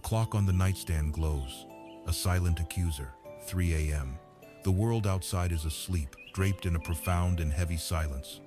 clock on the nightstand glows, a silent accuser, 3 a.m. The world outside is asleep, draped in a profound and heavy silence.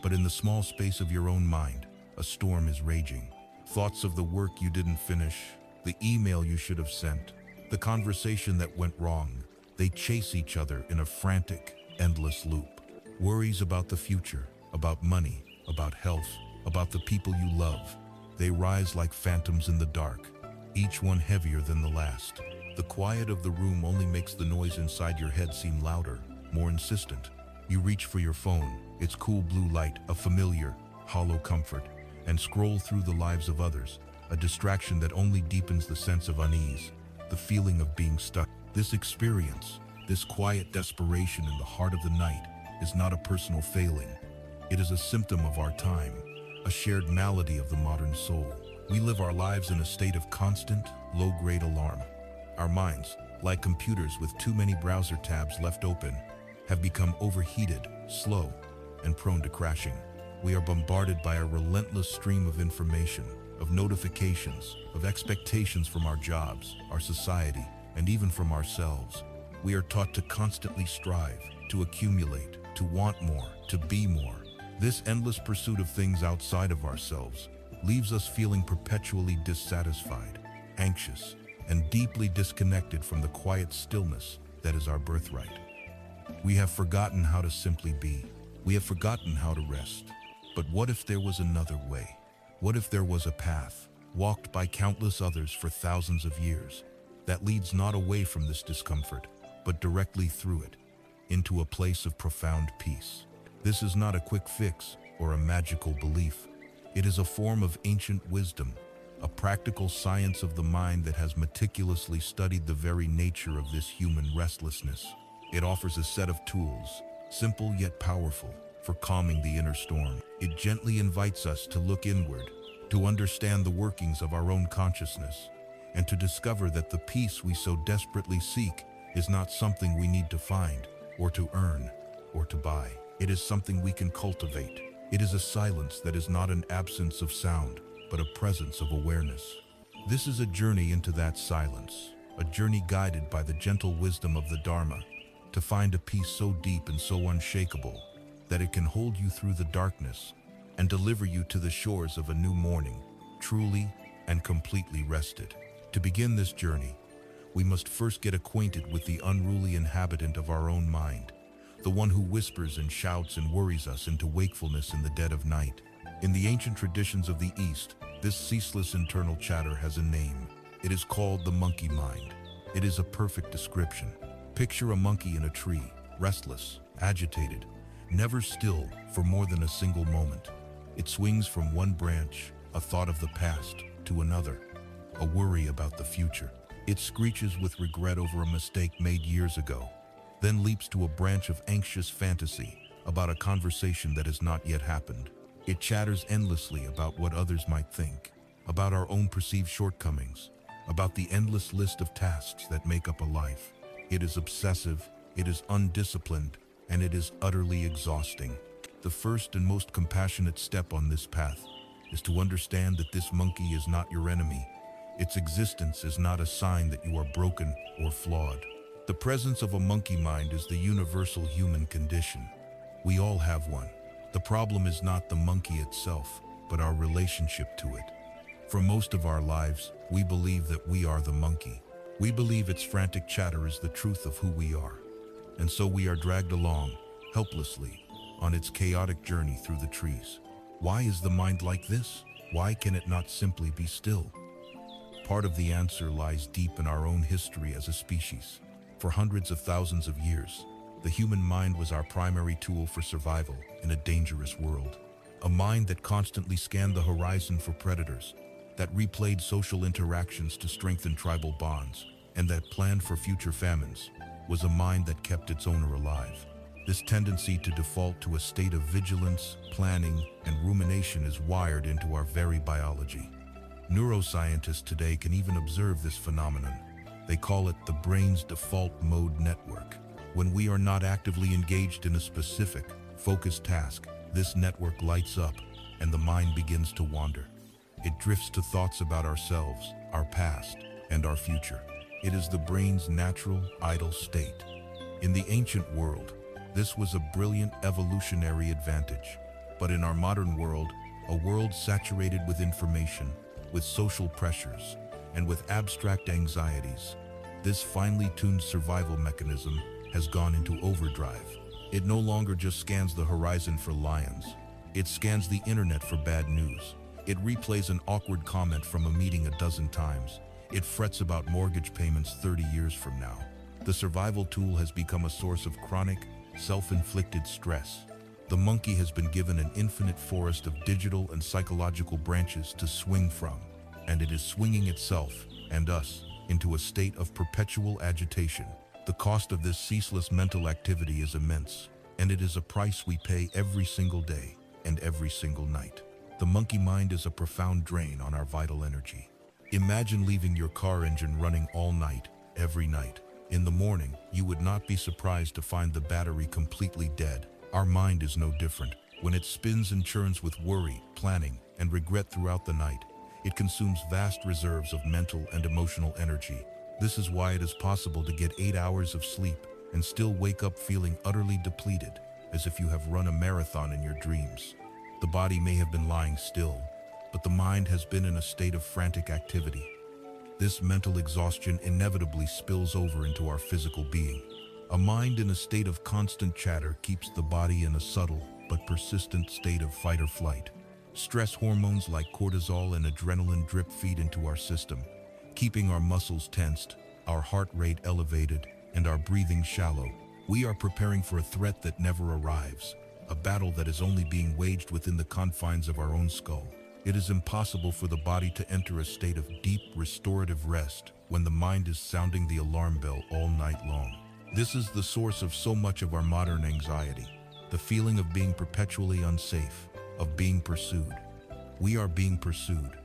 But in the small space of your own mind, a storm is raging. Thoughts of the work you didn't finish, the email you should have sent, the conversation that went wrong, they chase each other in a frantic, endless loop. Worries about the future, about money, about health, about the people you love. They rise like phantoms in the dark, each one heavier than the last. The quiet of the room only makes the noise inside your head seem louder, more insistent. You reach for your phone, its cool blue light, a familiar, hollow comfort, and scroll through the lives of others, a distraction that only deepens the sense of unease, the feeling of being stuck. This experience, this quiet desperation in the heart of the night, is not a personal failing. It is a symptom of our time, a shared malady of the modern soul. We live our lives in a state of constant, low-grade alarm. Our minds, like computers with too many browser tabs left open, have become overheated, slow, and prone to crashing. We are bombarded by a relentless stream of information, of notifications, of expectations from our jobs, our society, and even from ourselves. We are taught to constantly strive, to accumulate, to want more, to be more. This endless pursuit of things outside of ourselves leaves us feeling perpetually dissatisfied, anxious, and deeply disconnected from the quiet stillness that is our birthright. We have forgotten how to simply be. We have forgotten how to rest. But what if there was another way? What if there was a path, walked by countless others for thousands of years, that leads not away from this discomfort, but directly through it, into a place of profound peace? This is not a quick fix or a magical belief. It is a form of ancient wisdom, a practical science of the mind that has meticulously studied the very nature of this human restlessness. It offers a set of tools, simple yet powerful, for calming the inner storm. It gently invites us to look inward, to understand the workings of our own consciousness, and to discover that the peace we so desperately seek is not something we need to find, or to earn, or to buy. It is something we can cultivate. It is a silence that is not an absence of sound, but a presence of awareness. This is a journey into that silence, a journey guided by the gentle wisdom of the Dharma, to find a peace so deep and so unshakable that it can hold you through the darkness and deliver you to the shores of a new morning, truly and completely rested. To begin this journey, we must first get acquainted with the unruly inhabitant of our own mind, the one who whispers and shouts and worries us into wakefulness in the dead of night. In the ancient traditions of the East, this ceaseless internal chatter has a name. It is called the monkey mind. It is a perfect description. Picture a monkey in a tree, restless, agitated, never still for more than a single moment. It swings from one branch, a thought of the past, to another, a worry about the future. It screeches with regret over a mistake made years ago, then leaps to a branch of anxious fantasy about a conversation that has not yet happened. It chatters endlessly about what others might think, about our own perceived shortcomings, about the endless list of tasks that make up a life. It is obsessive, it is undisciplined, and it is utterly exhausting. The first and most compassionate step on this path is to understand that this monkey is not your enemy. Its existence is not a sign that you are broken or flawed. The presence of a monkey mind is the universal human condition. We all have one. The problem is not the monkey itself, but our relationship to it. For most of our lives, we believe that we are the monkey. We believe its frantic chatter is the truth of who we are. And so we are dragged along, helplessly, on its chaotic journey through the trees. Why is the mind like this? Why can it not simply be still? Part of the answer lies deep in our own history as a species. For hundreds of thousands of years, the human mind was our primary tool for survival in a dangerous world. A mind that constantly scanned the horizon for predators, that replayed social interactions to strengthen tribal bonds, and that planned for future famines, was a mind that kept its owner alive. This tendency to default to a state of vigilance, planning, and rumination is wired into our very biology. Neuroscientists today can even observe this phenomenon. They call it the brain's default mode network. When we are not actively engaged in a specific, focused task, this network lights up and the mind begins to wander. It drifts to thoughts about ourselves, our past, and our future. It is the brain's natural, idle state. In the ancient world, this was a brilliant evolutionary advantage. But in our modern world, a world saturated with information, with social pressures, and with abstract anxieties, this finely tuned survival mechanism has gone into overdrive. It no longer just scans the horizon for lions. It scans the internet for bad news. It replays an awkward comment from a meeting a dozen times. It frets about mortgage payments 30 years from now. The survival tool has become a source of chronic, self-inflicted stress. The monkey has been given an infinite forest of digital and psychological branches to swing from, and it is swinging itself, and us, into a state of perpetual agitation. The cost of this ceaseless mental activity is immense, and it is a price we pay every single day and every single night. The monkey mind is a profound drain on our vital energy. Imagine leaving your car engine running all night, every night. In the morning, you would not be surprised to find the battery completely dead. Our mind is no different. When it spins and churns with worry, planning, and regret throughout the night, it consumes vast reserves of mental and emotional energy. This is why it is possible to get 8 hours of sleep and still wake up feeling utterly depleted, as if you have run a marathon in your dreams. The body may have been lying still, but the mind has been in a state of frantic activity. This mental exhaustion inevitably spills over into our physical being. A mind in a state of constant chatter keeps the body in a subtle but persistent state of fight or flight. Stress hormones like cortisol and adrenaline drip feed into our system, keeping our muscles tensed, our heart rate elevated, and our breathing shallow. We are preparing for a threat that never arrives, a battle that is only being waged within the confines of our own skull. It is impossible for the body to enter a state of deep, restorative rest when the mind is sounding the alarm bell all night long. This is the source of so much of our modern anxiety, the feeling of being perpetually unsafe, of being pursued. We are being pursued,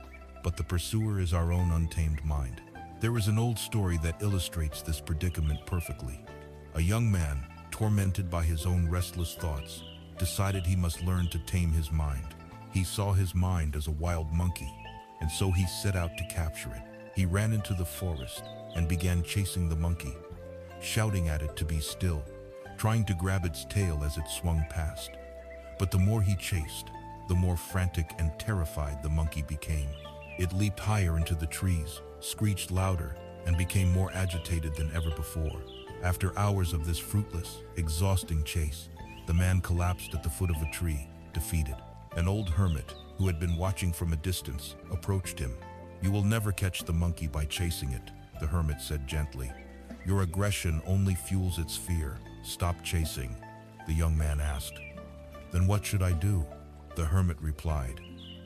but the pursuer is our own untamed mind. There is an old story that illustrates this predicament perfectly. A young man, tormented by his own restless thoughts, decided he must learn to tame his mind. He saw his mind as a wild monkey, and so he set out to capture it. He ran into the forest and began chasing the monkey, shouting at it to be still, trying to grab its tail as it swung past. But the more he chased, the more frantic and terrified the monkey became. It leaped higher into the trees, screeched louder, and became more agitated than ever before. After hours of this fruitless, exhausting chase, the man collapsed at the foot of a tree, defeated. An old hermit, who had been watching from a distance, approached him. "You will never catch the monkey by chasing it," the hermit said gently. "Your aggression only fuels its fear. Stop chasing." The young man asked. "Then what should I do?" The hermit replied.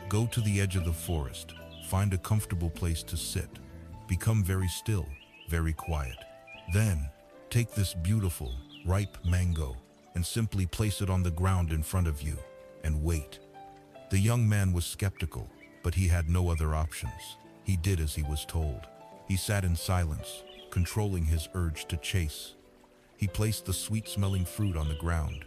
"Go to the edge of the forest, find a comfortable place to sit. Become very still, very quiet. Then, take this beautiful, ripe mango and simply place it on the ground in front of you, and wait." The young man was skeptical, but he had no other options. He did as he was told. He sat in silence, controlling his urge to chase. He placed the sweet-smelling fruit on the ground.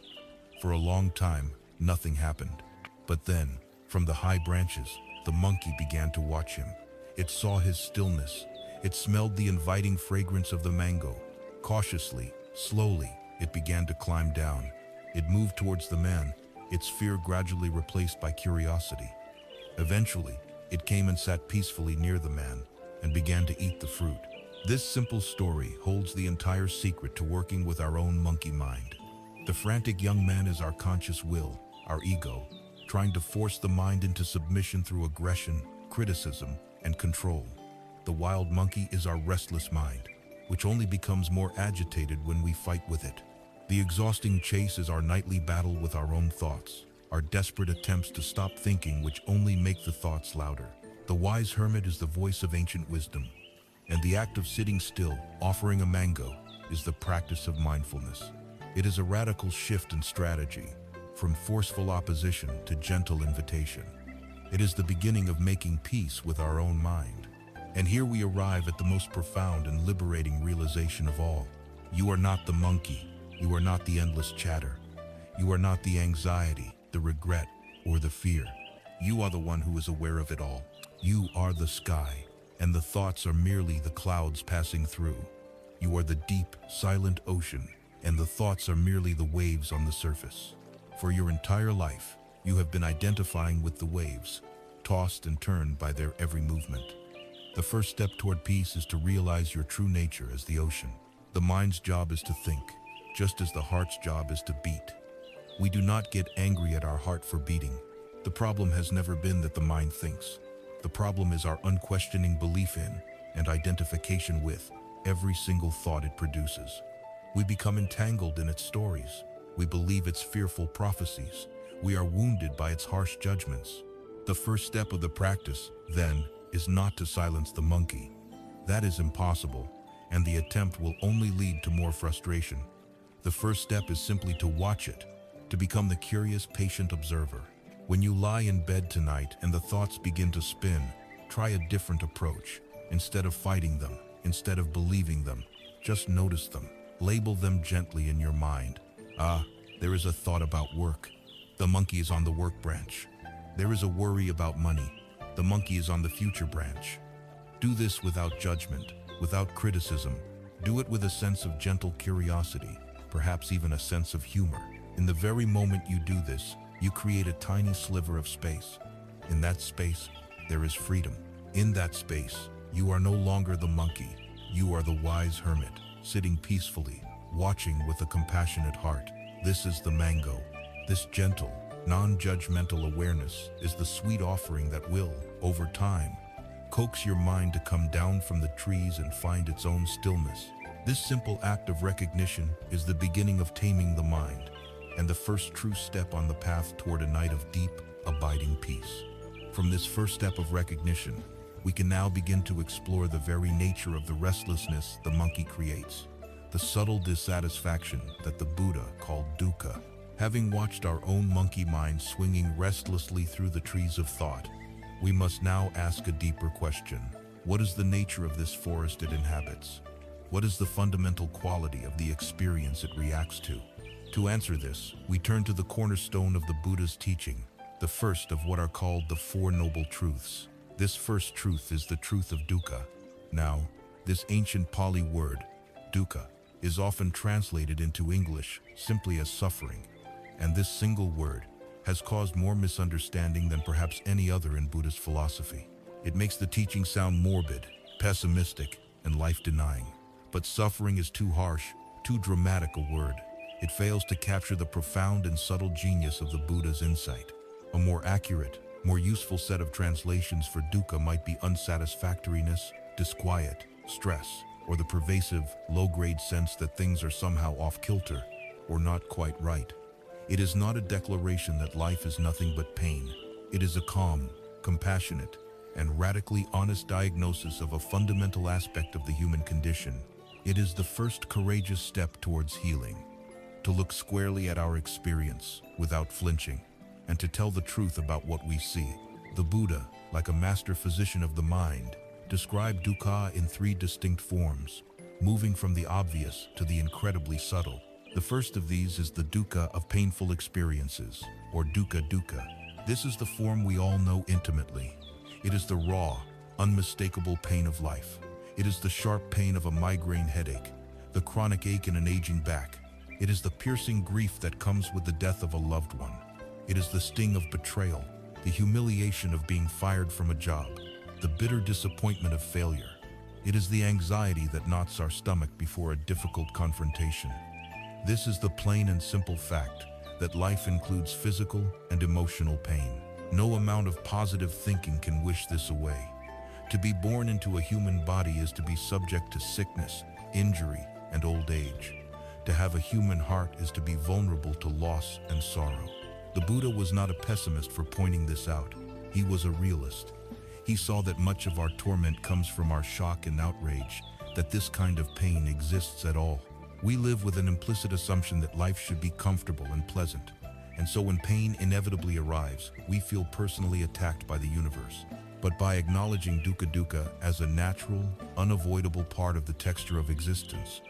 For a long time, nothing happened. But then, from the high branches, the monkey began to watch him. It saw his stillness. It smelled the inviting fragrance of the mango. Cautiously, slowly, it began to climb down. It moved towards the man, its fear gradually replaced by curiosity. Eventually, it came and sat peacefully near the man and began to eat the fruit. This simple story holds the entire secret to working with our own monkey mind. The frantic young man is our conscious will, our ego, trying to force the mind into submission through aggression, criticism, and control. The wild monkey is our restless mind, which only becomes more agitated when we fight with it. The exhausting chase is our nightly battle with our own thoughts, our desperate attempts to stop thinking which only make the thoughts louder. The wise hermit is the voice of ancient wisdom, and the act of sitting still, offering a mango, is the practice of mindfulness. It is a radical shift in strategy, from forceful opposition to gentle invitation. It is the beginning of making peace with our own mind. And here we arrive at the most profound and liberating realization of all. You are not the monkey. You are not the endless chatter. You are not the anxiety, the regret, or the fear. You are the one who is aware of it all. You are the sky, and the thoughts are merely the clouds passing through. You are the deep, silent ocean, and the thoughts are merely the waves on the surface. For your entire life, you have been identifying with the waves, tossed and turned by their every movement. The first step toward peace is to realize your true nature as the ocean. The mind's job is to think, just as the heart's job is to beat. We do not get angry at our heart for beating. The problem has never been that the mind thinks. The problem is our unquestioning belief in and identification with every single thought it produces. We become entangled in its stories. We believe its fearful prophecies. We are wounded by its harsh judgments. The first step of the practice, then, is not to silence the monkey. That is impossible, and the attempt will only lead to more frustration. The first step is simply to watch it, to become the curious, patient observer. When you lie in bed tonight and the thoughts begin to spin, try a different approach. Instead of fighting them, instead of believing them, just notice them. Label them gently in your mind. Ah, there is a thought about work. The monkey is on the work branch. There is a worry about money. The monkey is on the future branch. Do this without judgment, without criticism. Do it with a sense of gentle curiosity, perhaps even a sense of humor. In the very moment you do this, you create a tiny sliver of space. In that space, there is freedom. In that space, you are no longer the monkey. You are the wise hermit, sitting peacefully, watching with a compassionate heart. This is the mango. This gentle, non-judgmental awareness is the sweet offering that will, over time, coax your mind to come down from the trees and find its own stillness. This simple act of recognition is the beginning of taming the mind, and the first true step on the path toward a night of deep, abiding peace. From this first step of recognition, we can now begin to explore the very nature of the restlessness the monkey creates, the subtle dissatisfaction that the Buddha called dukkha. Having watched our own monkey mind swinging restlessly through the trees of thought, we must now ask a deeper question. What is the nature of this forest it inhabits? What is the fundamental quality of the experience it reacts to? To answer this, we turn to the cornerstone of the Buddha's teaching, the first of what are called the Four Noble Truths. This first truth is the truth of dukkha. Now, this ancient Pali word, dukkha, is often translated into English simply as suffering, and this single word has caused more misunderstanding than perhaps any other in Buddhist philosophy. It makes the teaching sound morbid, pessimistic, and life-denying. But suffering is too harsh, too dramatic a word. It fails to capture the profound and subtle genius of the Buddha's insight. A more accurate, more useful set of translations for dukkha might be unsatisfactoriness, disquiet, stress, or the pervasive, low-grade sense that things are somehow off-kilter or not quite right. It is not a declaration that life is nothing but pain. It is a calm, compassionate, and radically honest diagnosis of a fundamental aspect of the human condition. It is the first courageous step towards healing, to look squarely at our experience without flinching, and to tell the truth about what we see. The Buddha, like a master physician of the mind, described dukkha in three distinct forms, moving from the obvious to the incredibly subtle. The first of these is the dukkha of painful experiences, or dukkha. This is the form we all know intimately. It is the raw, unmistakable pain of life. It is the sharp pain of a migraine headache, the chronic ache in an aging back. It is the piercing grief that comes with the death of a loved one. It is the sting of betrayal, the humiliation of being fired from a job, the bitter disappointment of failure. It is the anxiety that knots our stomach before a difficult confrontation. This is the plain and simple fact that life includes physical and emotional pain. No amount of positive thinking can wish this away. To be born into a human body is to be subject to sickness, injury, and old age. To have a human heart is to be vulnerable to loss and sorrow. The Buddha was not a pessimist for pointing this out. He was a realist. He saw that much of our torment comes from our shock and outrage, that this kind of pain exists at all. We live with an implicit assumption that life should be comfortable and pleasant, and so when pain inevitably arrives, we feel personally attacked by the universe. But by acknowledging dukkha as a natural, unavoidable part of the texture of existence,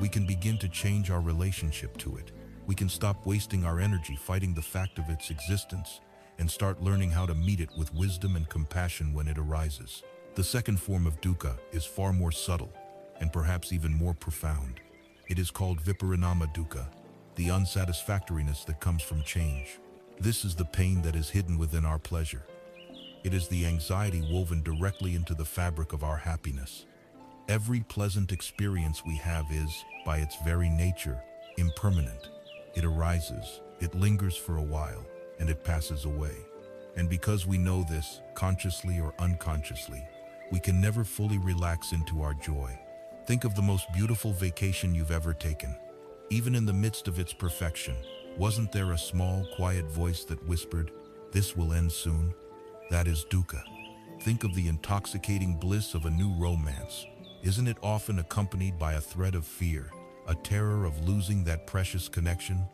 we can begin to change our relationship to it. We can stop wasting our energy fighting the fact of its existence and start learning how to meet it with wisdom and compassion when it arises. The second form of dukkha is far more subtle and perhaps even more profound. It is called viparinama dukkha, the unsatisfactoriness that comes from change. This is the pain that is hidden within our pleasure. It is the anxiety woven directly into the fabric of our happiness. Every pleasant experience we have is, by its very nature, impermanent. It arises, it lingers for a while, and it passes away. And because we know this, consciously or unconsciously, we can never fully relax into our joy. Think of the most beautiful vacation you've ever taken. Even in the midst of its perfection, wasn't there a small, quiet voice that whispered, "This will end soon"? That is dukkha. Think of the intoxicating bliss of a new romance. Isn't it often accompanied by a thread of fear, a terror of losing that precious connection?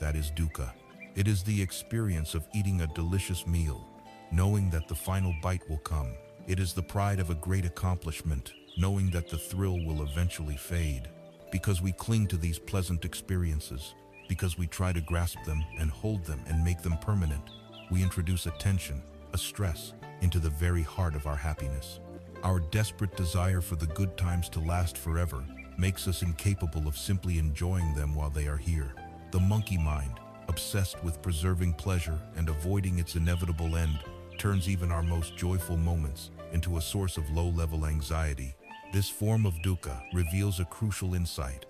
That is dukkha. It is the experience of eating a delicious meal, knowing that the final bite will come. It is the pride of a great accomplishment, knowing that the thrill will eventually fade. Because we cling to these pleasant experiences, because we try to grasp them and hold them and make them permanent, we introduce a tension, a stress, into the very heart of our happiness. Our desperate desire for the good times to last forever makes us incapable of simply enjoying them while they are here. The monkey mind, obsessed with preserving pleasure and avoiding its inevitable end, turns even our most joyful moments into a source of low-level anxiety. This form of dukkha reveals a crucial insight.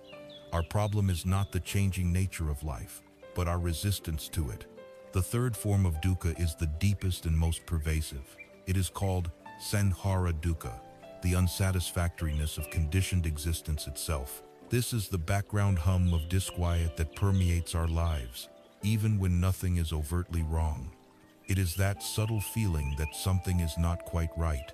Our problem is not the changing nature of life, but our resistance to it. The third form of dukkha is the deepest and most pervasive. It is called sankhara dukkha, the unsatisfactoriness of conditioned existence itself. This is the background hum of disquiet that permeates our lives, even when nothing is overtly wrong. It is that subtle feeling that something is not quite right,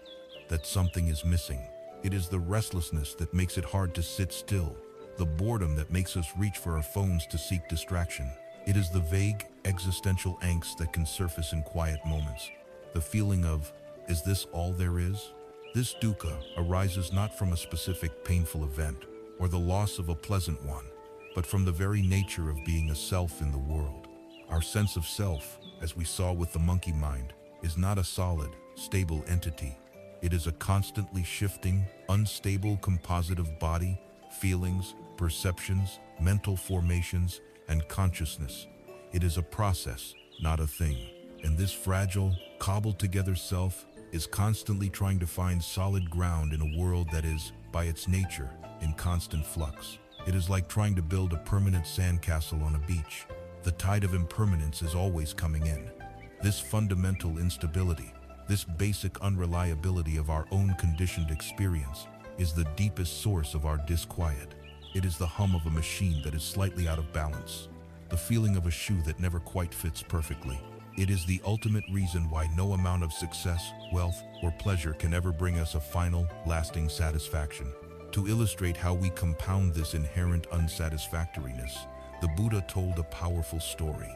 that something is missing. It is the restlessness that makes it hard to sit still, the boredom that makes us reach for our phones to seek distraction. It is the vague, existential angst that can surface in quiet moments. The feeling of, is this all there is? This dukkha arises not from a specific painful event or the loss of a pleasant one, but from the very nature of being a self in the world. Our sense of self, as we saw with the monkey mind, is not a solid, stable entity. It is a constantly shifting, unstable composite of body, feelings, perceptions, mental formations, and consciousness. It is a process, not a thing. And this fragile, cobbled-together self is constantly trying to find solid ground in a world that is, by its nature, in constant flux. It is like trying to build a permanent sandcastle on a beach. The tide of impermanence is always coming in. This fundamental instability, this basic unreliability of our own conditioned experience, is the deepest source of our disquiet. It is the hum of a machine that is slightly out of balance, the feeling of a shoe that never quite fits perfectly. It is the ultimate reason why no amount of success, wealth, or pleasure can ever bring us a final, lasting satisfaction. To illustrate how we compound this inherent unsatisfactoriness, the Buddha told a powerful story.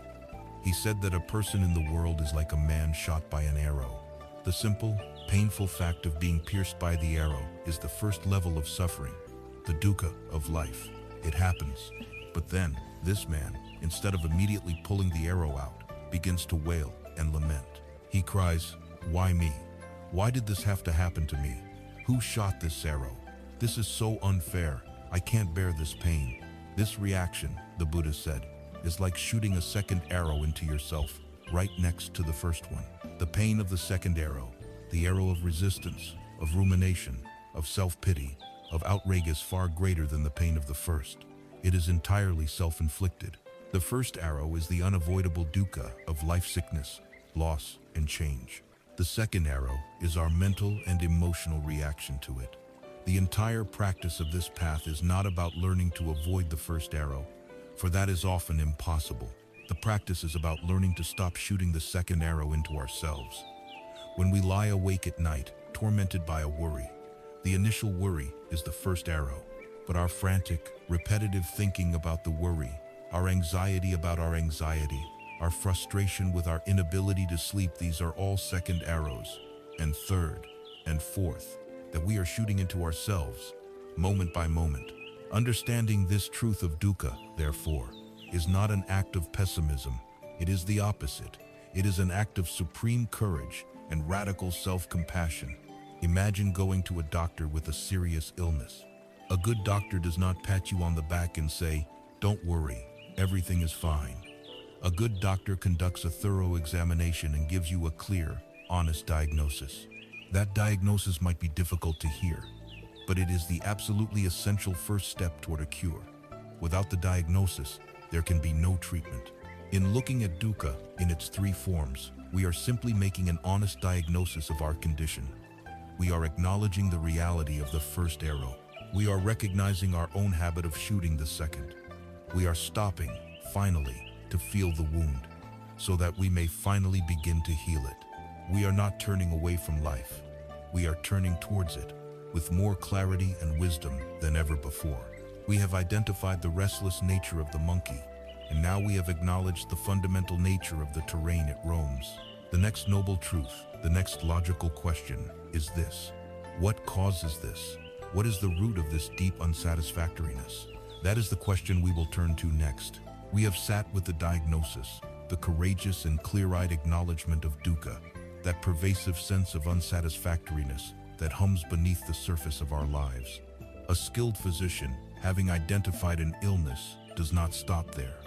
He said that a person in the world is like a man shot by an arrow. The simple, painful fact of being pierced by the arrow is the first level of suffering, the dukkha of life. It happens. But then, this man, instead of immediately pulling the arrow out, begins to wail and lament. He cries, "Why me? Why did this have to happen to me? Who shot this arrow? This is so unfair. I can't bear this pain." This reaction, the Buddha said, is like shooting a second arrow into yourself, right next to the first one. The pain of the second arrow, the arrow of resistance, of rumination, of self-pity, of outrage is far greater than the pain of the first. It is entirely self-inflicted. The first arrow is the unavoidable dukkha of life sickness, loss, and change. The second arrow is our mental and emotional reaction to it. The entire practice of this path is not about learning to avoid the first arrow, for that is often impossible. The practice is about learning to stop shooting the second arrow into ourselves. When we lie awake at night, tormented by a worry, the initial worry is the first arrow, but our frantic, repetitive thinking about the worry, our anxiety about our anxiety, our frustration with our inability to sleep, these are all second arrows, and third, and fourth, that we are shooting into ourselves, moment by moment. Understanding this truth of dukkha, therefore, is not an act of pessimism. It is the opposite. It is an act of supreme courage and radical self-compassion. Imagine going to a doctor with a serious illness. A good doctor does not pat you on the back and say, "Don't worry, everything is fine." A good doctor conducts a thorough examination and gives you a clear, honest diagnosis. That diagnosis might be difficult to hear, but it is the absolutely essential first step toward a cure. Without the diagnosis, there can be no treatment. In looking at dukkha in its three forms, we are simply making an honest diagnosis of our condition. We are acknowledging the reality of the first arrow. We are recognizing our own habit of shooting the second. We are stopping, finally, to feel the wound, so that we may finally begin to heal it. We are not turning away from life. We are turning towards it, with more clarity and wisdom than ever before. We have identified the restless nature of the monkey, and now we have acknowledged the fundamental nature of the terrain it roams. The next noble truth, the next logical question is this: what causes this? What is the root of this deep unsatisfactoriness? That is the question we will turn to next. We have sat with the diagnosis, the courageous and clear-eyed acknowledgement of dukkha, that pervasive sense of unsatisfactoriness that hums beneath the surface of our lives. A skilled physician, having identified an illness, does not stop there.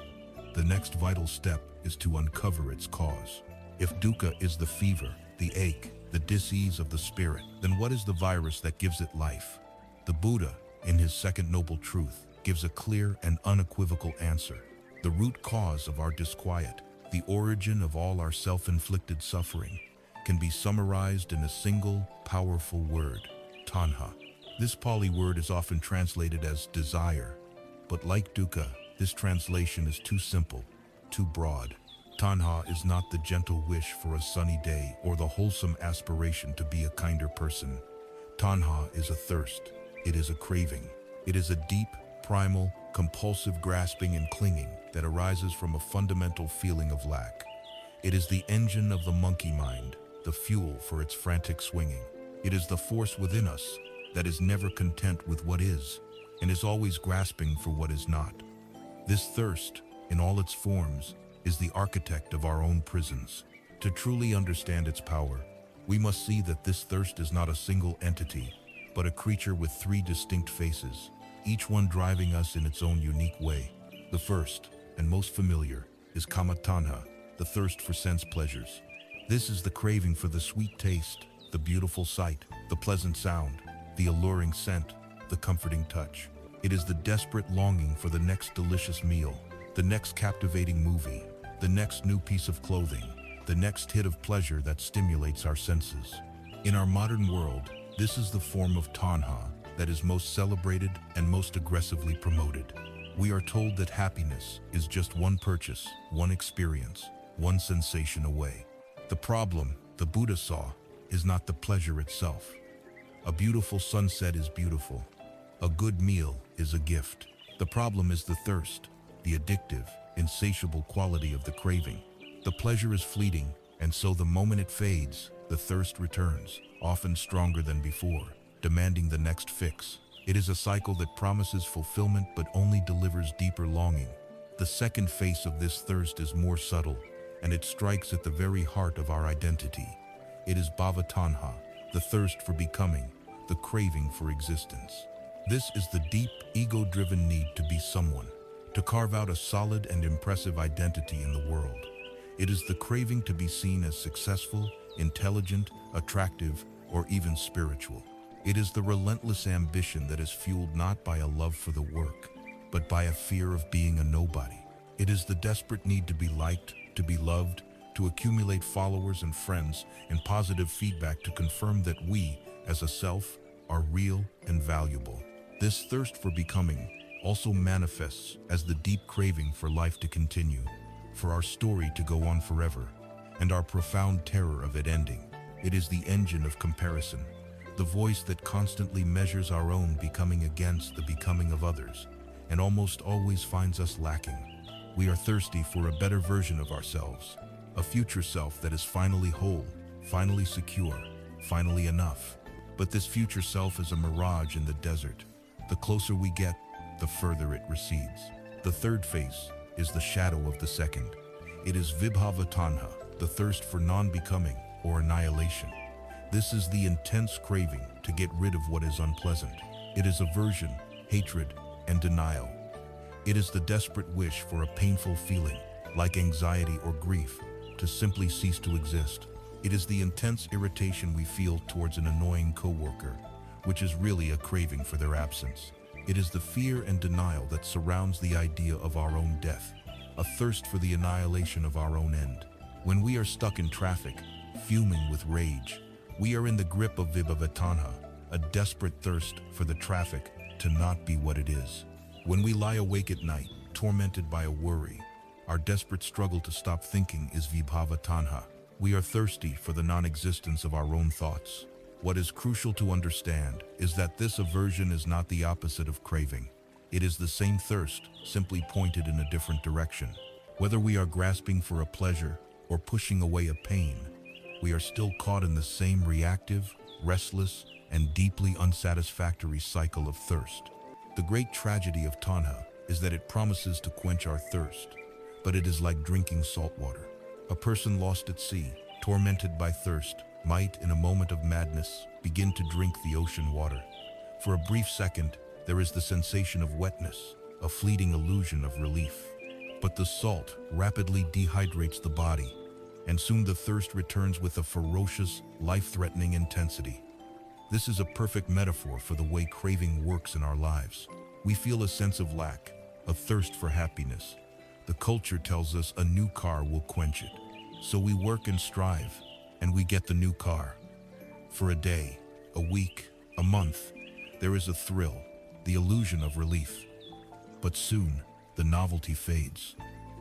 The next vital step is to uncover its cause. If dukkha is the fever, the ache, the dis-ease of the spirit, then what is the virus that gives it life? The Buddha, in his second noble truth, gives a clear and unequivocal answer. The root cause of our disquiet, the origin of all our self-inflicted suffering, can be summarized in a single, powerful word: tanha. This Pali word is often translated as desire, but like dukkha, this translation is too simple, too broad. Tanha is not the gentle wish for a sunny day or the wholesome aspiration to be a kinder person. Tanha is a thirst. It is a craving. It is a deep, primal, compulsive grasping and clinging that arises from a fundamental feeling of lack. It is the engine of the monkey mind, the fuel for its frantic swinging. It is the force within us that is never content with what is and is always grasping for what is not. This thirst, in all its forms, is the architect of our own prisons. To truly understand its power, we must see that this thirst is not a single entity, but a creature with three distinct faces, each one driving us in its own unique way. The first, and most familiar, is kama tanha, the thirst for sense pleasures. This is the craving for the sweet taste, the beautiful sight, the pleasant sound, the alluring scent, the comforting touch. It is the desperate longing for the next delicious meal, the next captivating movie, the next new piece of clothing, the next hit of pleasure that stimulates our senses. In our modern world, this is the form of tanha that is most celebrated and most aggressively promoted. We are told that happiness is just one purchase, one experience, one sensation away. The problem, the Buddha saw, is not the pleasure itself. A beautiful sunset is beautiful. A good meal is a gift. The problem is the thirst, the addictive, insatiable quality of the craving. The pleasure is fleeting, and so the moment it fades, the thirst returns, often stronger than before, demanding the next fix. It is a cycle that promises fulfillment but only delivers deeper longing. The second face of this thirst is more subtle, and it strikes at the very heart of our identity. It is bhava tanha, the thirst for becoming, the craving for existence. This is the deep, ego-driven need to be someone, to carve out a solid and impressive identity in the world. It is the craving to be seen as successful, intelligent, attractive, or even spiritual. It is the relentless ambition that is fueled not by a love for the work, but by a fear of being a nobody. It is the desperate need to be liked, to be loved, to accumulate followers and friends, and positive feedback to confirm that we, as a self, are real and valuable. This thirst for becoming also manifests as the deep craving for life to continue, for our story to go on forever, and our profound terror of it ending. It is the engine of comparison, the voice that constantly measures our own becoming against the becoming of others, and almost always finds us lacking. We are thirsty for a better version of ourselves, a future self that is finally whole, finally secure, finally enough. But this future self is a mirage in the desert. The closer we get, the further it recedes. The third face is the shadow of the second. It is vibhava tanha, the thirst for non-becoming or annihilation. This is the intense craving to get rid of what is unpleasant. It is aversion, hatred, and denial. It is the desperate wish for a painful feeling, like anxiety or grief, to simply cease to exist. It is the intense irritation we feel towards an annoying coworker, which is really a craving for their absence. It is the fear and denial that surrounds the idea of our own death, a thirst for the annihilation of our own end. When we are stuck in traffic, fuming with rage, we are in the grip of vibhava-tanha, a desperate thirst for the traffic to not be what it is. When we lie awake at night, tormented by a worry, our desperate struggle to stop thinking is vibhava-tanha. We are thirsty for the non-existence of our own thoughts. What is crucial to understand is that this aversion is not the opposite of craving. It is the same thirst, simply pointed in a different direction. Whether we are grasping for a pleasure or pushing away a pain, we are still caught in the same reactive, restless, and deeply unsatisfactory cycle of thirst. The great tragedy of tanha is that it promises to quench our thirst, but it is like drinking salt water. A person lost at sea, tormented by thirst, might, in a moment of madness, begin to drink the ocean water. For a brief second, there is the sensation of wetness, a fleeting illusion of relief. But the salt rapidly dehydrates the body, and soon the thirst returns with a ferocious, life-threatening intensity. This is a perfect metaphor for the way craving works in our lives. We feel a sense of lack, a thirst for happiness. The culture tells us a new car will quench it. So we work and strive, and we get the new car. For a day, a week, a month, there is a thrill, the illusion of relief. But soon, the novelty fades.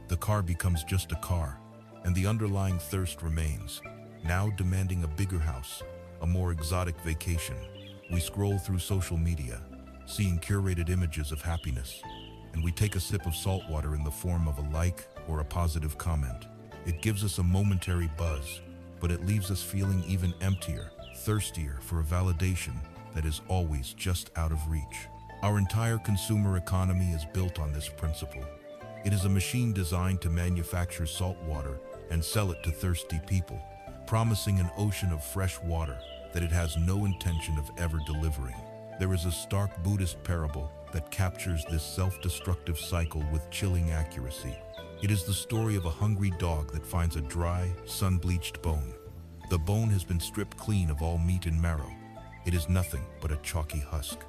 The car becomes just a car, and the underlying thirst remains, now demanding a bigger house, a more exotic vacation. We scroll through social media, seeing curated images of happiness, and we take a sip of salt water in the form of a like or a positive comment. It gives us a momentary buzz, but it leaves us feeling even emptier, thirstier for a validation that is always just out of reach. Our entire consumer economy is built on this principle. It is a machine designed to manufacture salt water and sell it to thirsty people, promising an ocean of fresh water that it has no intention of ever delivering. There is a stark Buddhist parable that captures this self-destructive cycle with chilling accuracy. It is the story of a hungry dog that finds a dry, sun-bleached bone. The bone has been stripped clean of all meat and marrow. It is nothing but a chalky husk.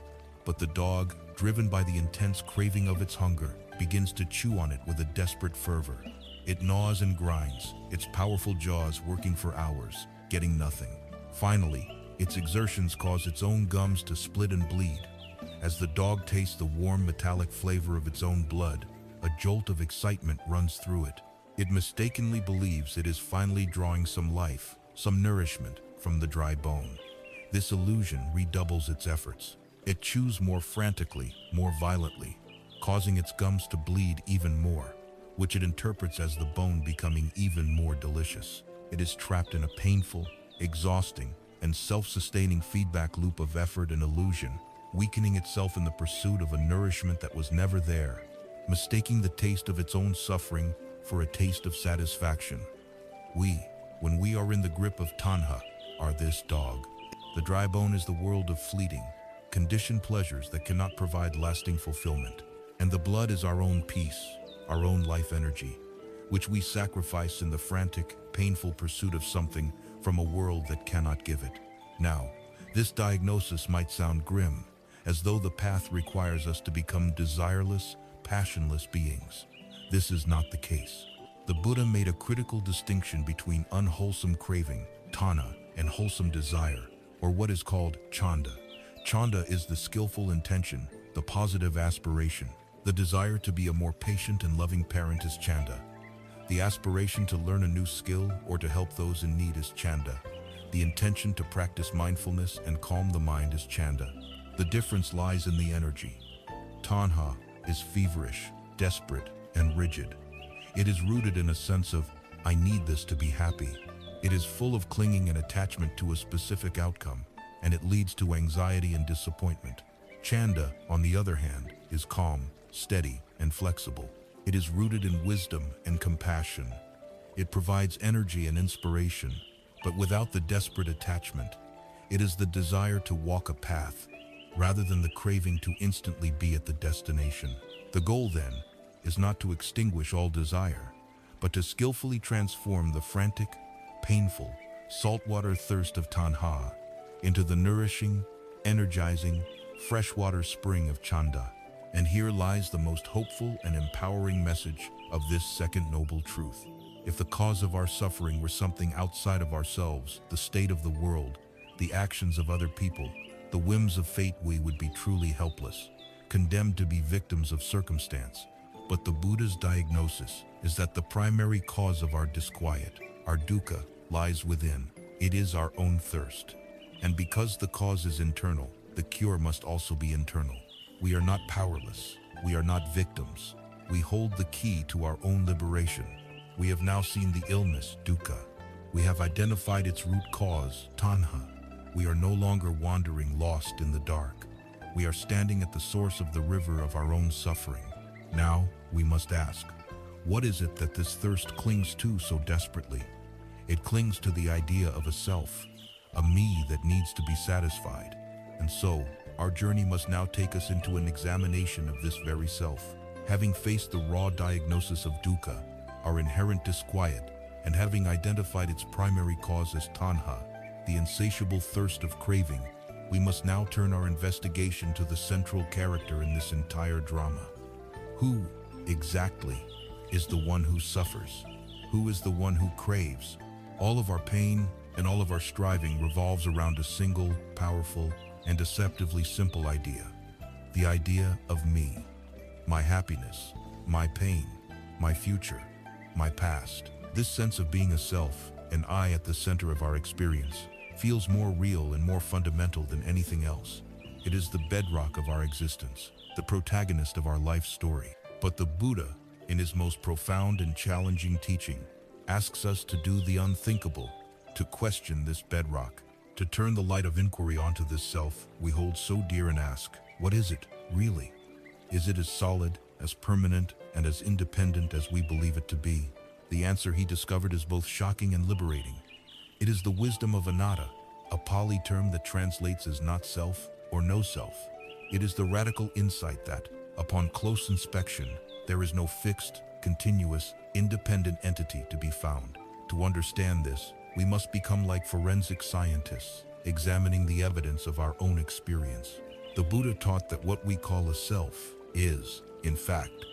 But the dog, driven by the intense craving of its hunger, begins to chew on it with a desperate fervor. It gnaws and grinds, its powerful jaws working for hours, getting nothing. Finally, its exertions cause its own gums to split and bleed. As the dog tastes the warm metallic flavor of its own blood, a jolt of excitement runs through it. It mistakenly believes it is finally drawing some life, some nourishment from the dry bone. This illusion redoubles its efforts. It chews more frantically, more violently, causing its gums to bleed even more, which it interprets as the bone becoming even more delicious. It is trapped in a painful, exhausting, and self-sustaining feedback loop of effort and illusion, weakening itself in the pursuit of a nourishment that was never there, mistaking the taste of its own suffering for a taste of satisfaction. We, when we are in the grip of tanha, are this dog. The dry bone is the world of fleeting, conditioned pleasures that cannot provide lasting fulfillment. And the blood is our own peace, our own life energy, which we sacrifice in the frantic, painful pursuit of something from a world that cannot give it. Now, this diagnosis might sound grim, as though the path requires us to become desireless, passionless beings. This is not the case. The Buddha made a critical distinction between unwholesome craving, tanha, and wholesome desire, or what is called chanda. Chanda is the skillful intention, the positive aspiration. The desire to be a more patient and loving parent is chanda. The aspiration to learn a new skill or to help those in need is chanda. The intention to practice mindfulness and calm the mind is chanda. The difference lies in the energy. Tanha is feverish, desperate, and rigid. It is rooted in a sense of, I need this to be happy. It is full of clinging and attachment to a specific outcome, and it leads to anxiety and disappointment. Chanda, on the other hand, is calm, steady, and flexible. It is rooted in wisdom and compassion. It provides energy and inspiration, but without the desperate attachment. It is the desire to walk a path, rather than the craving to instantly be at the destination. The goal, then, is not to extinguish all desire, but to skillfully transform the frantic, painful, saltwater thirst of tanha into the nourishing, energizing, freshwater spring of chanda. And here lies the most hopeful and empowering message of this second noble truth. If the cause of our suffering were something outside of ourselves, the state of the world, the actions of other people, the whims of fate, we would be truly helpless, condemned to be victims of circumstance. But the Buddha's diagnosis is that the primary cause of our disquiet, our dukkha, lies within. It is our own thirst. And because the cause is internal, the cure must also be internal. We are not powerless. We are not victims. We hold the key to our own liberation. We have now seen the illness, dukkha. We have identified its root cause, tanha. We are no longer wandering lost in the dark. We are standing at the source of the river of our own suffering. Now, we must ask, what is it that this thirst clings to so desperately? It clings to the idea of a self, a me that needs to be satisfied. And so, our journey must now take us into an examination of this very self. Having faced the raw diagnosis of dukkha, our inherent disquiet, and having identified its primary cause as tanha, the insatiable thirst of craving, we must now turn our investigation to the central character in this entire drama. Who, exactly, is the one who suffers? Who is the one who craves? All of our pain and all of our striving revolves around a single, powerful, and deceptively simple idea. The idea of me, my happiness, my pain, my future, my past. This sense of being a self, an I at the center of our experience, feels more real and more fundamental than anything else. It is the bedrock of our existence, the protagonist of our life story. But the Buddha, in his most profound and challenging teaching, asks us to do the unthinkable, to question this bedrock, to turn the light of inquiry onto this self we hold so dear and ask, what is it, really? Is it as solid, as permanent, and as independent as we believe it to be? The answer he discovered is both shocking and liberating. It is the wisdom of anatta, a Pali term that translates as not self or no self. It is the radical insight that, upon close inspection, there is no fixed, continuous, independent entity to be found. To understand this, we must become like forensic scientists, examining the evidence of our own experience. The Buddha taught that what we call a self is, in fact,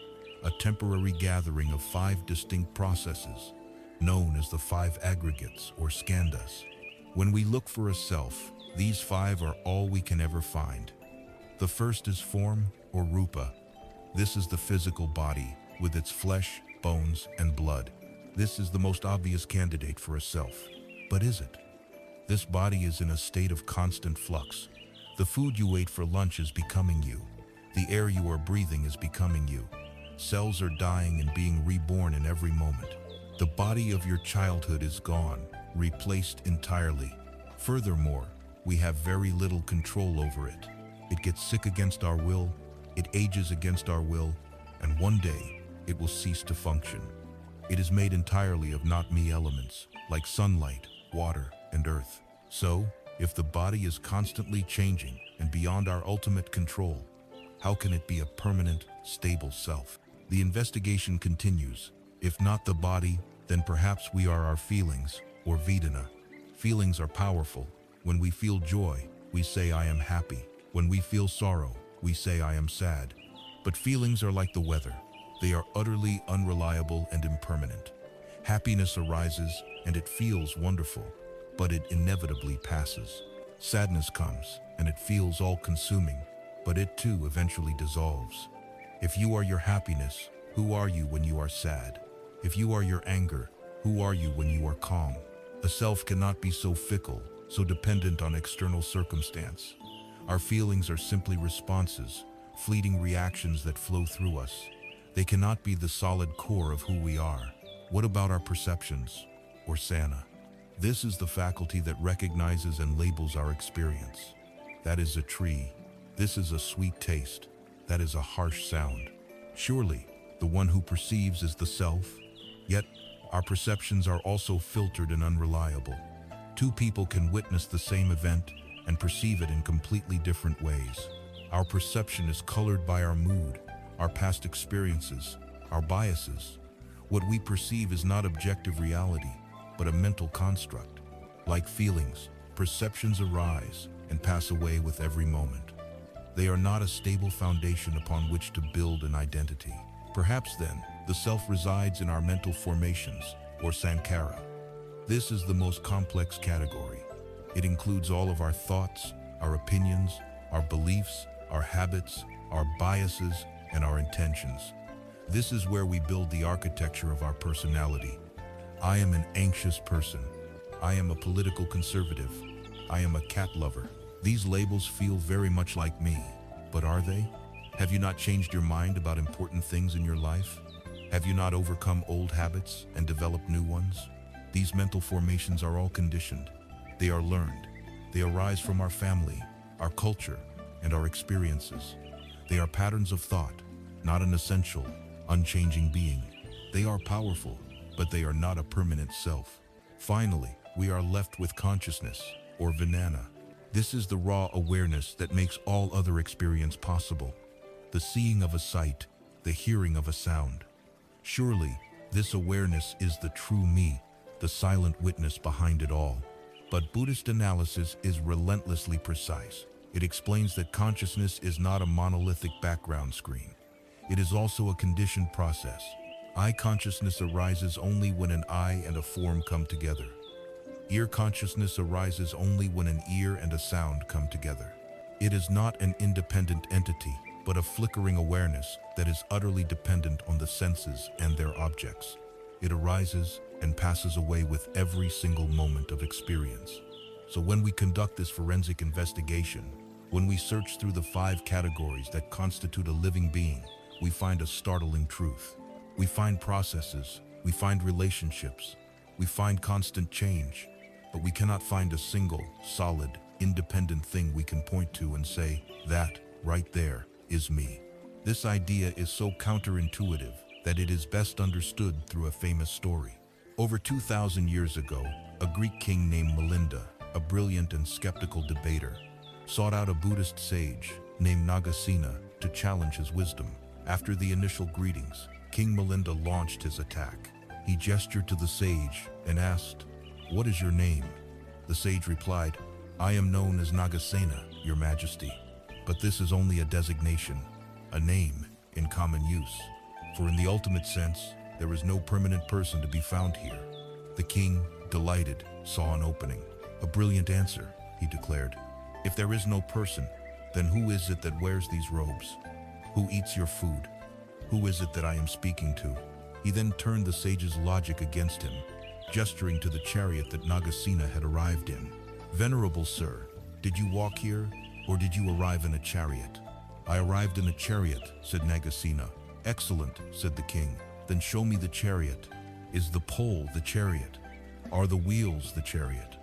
a temporary gathering of 5 distinct processes, known as the 5 aggregates or skandhas. When we look for a self, these 5 are all we can ever find. The first is form or rupa. This is the physical body with its flesh, bones, and blood. This is the most obvious candidate for a self. But is it? This body is in a state of constant flux. The food you ate for lunch is becoming you. The air you are breathing is becoming you. Cells are dying and being reborn in every moment. The body of your childhood is gone, replaced entirely. Furthermore, we have very little control over it. It gets sick against our will, it ages against our will, and one day it will cease to function. It is made entirely of not-me elements, like sunlight, water, and earth. So, if the body is constantly changing and beyond our ultimate control, how can it be a permanent, stable self? The investigation continues. If not the body, then perhaps we are our feelings, or Vedana. Feelings are powerful. When we feel joy, we say I am happy. When we feel sorrow, we say I am sad. But feelings are like the weather. They are utterly unreliable and impermanent. Happiness arises and it feels wonderful, but it inevitably passes. Sadness comes and it feels all-consuming, but it too eventually dissolves. If you are your happiness, who are you when you are sad? If you are your anger, who are you when you are calm? A self cannot be so fickle, so dependent on external circumstance. Our feelings are simply responses, fleeting reactions that flow through us. They cannot be the solid core of who we are. What about our perceptions, or sana? This is the faculty that recognizes and labels our experience. That is a tree. This is a sweet taste. That is a harsh sound. Surely, the one who perceives is the self. Yet, our perceptions are also filtered and unreliable. Two people can witness the same event and perceive it in completely different ways. Our perception is colored by our mood, our past experiences, our biases. What we perceive is not objective reality, but a mental construct. Like feelings, perceptions arise and pass away with every moment. They are not a stable foundation upon which to build an identity. Perhaps then, the self resides in our mental formations, or sankhara. This is the most complex category. It includes all of our thoughts, our opinions, our beliefs, our habits, our biases, and our intentions. This is where we build the architecture of our personality. I am an anxious person. I am a political conservative. I am a cat lover. These labels feel very much like me, but are they? Have you not changed your mind about important things in your life? Have you not overcome old habits and developed new ones? These mental formations are all conditioned. They are learned. They arise from our family, our culture, and our experiences. They are patterns of thought, not an essential, unchanging being. They are powerful, but they are not a permanent self. Finally, we are left with consciousness, or vijnana. This is the raw awareness that makes all other experience possible. The seeing of a sight, the hearing of a sound. Surely, this awareness is the true me, the silent witness behind it all. But Buddhist analysis is relentlessly precise. It explains that consciousness is not a monolithic background screen. It is also a conditioned process. Eye consciousness arises only when an eye and a form come together. Ear consciousness arises only when an ear and a sound come together. It is not an independent entity, but a flickering awareness that is utterly dependent on the senses and their objects. It arises and passes away with every single moment of experience. So when we conduct this forensic investigation, when we search through the 5 categories that constitute a living being, we find a startling truth. We find processes, we find relationships, we find constant change, but we cannot find a single, solid, independent thing we can point to and say, that, right there, is me. This idea is so counterintuitive that it is best understood through a famous story. Over 2,000 years ago, a Greek king named Melinda, a brilliant and skeptical debater, sought out a Buddhist sage named Nagasena to challenge his wisdom. After the initial greetings, King Melinda launched his attack. He gestured to the sage and asked, "What is your name?" The sage replied, "I am known as Nagasena, your majesty. But this is only a designation, a name in common use. For in the ultimate sense, there is no permanent person to be found here." The king, delighted, saw an opening. "A brilliant answer," he declared. "If there is no person, then who is it that wears these robes? Who eats your food? Who is it that I am speaking to?" He then turned the sage's logic against him, gesturing to the chariot that Nagasena had arrived in. "Venerable sir, did you walk here, or did you arrive in a chariot?" "I arrived in a chariot," said Nagasena. "Excellent," said the king. "Then show me the chariot. Is the pole the chariot? Are the wheels the chariot?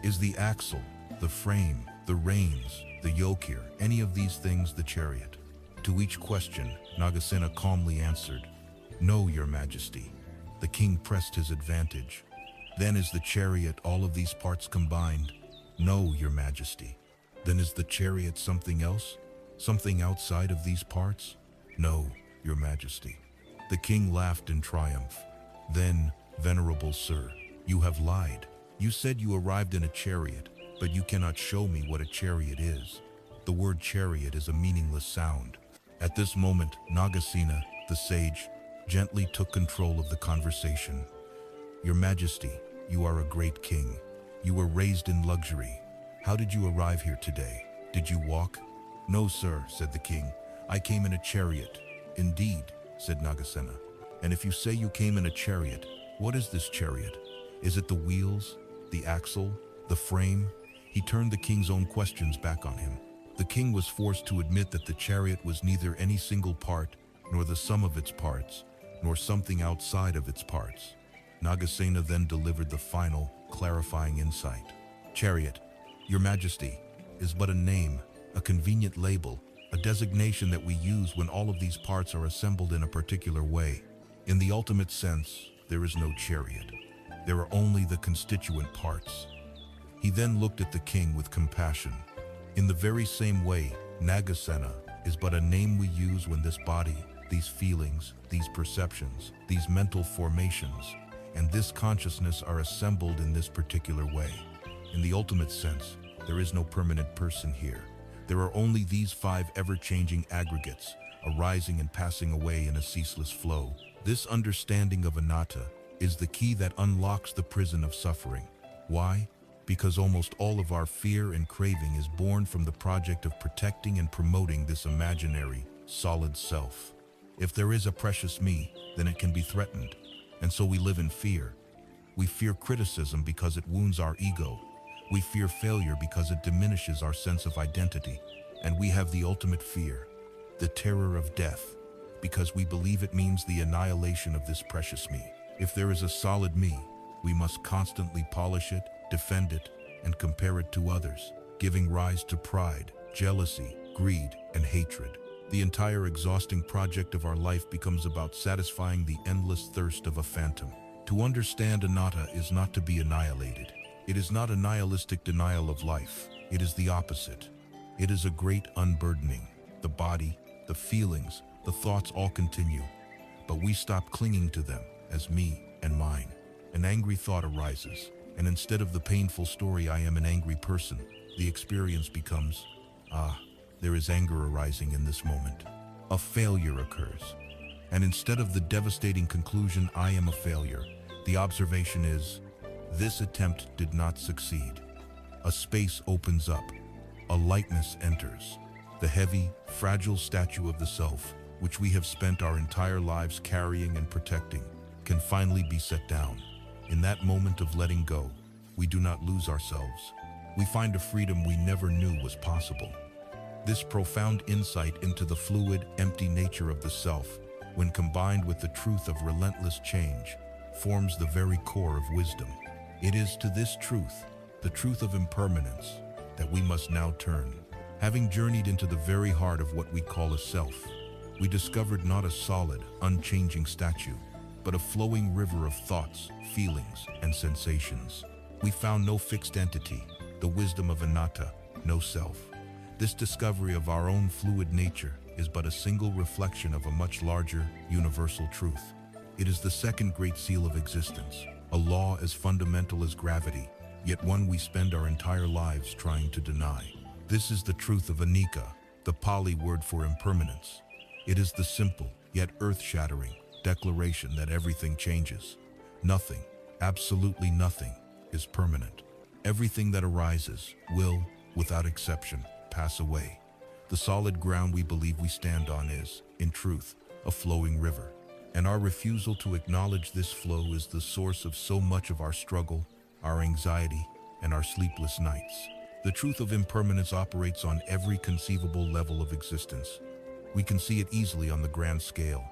Is the axle, the frame, the reins, the yoke here, any of these things the chariot?" To each question, Nagasena calmly answered, "No, your majesty." The king pressed his advantage. "Then is the chariot all of these parts combined?" "No, your majesty." "Then is the chariot something else? Something outside of these parts?" "No, your majesty." The king laughed in triumph. "Then, venerable sir, you have lied. You said you arrived in a chariot, but you cannot show me what a chariot is. The word chariot is a meaningless sound." At this moment, Nagasena, the sage, gently took control of the conversation. "Your majesty, you are a great king. You were raised in luxury. How did you arrive here today? Did you walk?" "No, sir," said the king. "I came in a chariot." "Indeed," said Nagasena. "And if you say you came in a chariot, what is this chariot? Is it the wheels, the axle, the frame?" He turned the king's own questions back on him. The king was forced to admit that the chariot was neither any single part, nor the sum of its parts, nor something outside of its parts. Nagasena then delivered the final, clarifying insight. "Chariot, your majesty, is but a name, a convenient label, a designation that we use when all of these parts are assembled in a particular way. In the ultimate sense, there is no chariot. There are only the constituent parts." He then looked at the king with compassion. In the very same way, Nagasena is but a name we use when this body, these feelings, these perceptions, these mental formations, and this consciousness are assembled in this particular way. In the ultimate sense, there is no permanent person here. There are only these five ever-changing aggregates, arising and passing away in a ceaseless flow. This understanding of anatta is the key that unlocks the prison of suffering. Why? Because almost all of our fear and craving is born from the project of protecting and promoting this imaginary, solid self. If there is a precious me, then it can be threatened, and so we live in fear. We fear criticism because it wounds our ego. We fear failure because it diminishes our sense of identity. And we have the ultimate fear, the terror of death, because we believe it means the annihilation of this precious me. If there is a solid me, we must constantly polish it, defend it, and compare it to others, giving rise to pride, jealousy, greed, and hatred. The entire exhausting project of our life becomes about satisfying the endless thirst of a phantom. To understand anatta is not to be annihilated. It is not a nihilistic denial of life. It is the opposite. It is a great unburdening. The body, the feelings, the thoughts all continue, but we stop clinging to them as me and mine. An angry thought arises, and instead of the painful story "I am an angry person," the experience becomes, there is anger arising in this moment. A failure occurs, and instead of the devastating conclusion "I am a failure," the observation is, this attempt did not succeed. A space opens up. A lightness enters. The heavy, fragile statue of the self, which we have spent our entire lives carrying and protecting, can finally be set down. In that moment of letting go, we do not lose ourselves. We find a freedom we never knew was possible. This profound insight into the fluid, empty nature of the self, when combined with the truth of relentless change, forms the very core of wisdom. It is to this truth, the truth of impermanence, that we must now turn. Having journeyed into the very heart of what we call a self, we discovered not a solid, unchanging statue, but a flowing river of thoughts, feelings, and sensations. We found no fixed entity, the wisdom of anatta, no self. This discovery of our own fluid nature is but a single reflection of a much larger, universal truth. It is the second great seal of existence, a law as fundamental as gravity, yet one we spend our entire lives trying to deny. This is the truth of anicca, the Pali word for impermanence. It is the simple, yet earth-shattering, declaration that everything changes. Nothing, absolutely nothing, is permanent. Everything that arises will, without exception, pass away. The solid ground we believe we stand on is, in truth, a flowing river. And our refusal to acknowledge this flow is the source of so much of our struggle, our anxiety, and our sleepless nights. The truth of impermanence operates on every conceivable level of existence. We can see it easily on the grand scale.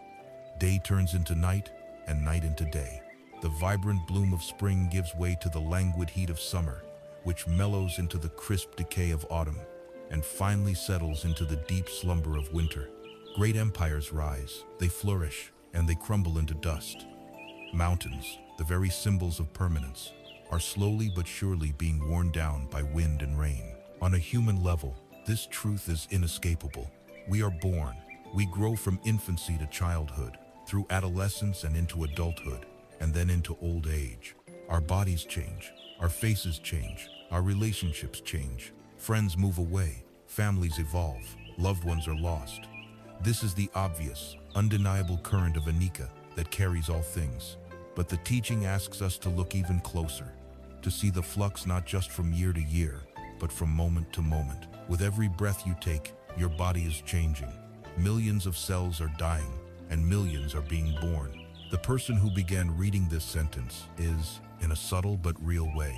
Day turns into night, and night into day. The vibrant bloom of spring gives way to the languid heat of summer, which mellows into the crisp decay of autumn, and finally settles into the deep slumber of winter. Great empires rise, they flourish, and they crumble into dust. Mountains, the very symbols of permanence, are slowly but surely being worn down by wind and rain. On a human level, this truth is inescapable. We are born, we grow from infancy to childhood, through adolescence and into adulthood, and then into old age. Our bodies change, our faces change, our relationships change. Friends move away, families evolve, loved ones are lost. This is the obvious, undeniable current of anicca that carries all things. But the teaching asks us to look even closer, to see the flux not just from year to year, but from moment to moment. With every breath you take, your body is changing. Millions of cells are dying, and millions are being born. The person who began reading this sentence is, in a subtle but real way,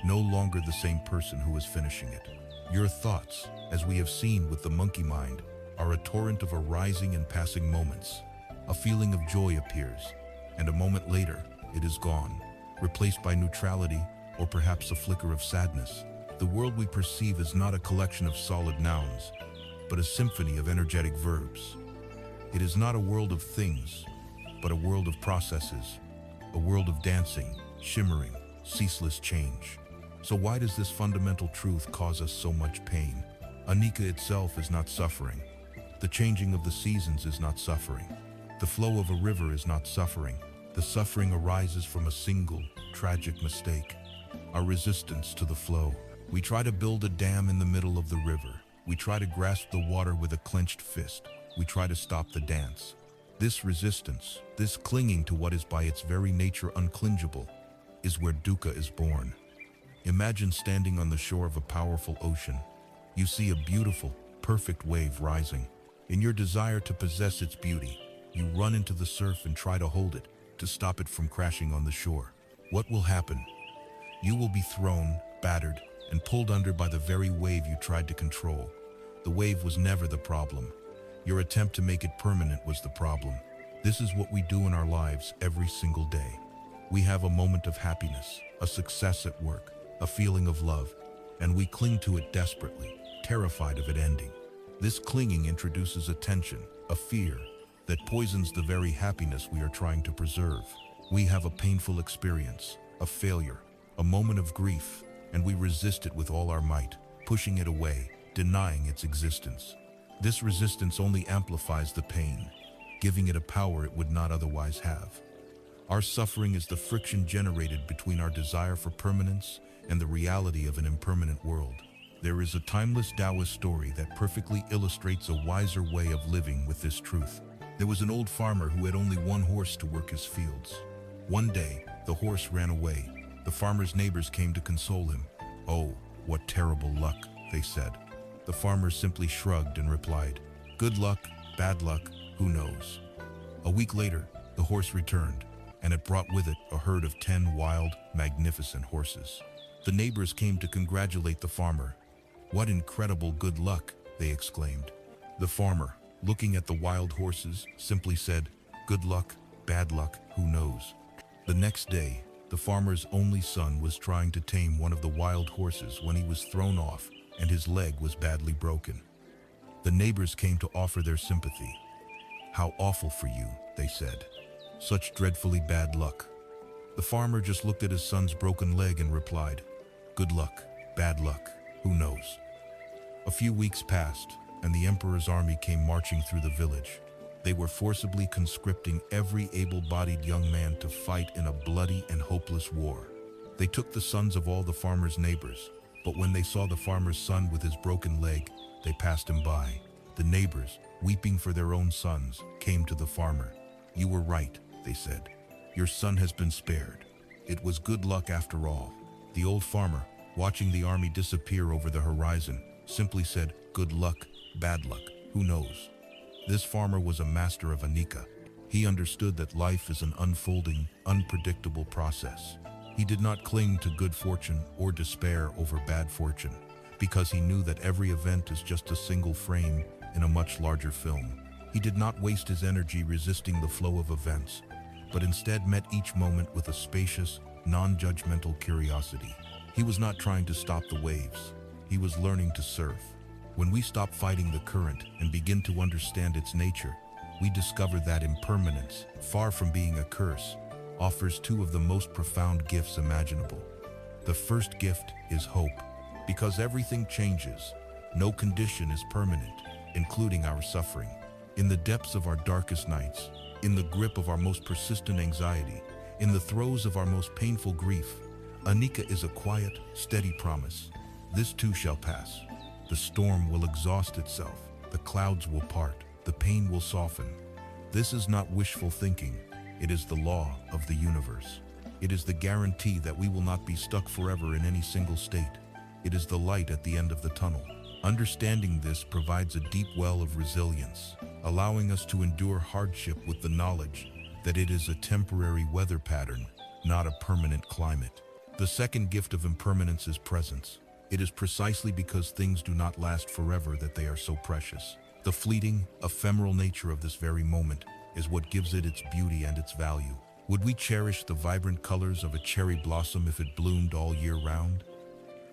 no longer the same person who is finishing it. Your thoughts, as we have seen with the monkey mind, are a torrent of arising and passing moments. A feeling of joy appears, and a moment later, it is gone, replaced by neutrality or perhaps a flicker of sadness. The world we perceive is not a collection of solid nouns, but a symphony of energetic verbs. It is not a world of things, but a world of processes, a world of dancing, shimmering, ceaseless change. So why does this fundamental truth cause us so much pain? Anicca itself is not suffering. The changing of the seasons is not suffering. The flow of a river is not suffering. The suffering arises from a single, tragic mistake. Our resistance to the flow. We try to build a dam in the middle of the river. We try to grasp the water with a clenched fist. We try to stop the dance. This resistance, this clinging to what is by its very nature unclingeable, is where dukkha is born. Imagine standing on the shore of a powerful ocean. You see a beautiful, perfect wave rising. In your desire to possess its beauty, you run into the surf and try to hold it, to stop it from crashing on the shore. What will happen? You will be thrown, battered, and pulled under by the very wave you tried to control. The wave was never the problem. Your attempt to make it permanent was the problem. This is what we do in our lives every single day. We have a moment of happiness, a success at work, a feeling of love, and we cling to it desperately, terrified of it ending. This clinging introduces a tension, a fear, that poisons the very happiness we are trying to preserve. We have a painful experience, a failure, a moment of grief, and we resist it with all our might, pushing it away, denying its existence. This resistance only amplifies the pain, giving it a power it would not otherwise have. Our suffering is the friction generated between our desire for permanence and the reality of an impermanent world. There is a timeless Taoist story that perfectly illustrates a wiser way of living with this truth. There was an old farmer who had only one horse to work his fields. One day, the horse ran away. The farmer's neighbors came to console him. "Oh, what terrible luck," they said. The farmer simply shrugged and replied, "Good luck, bad luck, who knows?" A week later, the horse returned, and it brought with it a herd of 10 wild, magnificent horses. The neighbors came to congratulate the farmer. "What incredible good luck," they exclaimed. The farmer, looking at the wild horses, simply said, "Good luck, bad luck, who knows?" The next day, the farmer's only son was trying to tame one of the wild horses when he was thrown off and his leg was badly broken. The neighbors came to offer their sympathy. "How awful for you," they said. "Such dreadfully bad luck." The farmer just looked at his son's broken leg and replied, "Good luck, bad luck, who knows?" A few weeks passed, and the emperor's army came marching through the village. They were forcibly conscripting every able-bodied young man to fight in a bloody and hopeless war. They took the sons of all the farmer's neighbors, but when they saw the farmer's son with his broken leg, they passed him by. The neighbors, weeping for their own sons, came to the farmer. "You were right," they said. "Your son has been spared. It was good luck after all." The old farmer, watching the army disappear over the horizon, simply said, "Good luck, bad luck, who knows?" This farmer was a master of Anicca. He understood that life is an unfolding, unpredictable process. He did not cling to good fortune or despair over bad fortune, because he knew that every event is just a single frame in a much larger film. He did not waste his energy resisting the flow of events, but instead met each moment with a spacious, non-judgmental curiosity. He was not trying to stop the waves. He was learning to surf. When we stop fighting the current and begin to understand its nature, we discover that impermanence, far from being a curse, offers two of the most profound gifts imaginable. The first gift is hope. Because everything changes, no condition is permanent, including our suffering. In the depths of our darkest nights, in the grip of our most persistent anxiety, in the throes of our most painful grief, Anicca is a quiet, steady promise. This too shall pass. The storm will exhaust itself, the clouds will part, the pain will soften. This is not wishful thinking. It is the law of the universe. It is the guarantee that we will not be stuck forever in any single state. It is the light at the end of the tunnel. Understanding this provides a deep well of resilience, allowing us to endure hardship with the knowledge that it is a temporary weather pattern, not a permanent climate. The second gift of impermanence is presence. It is precisely because things do not last forever that they are so precious. The fleeting, ephemeral nature of this very moment is what gives it its beauty and its value. Would we cherish the vibrant colors of a cherry blossom if it bloomed all year round?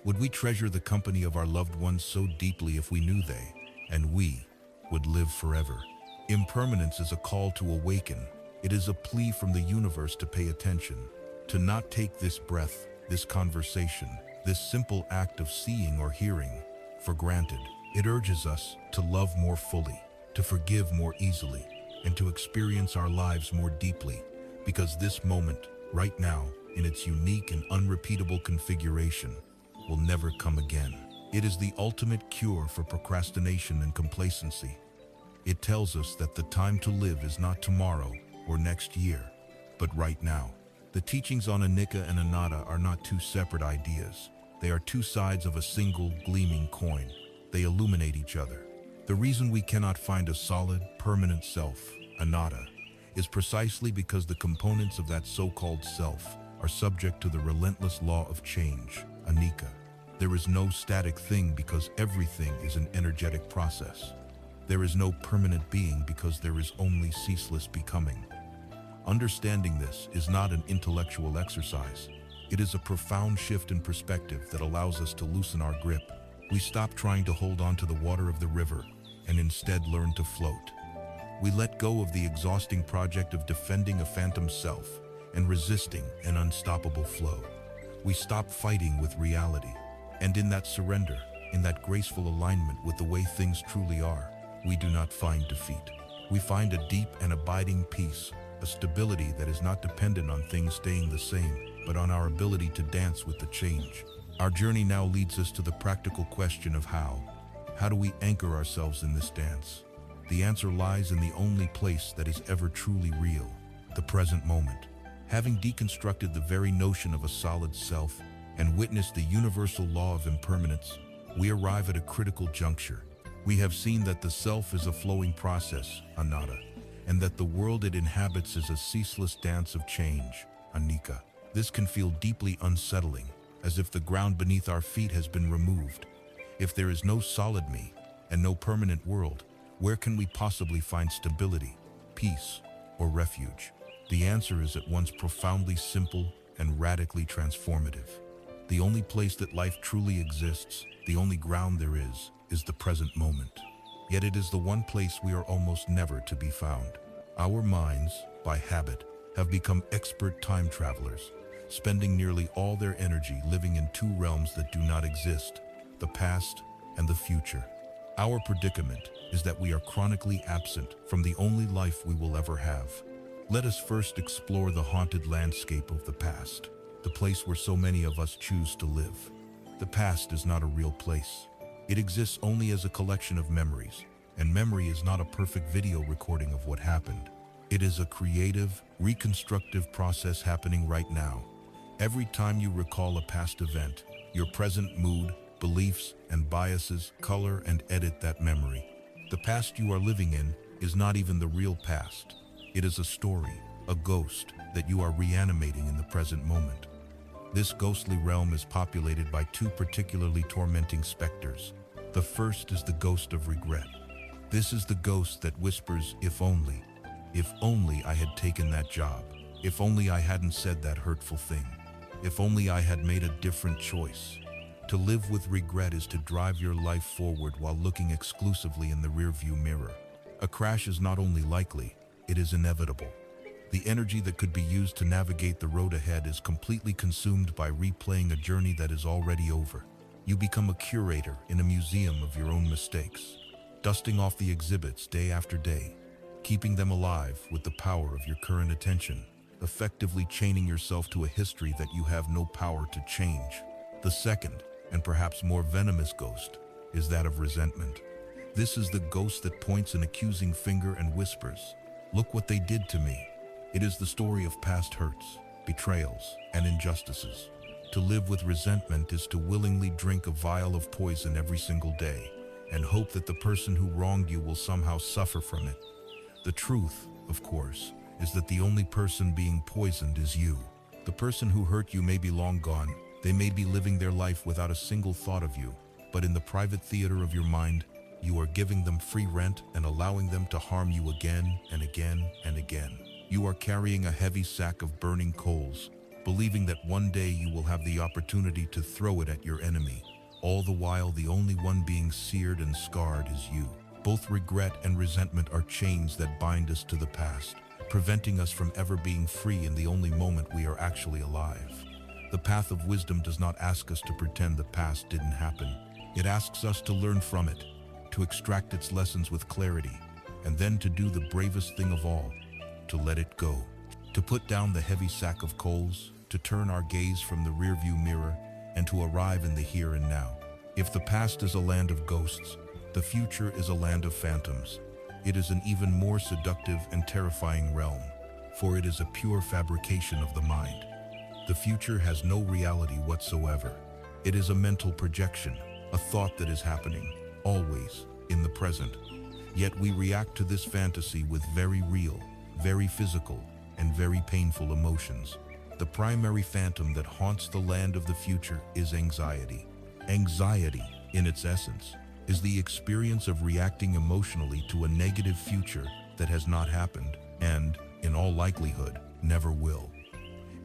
Would we treasure the company of our loved ones so deeply if we knew they, and we, would live forever? Impermanence is a call to awaken. It is a plea from the universe to pay attention, to not take this breath, this conversation, this simple act of seeing or hearing, for granted. It urges us to love more fully, to forgive more easily, and to experience our lives more deeply, because this moment, right now, in its unique and unrepeatable configuration, will never come again. It is the ultimate cure for procrastination and complacency. It tells us that the time to live is not tomorrow or next year, but right now. The teachings on Anicca and Anatta are not two separate ideas. They are two sides of a single gleaming coin. They illuminate each other. The reason we cannot find a solid, permanent self, Anatta, is precisely because the components of that so-called self are subject to the relentless law of change, Anicca. There is no static thing because everything is an energetic process. There is no permanent being because there is only ceaseless becoming. Understanding this is not an intellectual exercise. It is a profound shift in perspective that allows us to loosen our grip. We stop trying to hold on to the water of the river and instead learn to float. We let go of the exhausting project of defending a phantom self and resisting an unstoppable flow. We stop fighting with reality. And in that surrender, in that graceful alignment with the way things truly are, we do not find defeat. We find a deep and abiding peace, a stability that is not dependent on things staying the same, but on our ability to dance with the change. Our journey now leads us to the practical question of how. How do we anchor ourselves in this dance? The answer lies in the only place that is ever truly real, the present moment. Having deconstructed the very notion of a solid self and witnessed the universal law of impermanence, we arrive at a critical juncture. We have seen that the self is a flowing process, Anatta, and that the world it inhabits is a ceaseless dance of change, Anicca. This can feel deeply unsettling, as if the ground beneath our feet has been removed. If there is no solid me and no permanent world, where can we possibly find stability, peace, or refuge? The answer is at once profoundly simple and radically transformative. The only place that life truly exists, the only ground there is the present moment. Yet it is the one place we are almost never to be found. Our minds, by habit, have become expert time travelers, spending nearly all their energy living in two realms that do not exist, the past and the future. Our predicament is that we are chronically absent from the only life we will ever have. Let us first explore the haunted landscape of the past, the place where so many of us choose to live. The past is not a real place. It exists only as a collection of memories, and memory is not a perfect video recording of what happened. It is a creative, reconstructive process happening right now. Every time you recall a past event, your present mood, beliefs, and biases color and edit that memory. The past you are living in is not even the real past. It is a story, a ghost, that you are reanimating in the present moment. This ghostly realm is populated by two particularly tormenting specters. The first is the ghost of regret. This is the ghost that whispers, if only I had taken that job, if only I hadn't said that hurtful thing, if only I had made a different choice. To live with regret is to drive your life forward while looking exclusively in the rearview mirror. A crash is not only likely, it is inevitable. The energy that could be used to navigate the road ahead is completely consumed by replaying a journey that is already over. You become a curator in a museum of your own mistakes, dusting off the exhibits day after day, keeping them alive with the power of your current attention, effectively chaining yourself to a history that you have no power to change. The second, and perhaps more venomous ghost, is that of resentment. This is the ghost that points an accusing finger and whispers, "Look what they did to me." It is the story of past hurts, betrayals, and injustices. To live with resentment is to willingly drink a vial of poison every single day and hope that the person who wronged you will somehow suffer from it. The truth, of course, is that the only person being poisoned is you. The person who hurt you may be long gone. They may be living their life without a single thought of you, but in the private theater of your mind, you are giving them free rent and allowing them to harm you again and again and again. You are carrying a heavy sack of burning coals, believing that one day you will have the opportunity to throw it at your enemy. All the while, the only one being seared and scarred is you. Both regret and resentment are chains that bind us to the past, preventing us from ever being free in the only moment we are actually alive. The path of wisdom does not ask us to pretend the past didn't happen. It asks us to learn from it, to extract its lessons with clarity, and then to do the bravest thing of all, to let it go. To put down the heavy sack of coals, to turn our gaze from the rearview mirror, and to arrive in the here and now. If the past is a land of ghosts, the future is a land of phantoms. It is an even more seductive and terrifying realm, for it is a pure fabrication of the mind. The future has no reality whatsoever. It is a mental projection, a thought that is happening, always, in the present. Yet we react to this fantasy with very real, very physical, and very painful emotions. The primary phantom that haunts the land of the future is anxiety. Anxiety, in its essence, is the experience of reacting emotionally to a negative future that has not happened and, in all likelihood, never will.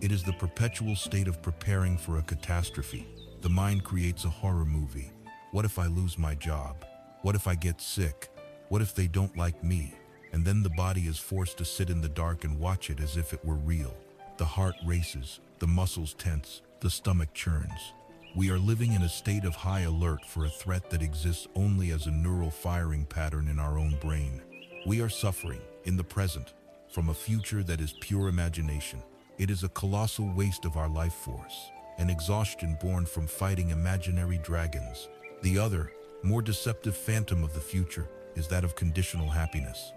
It is the perpetual state of preparing for a catastrophe. The mind creates a horror movie. What if I lose my job? What if I get sick? What if they don't like me? And then the body is forced to sit in the dark and watch it as if it were real. The heart races, the muscles tense, the stomach churns. We are living in a state of high alert for a threat that exists only as a neural firing pattern in our own brain. We are suffering, in the present, from a future that is pure imagination. It is a colossal waste of our life force, an exhaustion born from fighting imaginary dragons. The other, more deceptive phantom of the future is that of conditional happiness.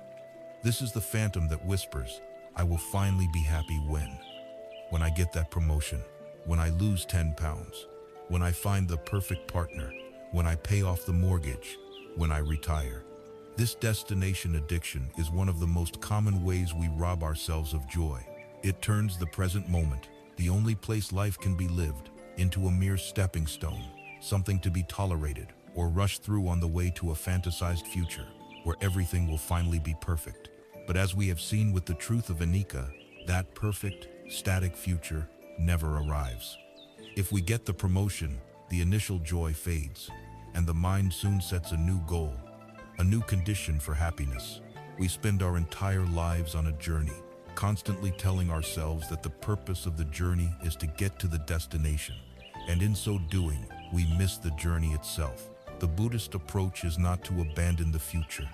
This is the phantom that whispers, I will finally be happy when I get that promotion, when I lose 10 pounds, when I find the perfect partner, when I pay off the mortgage, when I retire. This destination addiction is one of the most common ways we rob ourselves of joy. It turns the present moment, the only place life can be lived, into a mere stepping stone, something to be tolerated or rushed through on the way to a fantasized future, where everything will finally be perfect. But as we have seen with the truth of Anicca, that perfect, static future never arrives. If we get the promotion, the initial joy fades, and the mind soon sets a new goal, a new condition for happiness. We spend our entire lives on a journey, constantly telling ourselves that the purpose of the journey is to get to the destination, and in so doing, we miss the journey itself. The Buddhist approach is not to abandon the future.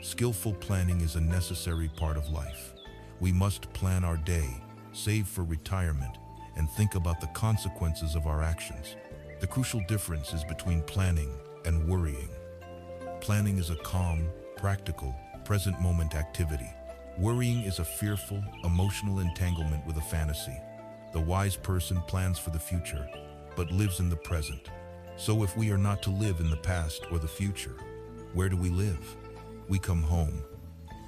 Skillful planning is a necessary part of life. We must plan our day, save for retirement, and think about the consequences of our actions. The crucial difference is between planning and worrying. Planning is a calm, practical, present moment activity. Worrying is a fearful, emotional entanglement with a fantasy. The wise person plans for the future, but lives in the present. So if we are not to live in the past or the future, where do we live? We come home.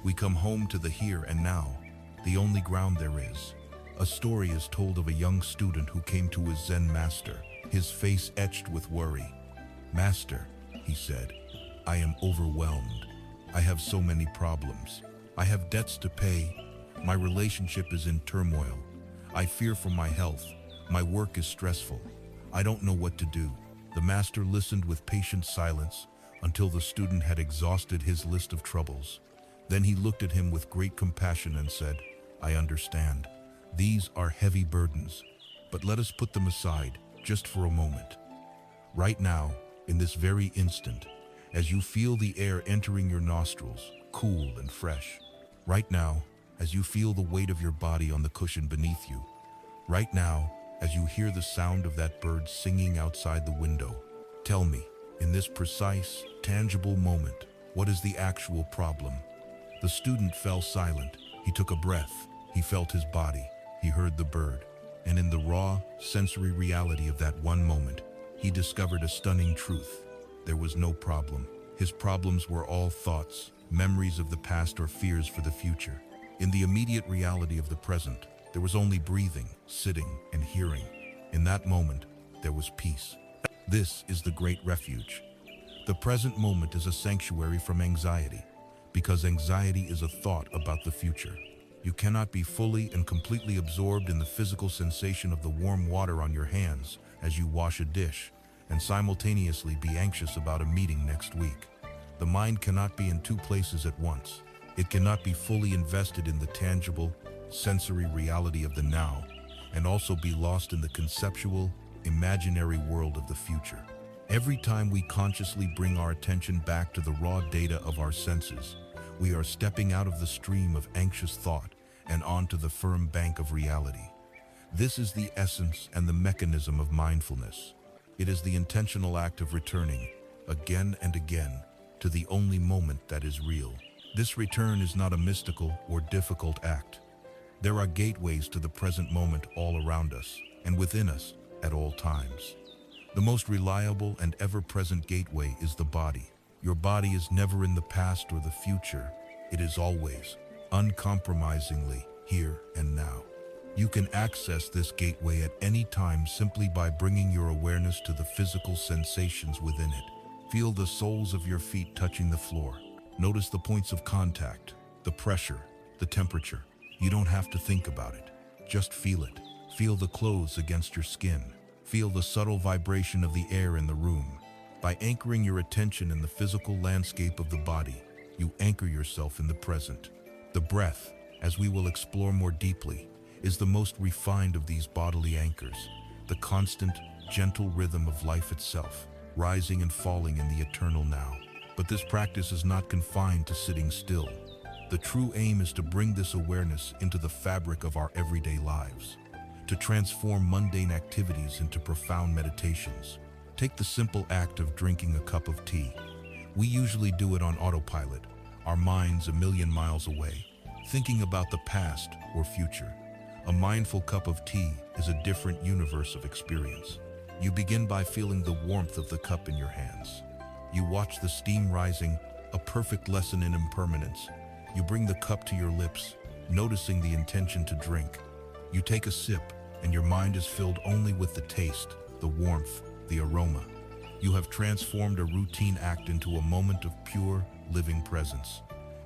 We come home to the here and now, the only ground there is. A story is told of a young student who came to his Zen master, his face etched with worry. "Master," he said, "I am overwhelmed. I have so many problems. I have debts to pay. My relationship is in turmoil. I fear for my health. My work is stressful. I don't know what to do." The master listened with patient silence until the student had exhausted his list of troubles. Then he looked at him with great compassion and said, "I understand. These are heavy burdens, but let us put them aside just for a moment. Right now, in this very instant, as you feel the air entering your nostrils, cool and fresh. Right now, as you feel the weight of your body on the cushion beneath you. Right now, as you hear the sound of that bird singing outside the window. Tell me, in this precise, tangible moment, what is the actual problem?" The student fell silent. He took a breath. He felt his body. He heard the bird. And in the raw, sensory reality of that one moment, he discovered a stunning truth. There was no problem. His problems were all thoughts, memories of the past or fears for the future. In the immediate reality of the present, there was only breathing, sitting, and hearing. In that moment, there was peace. This is the great refuge. The present moment is a sanctuary from anxiety, because anxiety is a thought about the future. You cannot be fully and completely absorbed in the physical sensation of the warm water on your hands as you wash a dish, and simultaneously be anxious about a meeting next week. The mind cannot be in two places at once. It cannot be fully invested in the tangible, sensory reality of the now, and also be lost in the conceptual, imaginary world of the future. Every time we consciously bring our attention back to the raw data of our senses, we are stepping out of the stream of anxious thought and onto the firm bank of reality. This is the essence and the mechanism of mindfulness. It is the intentional act of returning, again and again, to the only moment that is real. This return is not a mystical or difficult act. There are gateways to the present moment all around us and within us at all times. The most reliable and ever-present gateway is the body. Your body is never in the past or the future. It is always, uncompromisingly, here and now. You can access this gateway at any time simply by bringing your awareness to the physical sensations within it. Feel the soles of your feet touching the floor. Notice the points of contact, the pressure, the temperature. You don't have to think about it. Just feel it. Feel the clothes against your skin. Feel the subtle vibration of the air in the room. By anchoring your attention in the physical landscape of the body, you anchor yourself in the present. The breath, as we will explore more deeply, is the most refined of these bodily anchors, the constant, gentle rhythm of life itself, rising and falling in the eternal now. But this practice is not confined to sitting still. The true aim is to bring this awareness into the fabric of our everyday lives, to transform mundane activities into profound meditations. Take the simple act of drinking a cup of tea. We usually do it on autopilot, our minds a million miles away, thinking about the past or future. A mindful cup of tea is a different universe of experience. You begin by feeling the warmth of the cup in your hands. You watch the steam rising, a perfect lesson in impermanence. You bring the cup to your lips, noticing the intention to drink. You take a sip, and your mind is filled only with the taste, the warmth, the aroma. You have transformed a routine act into a moment of pure, living presence.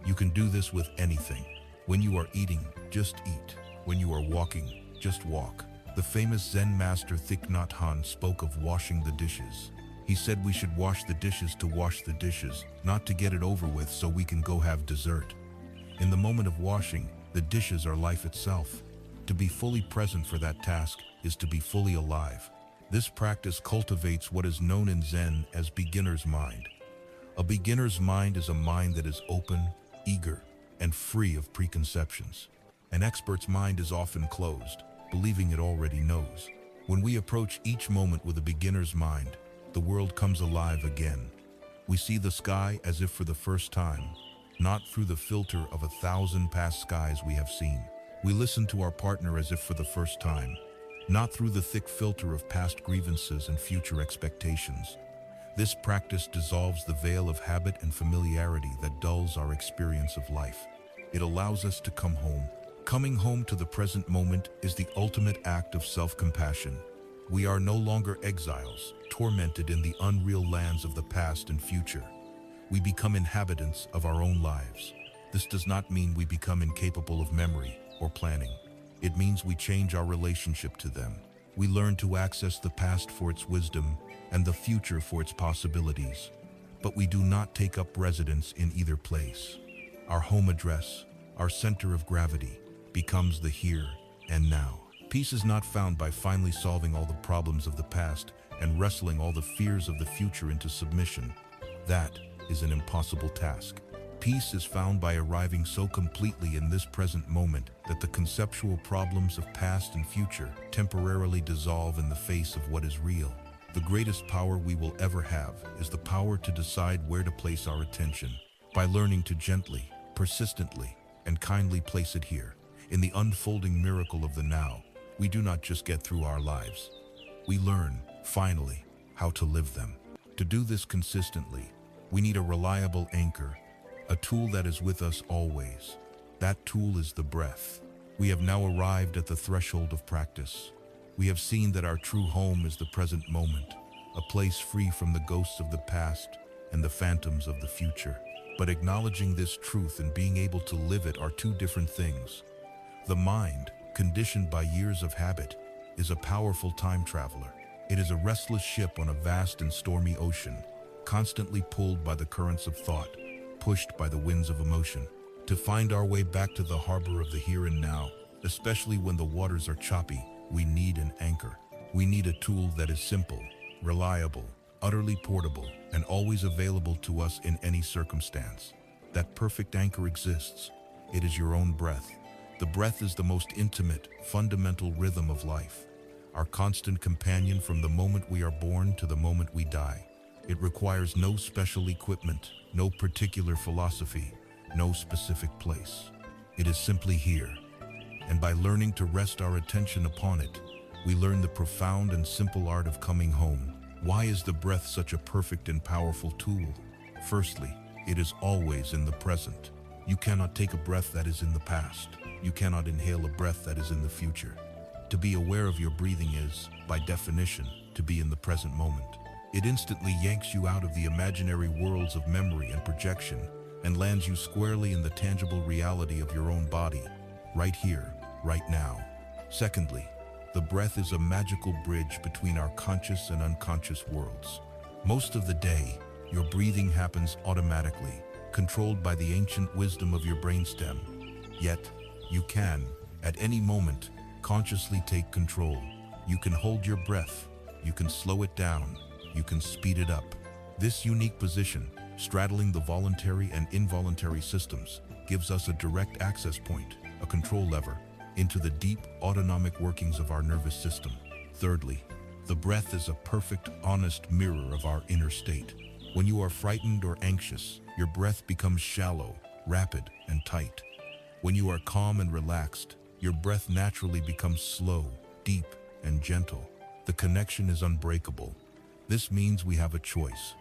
You can do this with anything. When you are eating, just eat. When you are walking, just walk. The famous Zen master Thich Nhat Hanh spoke of washing the dishes. He said we should wash the dishes to wash the dishes, not to get it over with so we can go have dessert. In the moment of washing, the dishes are life itself. To be fully present for that task is to be fully alive. This practice cultivates what is known in Zen as beginner's mind. A beginner's mind is a mind that is open, eager, and free of preconceptions. An expert's mind is often closed, believing it already knows. When we approach each moment with a beginner's mind, the world comes alive again. We see the sky as if for the first time, not through the filter of 1,000 past skies we have seen. We listen to our partner as if for the first time, not through the thick filter of past grievances and future expectations. This practice dissolves the veil of habit and familiarity that dulls our experience of life. It allows us to come home. Coming home to the present moment is the ultimate act of self-compassion. We are no longer exiles, tormented in the unreal lands of the past and future. We become inhabitants of our own lives. This does not mean we become incapable of memory or planning. It means we change our relationship to them. We learn to access the past for its wisdom and the future for its possibilities. But we do not take up residence in either place. Our home address, our center of gravity, becomes the here and now. Peace is not found by finally solving all the problems of the past and wrestling all the fears of the future into submission. That is an impossible task. Peace is found by arriving so completely in this present moment that the conceptual problems of past and future temporarily dissolve in the face of what is real. The greatest power we will ever have is the power to decide where to place our attention. By learning to gently, persistently, and kindly place it here, in the unfolding miracle of the now, we do not just get through our lives. We learn, finally, how to live them. To do this consistently, we need a reliable anchor, a tool that is with us always. That tool is the breath. We have now arrived at the threshold of practice. We have seen that our true home is the present moment, a place free from the ghosts of the past and the phantoms of the future. But acknowledging this truth and being able to live it are two different things. The mind, conditioned by years of habit, is a powerful time traveler. It is a restless ship on a vast and stormy ocean, constantly pulled by the currents of thought, pushed by the winds of emotion. To find our way back to the harbor of the here and now, especially when the waters are choppy, we need an anchor. We need a tool that is simple, reliable, utterly portable, and always available to us in any circumstance. That perfect anchor exists. It is your own breath. The breath is the most intimate, fundamental rhythm of life, our constant companion from the moment we are born to the moment we die. It requires no special equipment, no particular philosophy, no specific place. It is simply here. And by learning to rest our attention upon it, we learn the profound and simple art of coming home. Why is the breath such a perfect and powerful tool? Firstly, it is always in the present. You cannot take a breath that is in the past. You cannot inhale a breath that is in the future. To be aware of your breathing is, by definition, to be in the present moment. It instantly yanks you out of the imaginary worlds of memory and projection and lands you squarely in the tangible reality of your own body, right here, right now. Secondly, the breath is a magical bridge between our conscious and unconscious worlds. Most of the day, your breathing happens automatically, controlled by the ancient wisdom of your brainstem. Yet, you can, at any moment, consciously take control. You can hold your breath, you can slow it down, you can speed it up. This unique position, straddling the voluntary and involuntary systems, gives us a direct access point, a control lever, into the deep autonomic workings of our nervous system. Thirdly, the breath is a perfect, honest mirror of our inner state. When you are frightened or anxious, your breath becomes shallow, rapid, and tight. When you are calm and relaxed, your breath naturally becomes slow, deep, and gentle. The connection is unbreakable. This means we have a choice.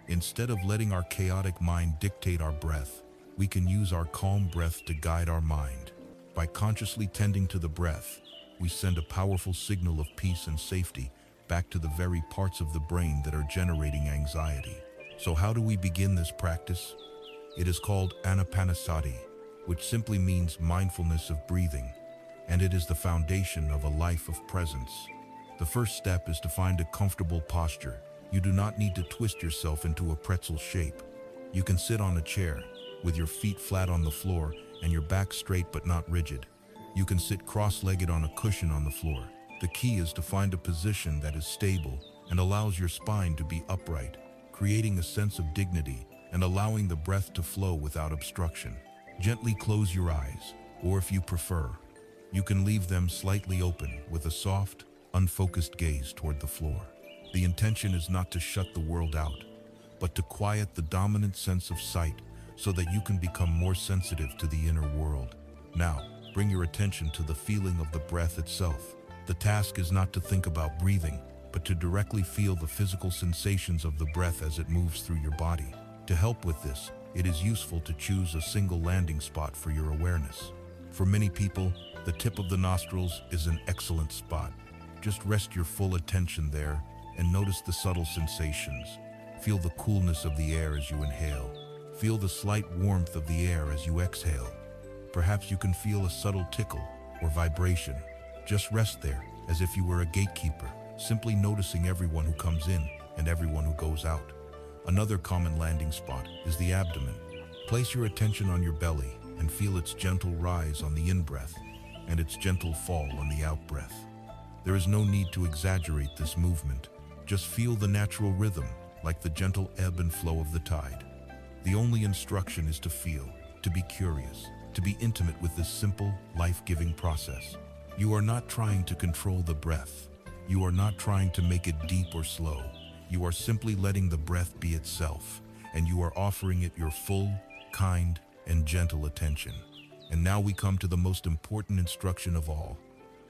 Instead of letting our chaotic mind dictate our breath, we can use our calm breath to guide our mind. By consciously tending to the breath, we send a powerful signal of peace and safety back to the very parts of the brain that are generating anxiety. So how do we begin this practice? It is called Anapanasati, which simply means mindfulness of breathing, and it is the foundation of a life of presence. The first step is to find a comfortable posture. You do not need to twist yourself into a pretzel shape. You can sit on a chair, with your feet flat on the floor and your back straight but not rigid. You can sit cross-legged on a cushion on the floor. The key is to find a position that is stable and allows your spine to be upright, creating a sense of dignity and allowing the breath to flow without obstruction. Gently close your eyes, or if you prefer, you can leave them slightly open with a soft, unfocused gaze toward the floor. The intention is not to shut the world out, but to quiet the dominant sense of sight so that you can become more sensitive to the inner world. Now, bring your attention to the feeling of the breath itself. The task is not to think about breathing, but to directly feel the physical sensations of the breath as it moves through your body. To help with this, it is useful to choose a single landing spot for your awareness. For many people, the tip of the nostrils is an excellent spot. Just rest your full attention there and notice the subtle sensations. Feel the coolness of the air as you inhale. Feel the slight warmth of the air as you exhale. Perhaps you can feel a subtle tickle or vibration. Just rest there as if you were a gatekeeper, simply noticing everyone who comes in and everyone who goes out. Another common landing spot is the abdomen. Place your attention on your belly and feel its gentle rise on the in-breath and its gentle fall on the out-breath. There is no need to exaggerate this movement. Just feel the natural rhythm, like the gentle ebb and flow of the tide. The only instruction is to feel, to be curious, to be intimate with this simple, life-giving process. You are not trying to control the breath. You are not trying to make it deep or slow. You are simply letting the breath be itself, and you are offering it your full, kind, and gentle attention. And now we come to the most important instruction of all,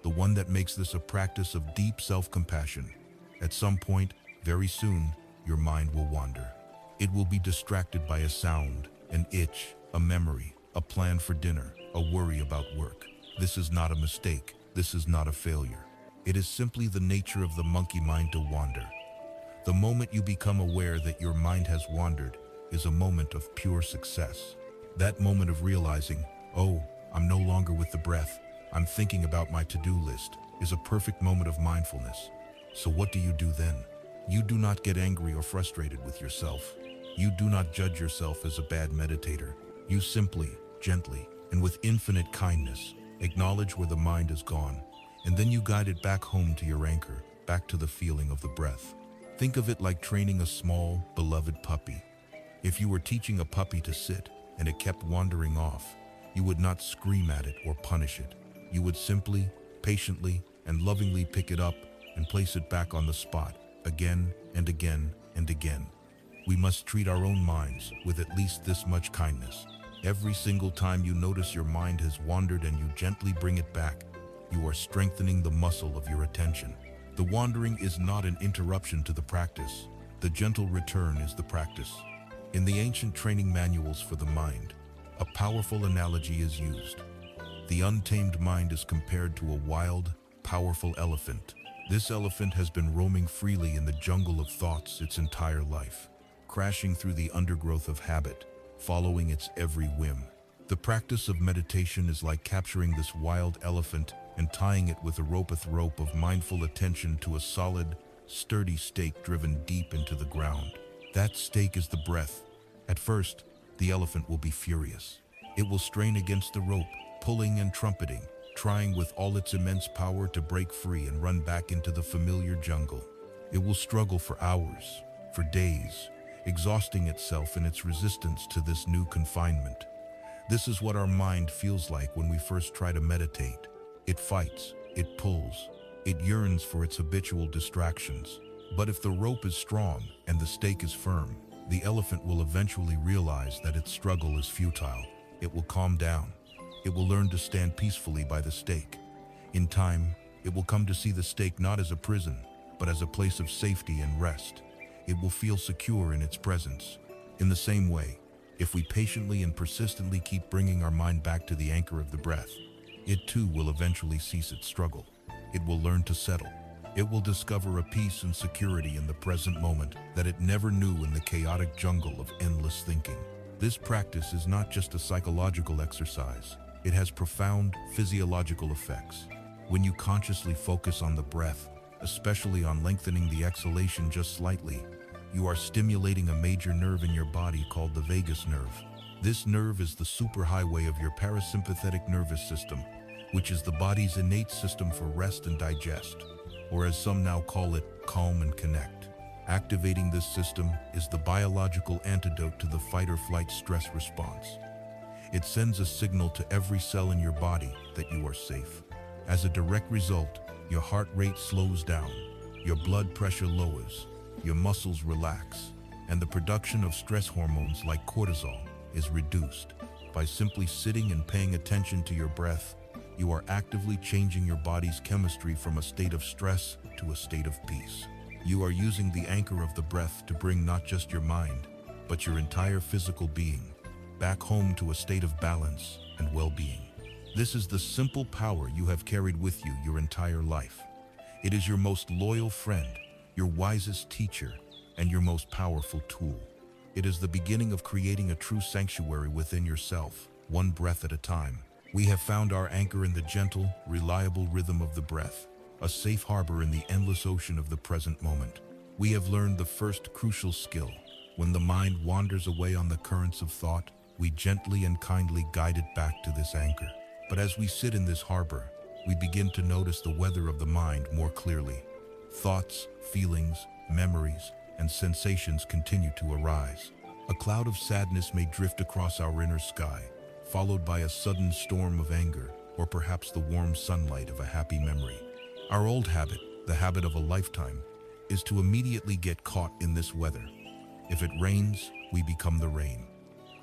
the one that makes this a practice of deep self-compassion. At some point, very soon, your mind will wander. It will be distracted by a sound, an itch, a memory, a plan for dinner, a worry about work. This is not a mistake. This is not a failure. It is simply the nature of the monkey mind to wander. The moment you become aware that your mind has wandered is a moment of pure success. That moment of realizing, oh, I'm no longer with the breath, I'm thinking about my to-do list, is a perfect moment of mindfulness. So what do you do then? You do not get angry or frustrated with yourself. You do not judge yourself as a bad meditator. You simply, gently, and with infinite kindness, acknowledge where the mind has gone, and then you guide it back home to your anchor, back to the feeling of the breath. Think of it like training a small, beloved puppy. If you were teaching a puppy to sit and it kept wandering off, you would not scream at it or punish it. You would simply, patiently, and lovingly pick it up and place it back on the spot, again and again and again. We must treat our own minds with at least this much kindness. Every single time you notice your mind has wandered and you gently bring it back, you are strengthening the muscle of your attention. The wandering is not an interruption to the practice. The gentle return is the practice. In the ancient training manuals for the mind, a powerful analogy is used. The untamed mind is compared to a wild, powerful elephant. This elephant has been roaming freely in the jungle of thoughts its entire life, crashing through the undergrowth of habit, following its every whim. The practice of meditation is like capturing this wild elephant and tying it with a rope of mindful attention to a solid, sturdy stake driven deep into the ground. That stake is the breath. At first, the elephant will be furious. It will strain against the rope, pulling and trumpeting, trying with all its immense power to break free and run back into the familiar jungle. It will struggle for hours, for days, exhausting itself in its resistance to this new confinement. This is what our mind feels like when we first try to meditate. It fights, it pulls, it yearns for its habitual distractions. But if the rope is strong and the stake is firm, the elephant will eventually realize that its struggle is futile. It will calm down. It will learn to stand peacefully by the stake. In time, it will come to see the stake not as a prison, but as a place of safety and rest. It will feel secure in its presence. In the same way, if we patiently and persistently keep bringing our mind back to the anchor of the breath, it too will eventually cease its struggle. It will learn to settle. It will discover a peace and security in the present moment that it never knew in the chaotic jungle of endless thinking. This practice is not just a psychological exercise. It has profound physiological effects. When you consciously focus on the breath, especially on lengthening the exhalation just slightly, you are stimulating a major nerve in your body called the vagus nerve. This nerve is the superhighway of your parasympathetic nervous system, which is the body's innate system for rest and digest, or as some now call it, calm and connect. Activating this system is the biological antidote to the fight-or-flight stress response. It sends a signal to every cell in your body that you are safe. As a direct result, your heart rate slows down, your blood pressure lowers, your muscles relax, and the production of stress hormones like cortisol is reduced. By simply sitting and paying attention to your breath, you are actively changing your body's chemistry from a state of stress to a state of peace. You are using the anchor of the breath to bring not just your mind, but your entire physical being back home to a state of balance and well-being. This is the simple power you have carried with you your entire life. It is your most loyal friend, your wisest teacher, and your most powerful tool. It is the beginning of creating a true sanctuary within yourself, one breath at a time. We have found our anchor in the gentle, reliable rhythm of the breath, a safe harbor in the endless ocean of the present moment. We have learned the first crucial skill. When the mind wanders away on the currents of thought, we gently and kindly guide it back to this anchor. But as we sit in this harbor, we begin to notice the weather of the mind more clearly. Thoughts, feelings, memories, and sensations continue to arise. A cloud of sadness may drift across our inner sky, followed by a sudden storm of anger, or perhaps the warm sunlight of a happy memory. Our old habit, the habit of a lifetime, is to immediately get caught in this weather. If it rains, we become the rain.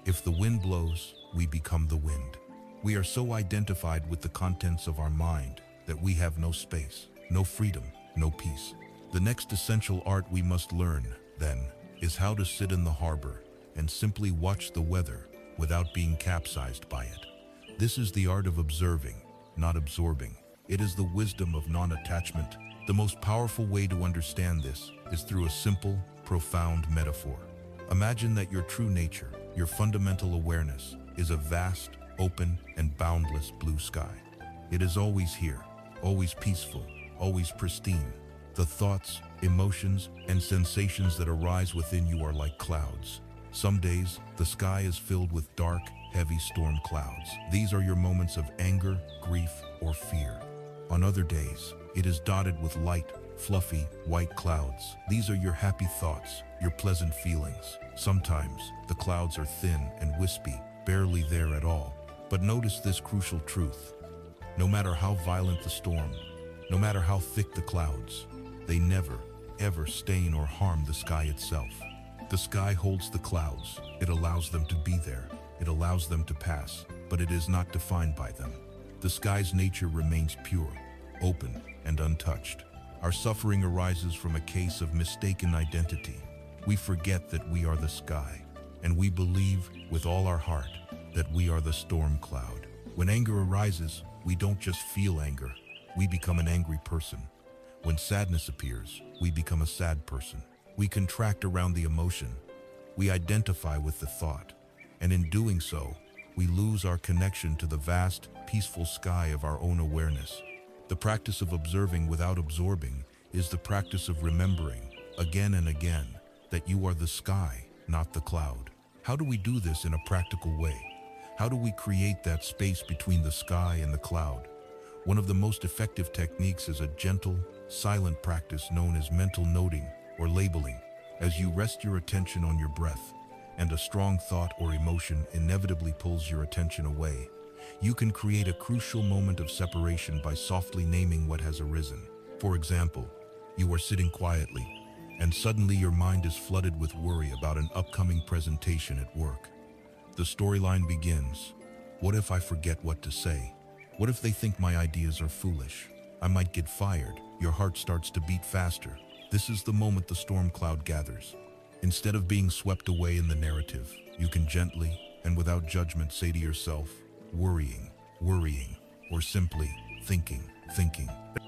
If the wind blows, we become the wind. We are so identified with the contents of our mind that we have no space, no freedom, no peace. The next essential art we must learn, then, is how to sit in the harbor and simply watch the weather without being capsized by it. This is the art of observing, not absorbing. It is the wisdom of non-attachment. The most powerful way to understand this is through a simple, profound metaphor. Imagine that your true nature, your fundamental awareness, is a vast, open, and boundless blue sky. It is always here, always peaceful, always pristine. The thoughts, emotions, and sensations that arise within you are like clouds. Some days, the sky is filled with dark, heavy storm clouds. These are your moments of anger, grief, or fear. On other days, it is dotted with light, fluffy, white clouds. These are your happy thoughts, your pleasant feelings. Sometimes, the clouds are thin and wispy, barely there at all. But notice this crucial truth. No matter how violent the storm, no matter how thick the clouds, they never, ever stain or harm the sky itself. The sky holds the clouds. It allows them to be there. It allows them to pass, but it is not defined by them. The sky's nature remains pure, open, and untouched. Our suffering arises from a case of mistaken identity. We forget that we are the sky, and we believe with all our heart that we are the storm cloud. When anger arises, we don't just feel anger, we become an angry person. When sadness appears, we become a sad person. We contract around the emotion. We identify with the thought. And in doing so, we lose our connection to the vast, peaceful sky of our own awareness. The practice of observing without absorbing is the practice of remembering, again and again, that you are the sky, not the cloud. How do we do this in a practical way? How do we create that space between the sky and the cloud? One of the most effective techniques is a gentle, silent practice known as mental noting or labeling. As you rest your attention on your breath, and a strong thought or emotion inevitably pulls your attention away, you can create a crucial moment of separation by softly naming what has arisen. For example, you are sitting quietly, and suddenly your mind is flooded with worry about an upcoming presentation at work. The storyline begins. What if I forget what to say? What if they think my ideas are foolish? I might get fired. Your heart starts to beat faster. This is the moment the storm cloud gathers. Instead of being swept away in the narrative, you can gently and without judgment say to yourself, worrying, or simply thinking.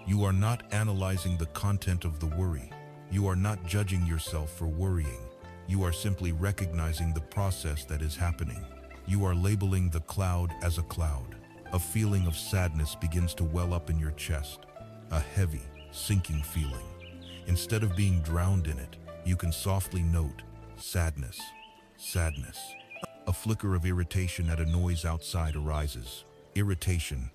You are not analyzing the content of the worry. You are not judging yourself for worrying. You are simply recognizing the process that is happening. You are labeling the cloud as a cloud. A feeling of sadness begins to well up in your chest, a heavy, sinking feeling. Instead of being drowned in it, you can softly note, sadness. A flicker of irritation at a noise outside arises. Irritation.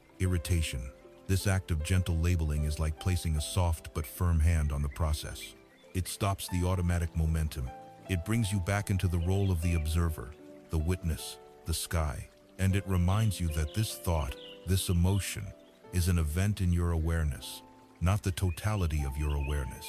This act of gentle labeling is like placing a soft but firm hand on the process. It stops the automatic momentum. It brings you back into the role of the observer, the witness, the sky, and it reminds you that this thought, this emotion, is an event in your awareness, not the totality of your awareness.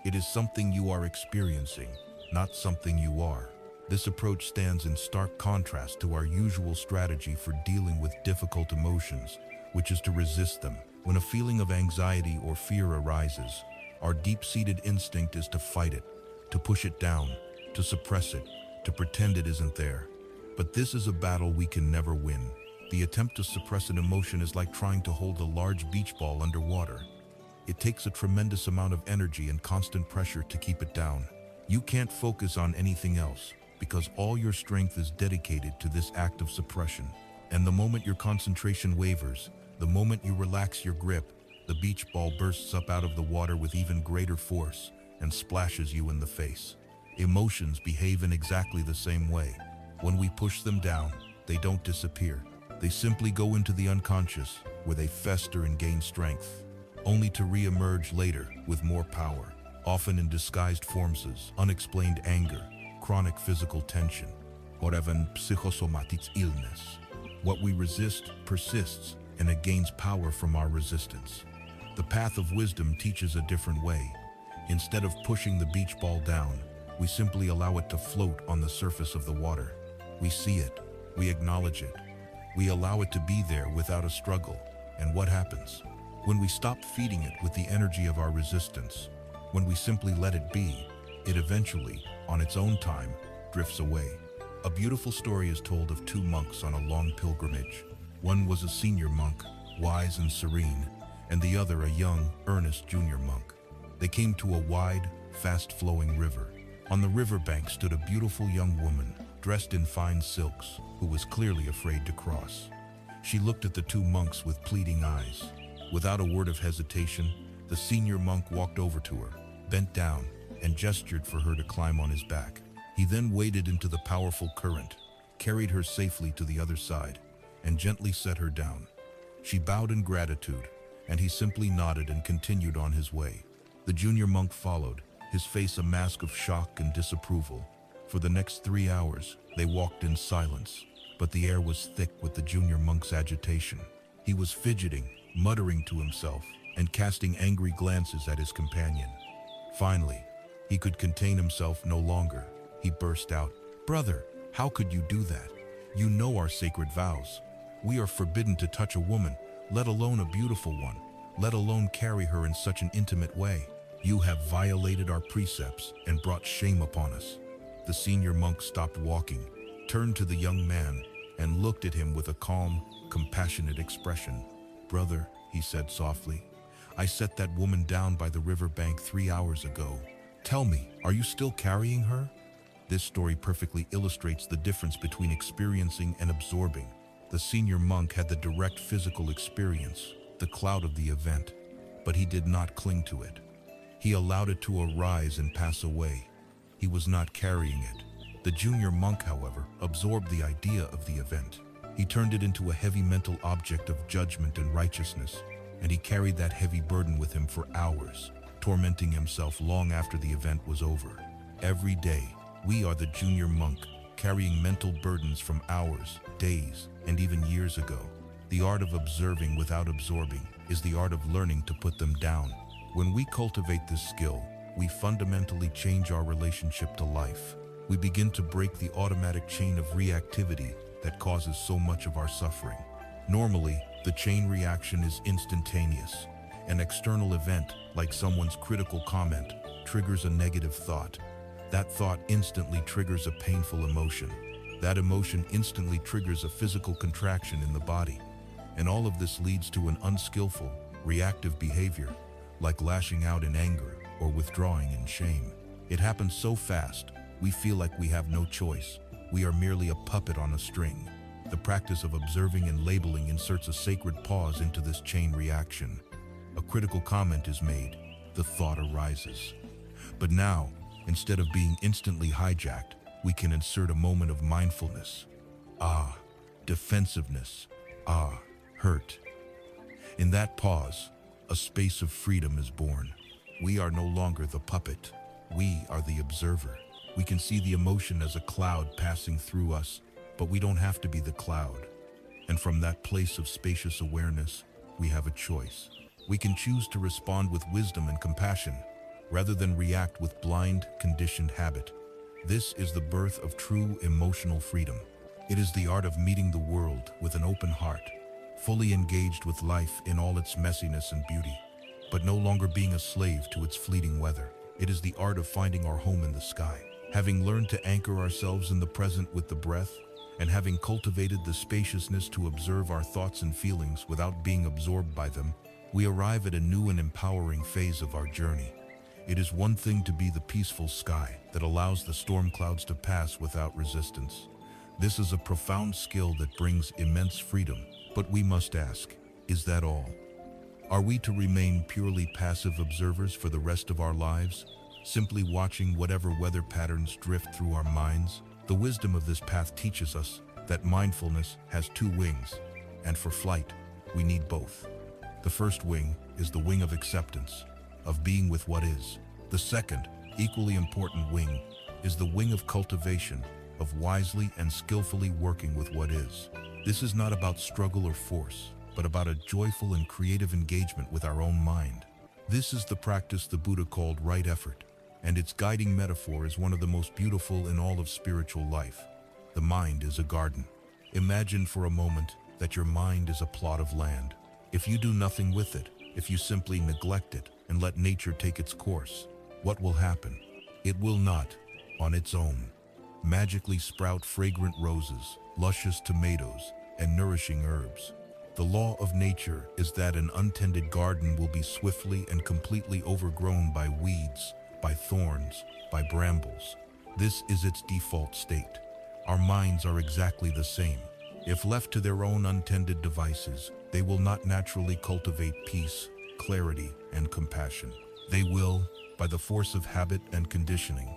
It is something you are experiencing, not something you are. This approach stands in stark contrast to our usual strategy for dealing with difficult emotions, which is to resist them. When a feeling of anxiety or fear arises, our deep-seated instinct is to fight it, to push it down, to suppress it, to pretend it isn't there. But this is a battle we can never win. The attempt to suppress an emotion is like trying to hold a large beach ball underwater. It takes a tremendous amount of energy and constant pressure to keep it down. You can't focus on anything else because all your strength is dedicated to this act of suppression. And the moment your concentration wavers, the moment you relax your grip, the beach ball bursts up out of the water with even greater force and splashes you in the face. Emotions behave in exactly the same way. When we push them down, they don't disappear. They simply go into the unconscious, where they fester and gain strength, only to re-emerge later with more power, often in disguised forms as unexplained anger, chronic physical tension, or even psychosomatic illness. What we resist persists, and it gains power from our resistance. The path of wisdom teaches a different way. Instead of pushing the beach ball down, we simply allow it to float on the surface of the water. We see it, we acknowledge it, we allow it to be there without a struggle. And what happens? When we stop feeding it with the energy of our resistance, when we simply let it be, it eventually, on its own time, drifts away. A beautiful story is told of two monks on a long pilgrimage. One was a senior monk, wise and serene, and the other a young, earnest junior monk. They came to a wide, fast-flowing river. On the riverbank stood a beautiful young woman, dressed in fine silks, who was clearly afraid to cross. She looked at the two monks with pleading eyes. Without a word of hesitation, the senior monk walked over to her, bent down, and gestured for her to climb on his back. He then waded into the powerful current, carried her safely to the other side, and gently set her down. She bowed in gratitude, and he simply nodded and continued on his way. The junior monk followed, his face a mask of shock and disapproval. For the next 3 hours, they walked in silence, but the air was thick with the junior monk's agitation. He was fidgeting, muttering to himself, and casting angry glances at his companion. Finally, he could contain himself no longer. He burst out, "Brother, how could you do that? You know our sacred vows. We are forbidden to touch a woman, let alone a beautiful one, let alone carry her in such an intimate way. You have violated our precepts and brought shame upon us." The senior monk stopped walking, turned to the young man, and looked at him with a calm, compassionate expression. "Brother," he said softly, "I set that woman down by the river bank 3 hours ago. Tell me, are you still carrying her?" This story perfectly illustrates the difference between experiencing and absorbing. The senior monk had the direct physical experience, the cloud of the event, but he did not cling to it. He allowed it to arise and pass away. He was not carrying it. The junior monk, however, absorbed the idea of the event. He turned it into a heavy mental object of judgment and righteousness, and he carried that heavy burden with him for hours, tormenting himself long after the event was over. Every day, we are the junior monk, carrying mental burdens from hours, days, and even years ago. The art of observing without absorbing is the art of learning to put them down. When we cultivate this skill, we fundamentally change our relationship to life. We begin to break the automatic chain of reactivity that causes so much of our suffering. Normally, the chain reaction is instantaneous. An external event, like someone's critical comment, triggers a negative thought. That thought instantly triggers a painful emotion. That emotion instantly triggers a physical contraction in the body. And all of this leads to an unskillful, reactive behavior, like lashing out in anger or withdrawing in shame. It happens so fast, we feel like we have no choice. We are merely a puppet on a string. The practice of observing and labeling inserts a sacred pause into this chain reaction. A critical comment is made, the thought arises. But now, instead of being instantly hijacked, we can insert a moment of mindfulness. Ah, defensiveness. Ah, hurt. In that pause, a space of freedom is born. We are no longer the puppet. We are the observer. We can see the emotion as a cloud passing through us, but we don't have to be the cloud. And from that place of spacious awareness, we have a choice. We can choose to respond with wisdom and compassion, rather than react with blind, conditioned habit. This is the birth of true emotional freedom. It is the art of meeting the world with an open heart, fully engaged with life in all its messiness and beauty, but no longer being a slave to its fleeting weather. It is the art of finding our home in the sky. Having learned to anchor ourselves in the present with the breath, and having cultivated the spaciousness to observe our thoughts and feelings without being absorbed by them, we arrive at a new and empowering phase of our journey. It is one thing to be the peaceful sky that allows the storm clouds to pass without resistance. This is a profound skill that brings immense freedom, but we must ask, is that all? Are we to remain purely passive observers for the rest of our lives, simply watching whatever weather patterns drift through our minds? The wisdom of this path teaches us that mindfulness has two wings, and for flight, we need both. The first wing is the wing of acceptance, of being with what is. The second, equally important wing, is the wing of cultivation, of wisely and skillfully working with what is. This is not about struggle or force, but about a joyful and creative engagement with our own mind. This is the practice the Buddha called right effort, and its guiding metaphor is one of the most beautiful in all of spiritual life. The mind is a garden. Imagine for a moment that your mind is a plot of land. If you do nothing with it, if you simply neglect it and let nature take its course, what will happen? It will not, on its own, magically sprout fragrant roses, luscious tomatoes, and nourishing herbs. The law of nature is that an untended garden will be swiftly and completely overgrown by weeds, by thorns, by brambles. This is its default state. Our minds are exactly the same. If left to their own untended devices, they will not naturally cultivate peace, clarity, and compassion. They will, by the force of habit and conditioning,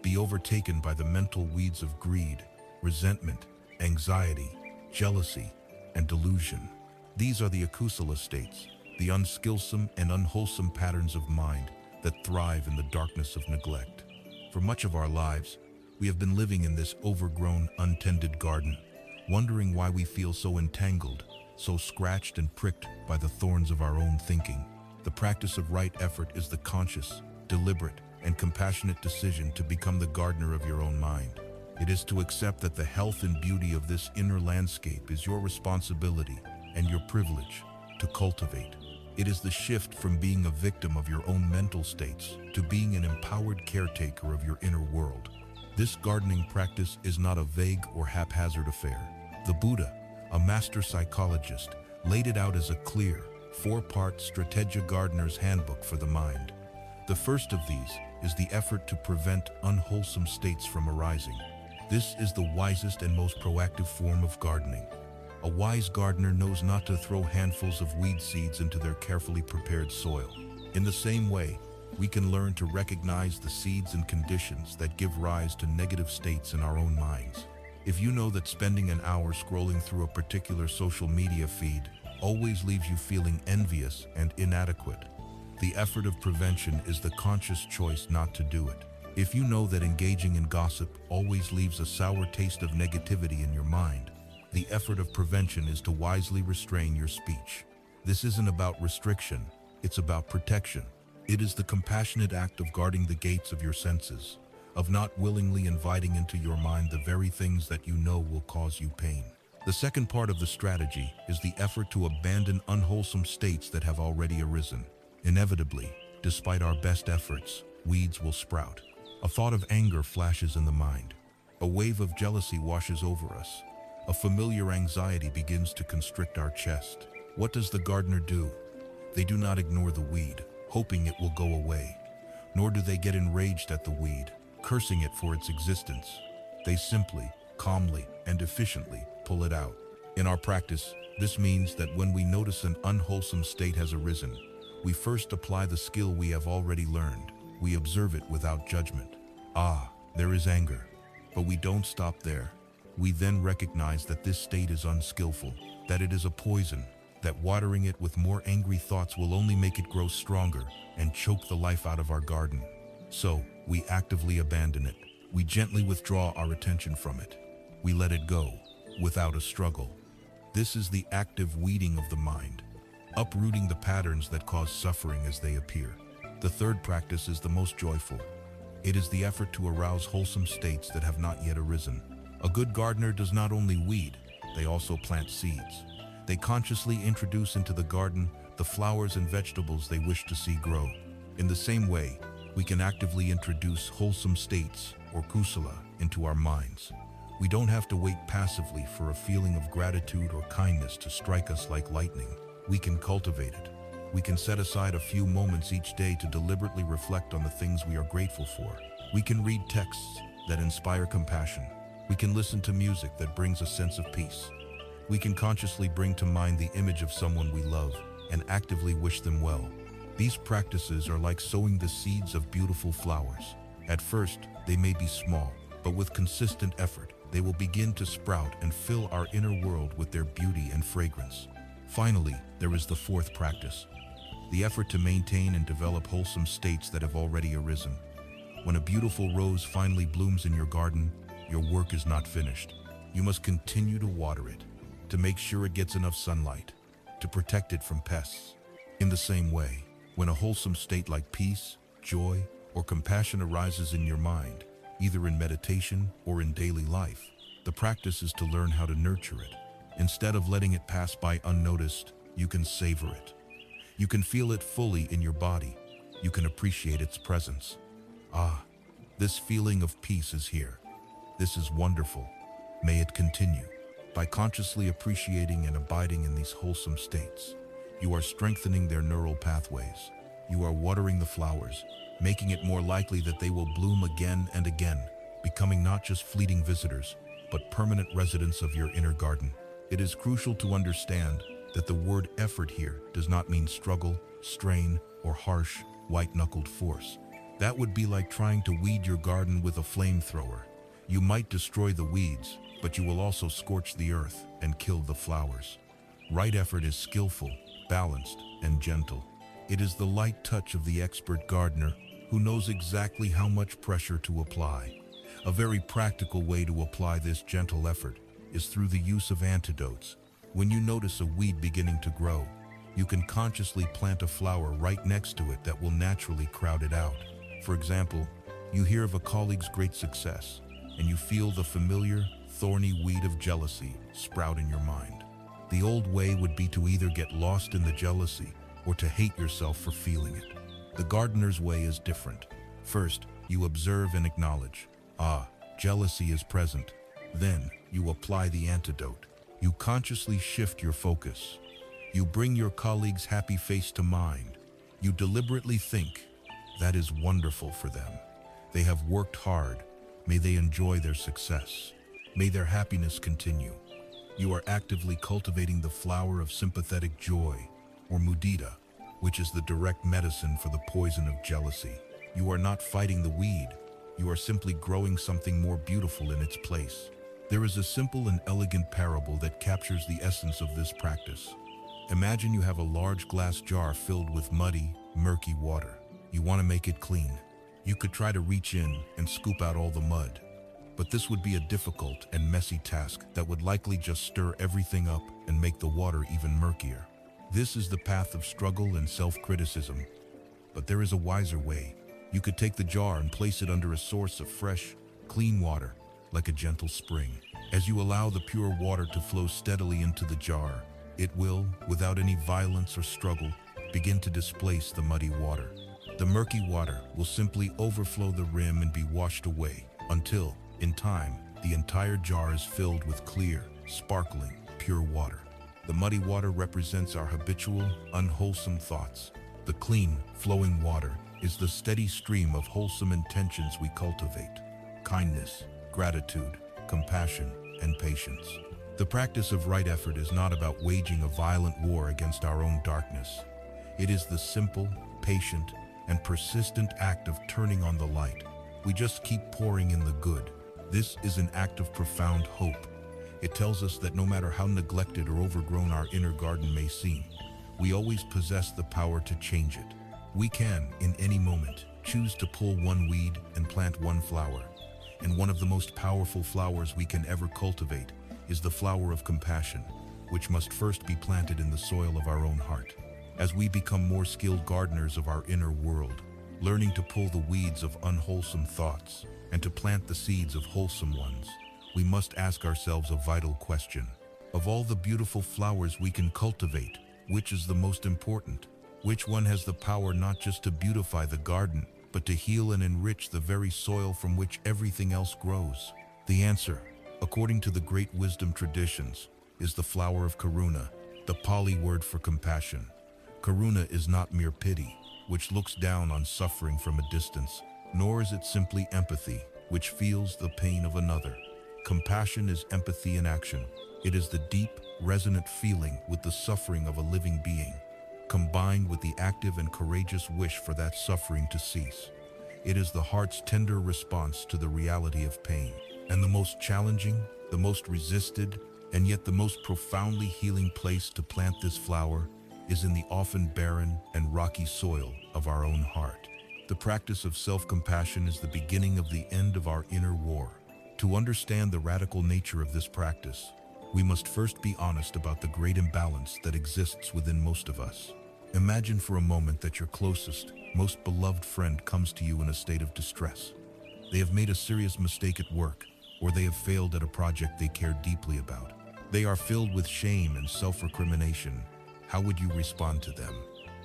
be overtaken by the mental weeds of greed, resentment, anxiety, jealousy, and delusion. These are the akusala states, the unskillsome and unwholesome patterns of mind that thrive in the darkness of neglect. For much of our lives, we have been living in this overgrown, untended garden, wondering why we feel so entangled, so scratched and pricked by the thorns of our own thinking. The practice of right effort is the conscious, deliberate, and compassionate decision to become the gardener of your own mind. It is to accept that the health and beauty of this inner landscape is your responsibility and your privilege to cultivate. It is the shift from being a victim of your own mental states to being an empowered caretaker of your inner world. This gardening practice is not a vague or haphazard affair. The Buddha, a master psychologist, laid it out as a clear, four-part strategia gardener's handbook for the mind. The first of these is the effort to prevent unwholesome states from arising. This is the wisest and most proactive form of gardening. A wise gardener knows not to throw handfuls of weed seeds into their carefully prepared soil. In the same way, we can learn to recognize the seeds and conditions that give rise to negative states in our own minds. If you know that spending an hour scrolling through a particular social media feed always leaves you feeling envious and inadequate, the effort of prevention is the conscious choice not to do it. If you know that engaging in gossip always leaves a sour taste of negativity in your mind, the effort of prevention is to wisely restrain your speech. This isn't about restriction, it's about protection. It is the compassionate act of guarding the gates of your senses, of not willingly inviting into your mind the very things that you know will cause you pain. The second part of the strategy is the effort to abandon unwholesome states that have already arisen. Inevitably, despite our best efforts, weeds will sprout. A thought of anger flashes in the mind. A wave of jealousy washes over us. A familiar anxiety begins to constrict our chest. What does the gardener do? They do not ignore the weed, hoping it will go away. Nor do they get enraged at the weed, cursing it for its existence. They simply, calmly, and efficiently pull it out. In our practice, this means that when we notice an unwholesome state has arisen, we first apply the skill we have already learned. We observe it without judgment. Ah, there is anger. But we don't stop there. We then recognize that this state is unskillful, that it is a poison, that watering it with more angry thoughts will only make it grow stronger and choke the life out of our garden. So, we actively abandon it. We gently withdraw our attention from it. We let it go, without a struggle. This is the active weeding of the mind, uprooting the patterns that cause suffering as they appear. The third practice is the most joyful. It is the effort to arouse wholesome states that have not yet arisen. A good gardener does not only weed, they also plant seeds. They consciously introduce into the garden the flowers and vegetables they wish to see grow. In the same way, we can actively introduce wholesome states, or kusala, into our minds. We don't have to wait passively for a feeling of gratitude or kindness to strike us like lightning. We can cultivate it. We can set aside a few moments each day to deliberately reflect on the things we are grateful for. We can read texts that inspire compassion. We can listen to music that brings a sense of peace. We can consciously bring to mind the image of someone we love and actively wish them well. These practices are like sowing the seeds of beautiful flowers. At first, they may be small, but with consistent effort, they will begin to sprout and fill our inner world with their beauty and fragrance. Finally, there is the fourth practice, the effort to maintain and develop wholesome states that have already arisen. When a beautiful rose finally blooms in your garden, your work is not finished. You must continue to water it, to make sure it gets enough sunlight, to protect it from pests. In the same way, when a wholesome state like peace, joy, or compassion arises in your mind, either in meditation or in daily life, the practice is to learn how to nurture it. Instead of letting it pass by unnoticed, you can savor it. You can feel it fully in your body. You can appreciate its presence. Ah, this feeling of peace is here. This is wonderful. May it continue. By consciously appreciating and abiding in these wholesome states, you are strengthening their neural pathways. You are watering the flowers, making it more likely that they will bloom again and again, becoming not just fleeting visitors, but permanent residents of your inner garden. It is crucial to understand that the word effort here does not mean struggle, strain, or harsh, white-knuckled force. That would be like trying to weed your garden with a flamethrower. You might destroy the weeds, but you will also scorch the earth and kill the flowers. Right effort is skillful, balanced, and gentle. It is the light touch of the expert gardener who knows exactly how much pressure to apply. A very practical way to apply this gentle effort is through the use of antidotes. When you notice a weed beginning to grow, you can consciously plant a flower right next to it that will naturally crowd it out. For example, you hear of a colleague's great success, and you feel the familiar, thorny weed of jealousy sprout in your mind. The old way would be to either get lost in the jealousy or to hate yourself for feeling it. The gardener's way is different. First, you observe and acknowledge, jealousy is present. Then, you apply the antidote. You consciously shift your focus. You bring your colleague's happy face to mind. You deliberately think, that is wonderful for them. They have worked hard. May they enjoy their success. May their happiness continue. You are actively cultivating the flower of sympathetic joy, or mudita, which is the direct medicine for the poison of jealousy. You are not fighting the weed. You are simply growing something more beautiful in its place. There is a simple and elegant parable that captures the essence of this practice. Imagine you have a large glass jar filled with muddy, murky water. You want to make it clean. You could try to reach in and scoop out all the mud, but this would be a difficult and messy task that would likely just stir everything up and make the water even murkier. This is the path of struggle and self-criticism. But there is a wiser way. You could take the jar and place it under a source of fresh, clean water, like a gentle spring. As you allow the pure water to flow steadily into the jar, it will, without any violence or struggle, begin to displace the muddy water. The murky water will simply overflow the rim and be washed away until, in time, the entire jar is filled with clear, sparkling, pure water. The muddy water represents our habitual, unwholesome thoughts. The clean, flowing water is the steady stream of wholesome intentions we cultivate: kindness, gratitude, compassion, and patience. The practice of right effort is not about waging a violent war against our own darkness. It is the simple, patient, and persistent act of turning on the light. We just keep pouring in the good. This is an act of profound hope. It tells us that no matter how neglected or overgrown our inner garden may seem, we always possess the power to change it. We can, in any moment, choose to pull one weed and plant one flower. And one of the most powerful flowers we can ever cultivate is the flower of compassion, which must first be planted in the soil of our own heart. As we become more skilled gardeners of our inner world, learning to pull the weeds of unwholesome thoughts and to plant the seeds of wholesome ones, we must ask ourselves a vital question. Of all the beautiful flowers we can cultivate, which is the most important? Which one has the power not just to beautify the garden, but to heal and enrich the very soil from which everything else grows? The answer, according to the great wisdom traditions, is the flower of Karuna, the Pali word for compassion. Karuna is not mere pity, which looks down on suffering from a distance, nor is it simply empathy, which feels the pain of another. Compassion is empathy in action. It is the deep, resonant feeling with the suffering of a living being, combined with the active and courageous wish for that suffering to cease. It is the heart's tender response to the reality of pain. And the most challenging, the most resisted, and yet the most profoundly healing place to plant this flower is in the often barren and rocky soil of our own heart. The practice of self-compassion is the beginning of the end of our inner war. To understand the radical nature of this practice, we must first be honest about the great imbalance that exists within most of us. Imagine for a moment that your closest, most beloved friend comes to you in a state of distress. They have made a serious mistake at work, or they have failed at a project they care deeply about. They are filled with shame and self-recrimination. How would you respond to them?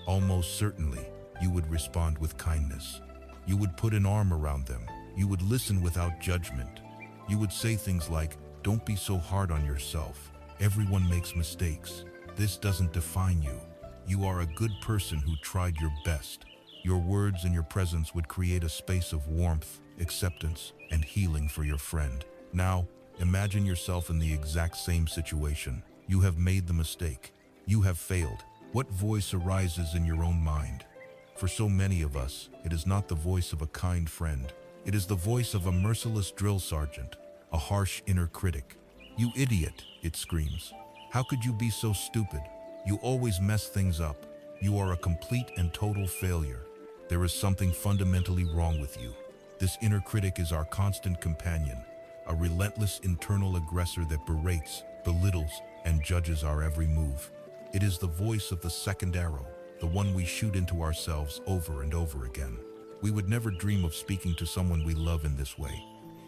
Almost certainly, you would respond with kindness. You would put an arm around them. You would listen without judgment. You would say things like, "Don't be so hard on yourself. Everyone makes mistakes. This doesn't define you. You are a good person who tried your best." Your words and your presence would create a space of warmth, acceptance, and healing for your friend. Now, imagine yourself in the exact same situation. You have made the mistake. You have failed. What voice arises in your own mind? For so many of us, it is not the voice of a kind friend. It is the voice of a merciless drill sergeant, a harsh inner critic. "You idiot," it screams. "How could you be so stupid? You always mess things up. You are a complete and total failure. There is something fundamentally wrong with you. This inner critic is our constant companion, a relentless internal aggressor that berates, belittles, and judges our every move. It is the voice of the second arrow, the one we shoot into ourselves over and over again. We would never dream of speaking to someone we love in this way,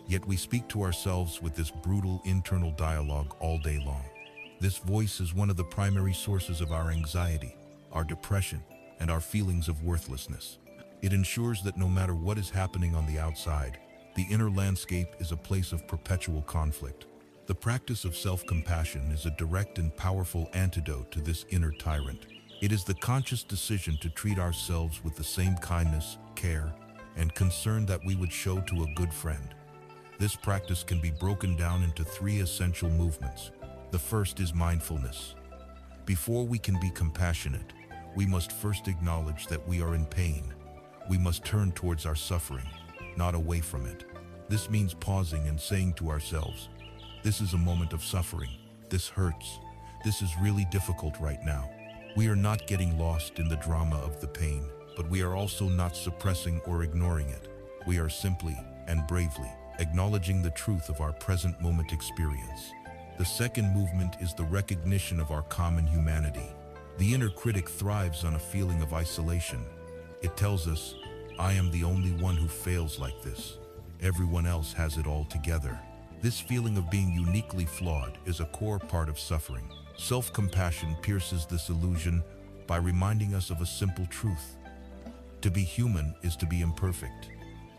yet we speak to ourselves with this brutal internal dialogue all day long. This voice is one of the primary sources of our anxiety, our depression, and our feelings of worthlessness. It ensures that no matter what is happening on the outside, the inner landscape is a place of perpetual conflict. The practice of self-compassion is a direct and powerful antidote to this inner tyrant. It is the conscious decision to treat ourselves with the same kindness, care, and concern that we would show to a good friend. This practice can be broken down into 3 essential movements. The first is mindfulness. Before we can be compassionate, we must first acknowledge that we are in pain. We must turn towards our suffering, not away from it. This means pausing and saying to ourselves, "This is a moment of suffering. This hurts. This is really difficult right now." We are not getting lost in the drama of the pain, but we are also not suppressing or ignoring it. We are simply and bravely acknowledging the truth of our present moment experience. The second movement is the recognition of our common humanity. The inner critic thrives on a feeling of isolation. It tells us, "I am the only one who fails like this. Everyone else has it all together." This feeling of being uniquely flawed is a core part of suffering. Self-compassion pierces this illusion by reminding us of a simple truth. To be human is to be imperfect.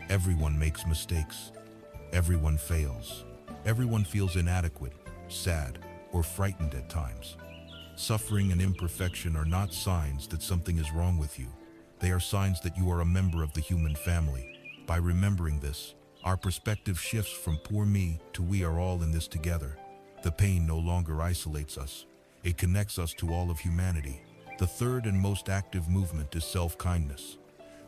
Everyone makes mistakes. Everyone fails. Everyone feels inadequate, sad, or frightened at times. Suffering and imperfection are not signs that something is wrong with you. They are signs that you are a member of the human family. By remembering this, our perspective shifts from poor me to we are all in this together. The pain no longer isolates us. It connects us to all of humanity. The third and most active movement is self-kindness.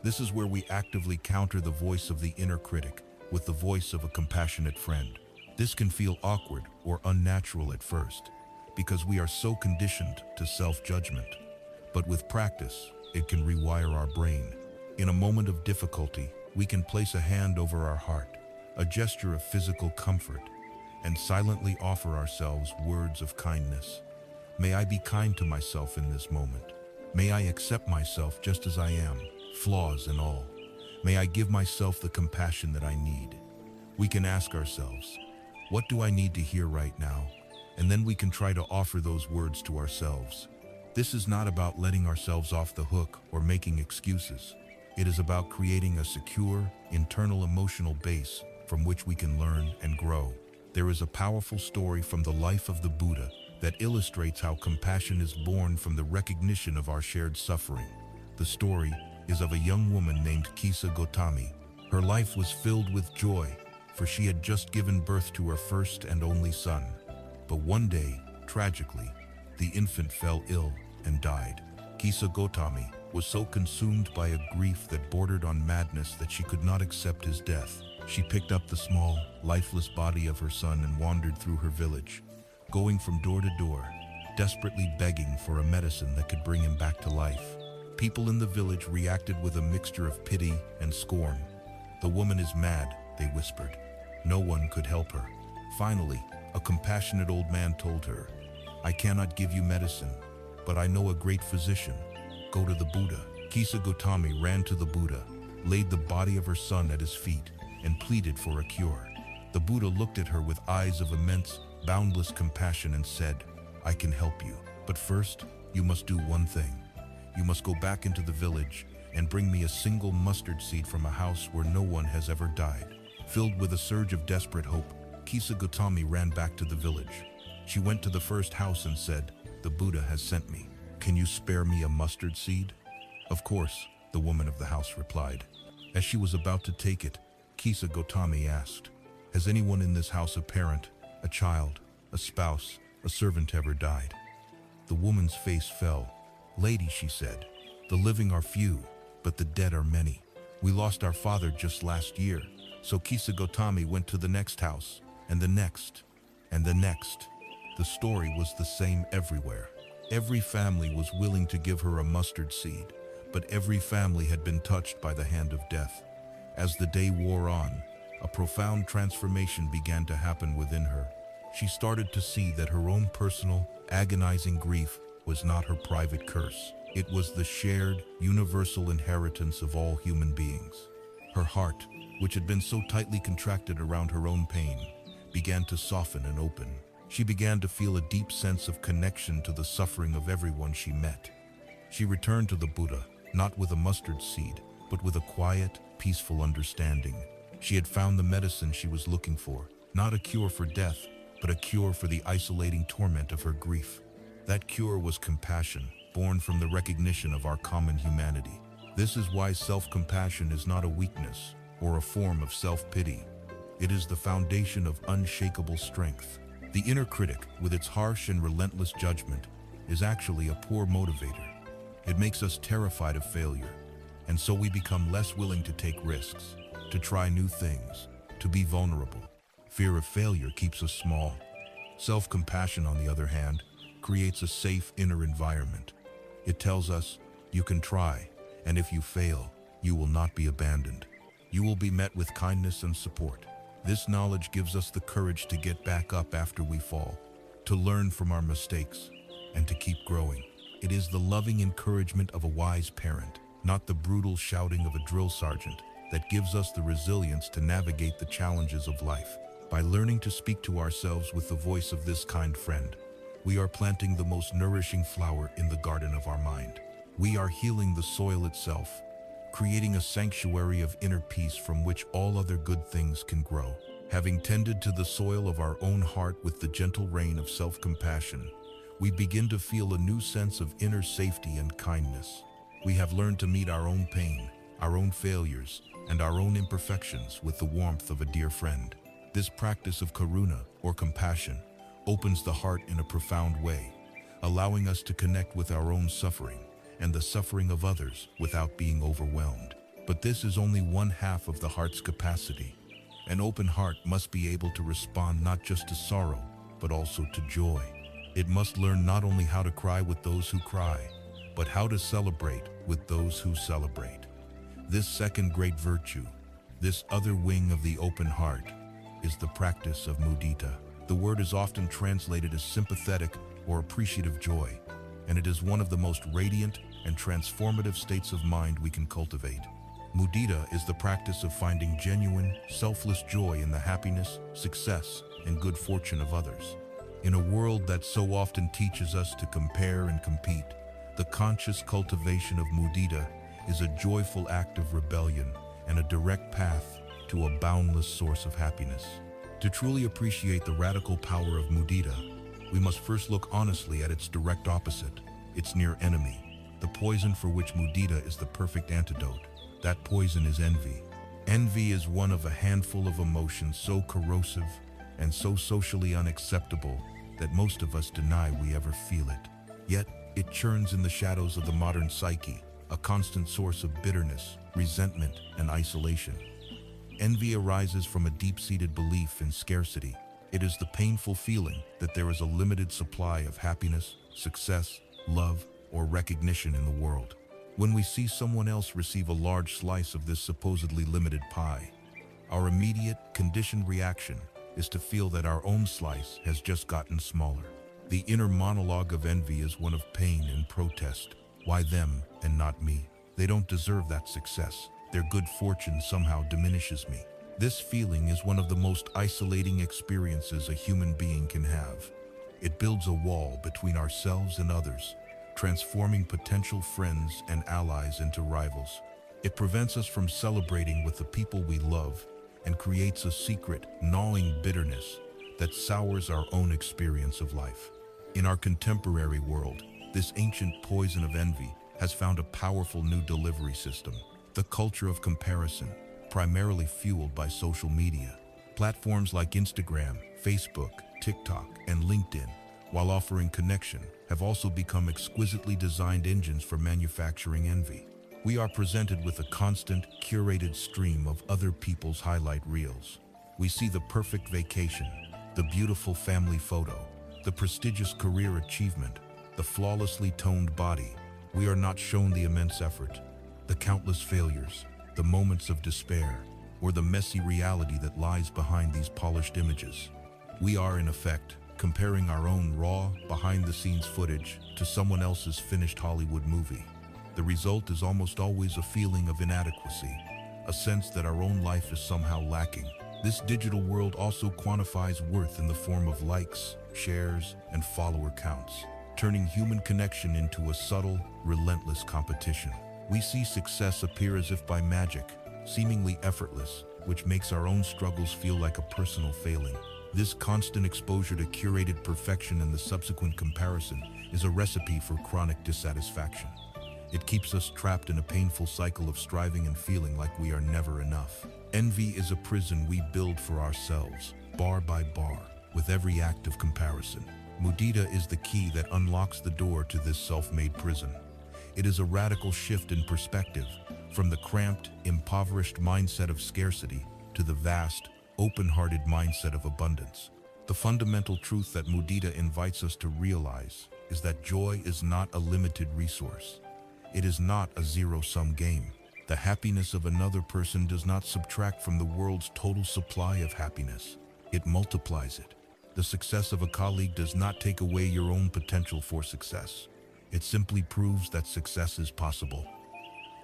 This is where we actively counter the voice of the inner critic with the voice of a compassionate friend. This can feel awkward or unnatural at first, because we are so conditioned to self-judgment. But with practice, it can rewire our brain. In a moment of difficulty, we can place a hand over our heart, a gesture of physical comfort, and silently offer ourselves words of kindness. May I be kind to myself in this moment. May I accept myself just as I am, flaws and all. May I give myself the compassion that I need. We can ask ourselves, what do I need to hear right now? And then we can try to offer those words to ourselves. This is not about letting ourselves off the hook or making excuses. It is about creating a secure, internal emotional base from which we can learn and grow. There is a powerful story from the life of the Buddha that illustrates how compassion is born from the recognition of our shared suffering. The story is of a young woman named Kisa Gotami. Her life was filled with joy, for she had just given birth to her first and only son. But one day, tragically, the infant fell ill and died. Kisa Gotami was so consumed by a grief that bordered on madness that she could not accept his death. She picked up the small, lifeless body of her son and wandered through her village, going from door to door, desperately begging for a medicine that could bring him back to life. People in the village reacted with a mixture of pity and scorn. "The woman is mad," they whispered. No one could help her. Finally, a compassionate old man told her, "I cannot give you medicine, but I know a great physician. Go to the Buddha." Kisa Gotami ran to the Buddha, laid the body of her son at his feet, and pleaded for a cure. The Buddha looked at her with eyes of immense, boundless compassion and said, "I can help you. But first, you must do one thing. You must go back into the village and bring me a single mustard seed from a house where no one has ever died." Filled with a surge of desperate hope, Kisa Gotami ran back to the village. She went to the first house and said, "The Buddha has sent me. Can you spare me a mustard seed?" "Of course," the woman of the house replied. As she was about to take it, Kisa Gotami asked, "Has anyone in this house a parent, a child, a spouse, a servant ever died?" The woman's face fell. "Lady," she said, "the living are few, but the dead are many. We lost our father just last year." So Kisa Gotami went to the next house, and the next, and the next. The story was the same everywhere. Every family was willing to give her a mustard seed, but every family had been touched by the hand of death. As the day wore on, a profound transformation began to happen within her. She started to see that her own personal, agonizing grief was not her private curse. It was the shared, universal inheritance of all human beings. Her heart, which had been so tightly contracted around her own pain, began to soften and open. She began to feel a deep sense of connection to the suffering of everyone she met. She returned to the Buddha, not with a mustard seed, but with a quiet, peaceful understanding. She had found the medicine she was looking for, not a cure for death, but a cure for the isolating torment of her grief. That cure was compassion, born from the recognition of our common humanity. This is why self-compassion is not a weakness or a form of self-pity. It is the foundation of unshakable strength. The inner critic, with its harsh and relentless judgment, is actually a poor motivator. It makes us terrified of failure, and so we become less willing to take risks, to try new things, to be vulnerable. Fear of failure keeps us small. Self-compassion, on the other hand, creates a safe inner environment. It tells us, you can try, and if you fail, you will not be abandoned. You will be met with kindness and support. This knowledge gives us the courage to get back up after we fall, to learn from our mistakes, and to keep growing. It is the loving encouragement of a wise parent, not the brutal shouting of a drill sergeant, that gives us the resilience to navigate the challenges of life. By learning to speak to ourselves with the voice of this kind friend, we are planting the most nourishing flower in the garden of our mind. We are healing the soil itself, creating a sanctuary of inner peace from which all other good things can grow. Having tended to the soil of our own heart with the gentle rain of self-compassion, we begin to feel a new sense of inner safety and kindness. We have learned to meet our own pain, our own failures, and our own imperfections with the warmth of a dear friend. This practice of Karuna, or compassion, opens the heart in a profound way, allowing us to connect with our own suffering and the suffering of others without being overwhelmed. But this is only one half of the heart's capacity. An open heart must be able to respond not just to sorrow, but also to joy. It must learn not only how to cry with those who cry, but how to celebrate with those who celebrate. This second great virtue, this other wing of the open heart, is the practice of mudita. The word is often translated as sympathetic or appreciative joy, and it is one of the most radiant and transformative states of mind we can cultivate. Mudita is the practice of finding genuine, selfless joy in the happiness, success, and good fortune of others. In a world that so often teaches us to compare and compete, the conscious cultivation of mudita is a joyful act of rebellion and a direct path to a boundless source of happiness. To truly appreciate the radical power of mudita, we must first look honestly at its direct opposite, its near enemy, the poison for which mudita is the perfect antidote. That poison is envy. Envy is one of a handful of emotions so corrosive and so socially unacceptable that most of us deny we ever feel it. Yet, it churns in the shadows of the modern psyche, a constant source of bitterness, resentment, and isolation. Envy arises from a deep-seated belief in scarcity. It is the painful feeling that there is a limited supply of happiness, success, love, or recognition in the world. When we see someone else receive a large slice of this supposedly limited pie, our immediate, conditioned reaction is to feel that our own slice has just gotten smaller. The inner monologue of envy is one of pain and protest. Why them and not me? They don't deserve that success. Their good fortune somehow diminishes me. This feeling is one of the most isolating experiences a human being can have. It builds a wall between ourselves and others, transforming potential friends and allies into rivals. It prevents us from celebrating with the people we love and creates a secret, gnawing bitterness that sours our own experience of life. In our contemporary world, this ancient poison of envy has found a powerful new delivery system: the culture of comparison, primarily fueled by social media. Platforms like Instagram, Facebook, TikTok, and LinkedIn, while offering connection, have also become exquisitely designed engines for manufacturing envy. We are presented with a constant, curated stream of other people's highlight reels. We see the perfect vacation, the beautiful family photo, the prestigious career achievement, the flawlessly toned body, we are not shown the immense effort, the countless failures, the moments of despair, or the messy reality that lies behind these polished images. We are, in effect, comparing our own raw, behind-the-scenes footage to someone else's finished Hollywood movie. The result is almost always a feeling of inadequacy, a sense that our own life is somehow lacking. This digital world also quantifies worth in the form of likes, shares, and follower counts, turning human connection into a subtle, relentless competition. We see success appear as if by magic, seemingly effortless, which makes our own struggles feel like a personal failing. This constant exposure to curated perfection and the subsequent comparison is a recipe for chronic dissatisfaction. It keeps us trapped in a painful cycle of striving and feeling like we are never enough. Envy is a prison we build for ourselves, bar by bar, with every act of comparison. Mudita is the key that unlocks the door to this self-made prison. It is a radical shift in perspective, from the cramped, impoverished mindset of scarcity to the vast, open-hearted mindset of abundance. The fundamental truth that mudita invites us to realize is that joy is not a limited resource. It is not a zero-sum game. The happiness of another person does not subtract from the world's total supply of happiness. It multiplies it. The success of a colleague does not take away your own potential for success. It simply proves that success is possible.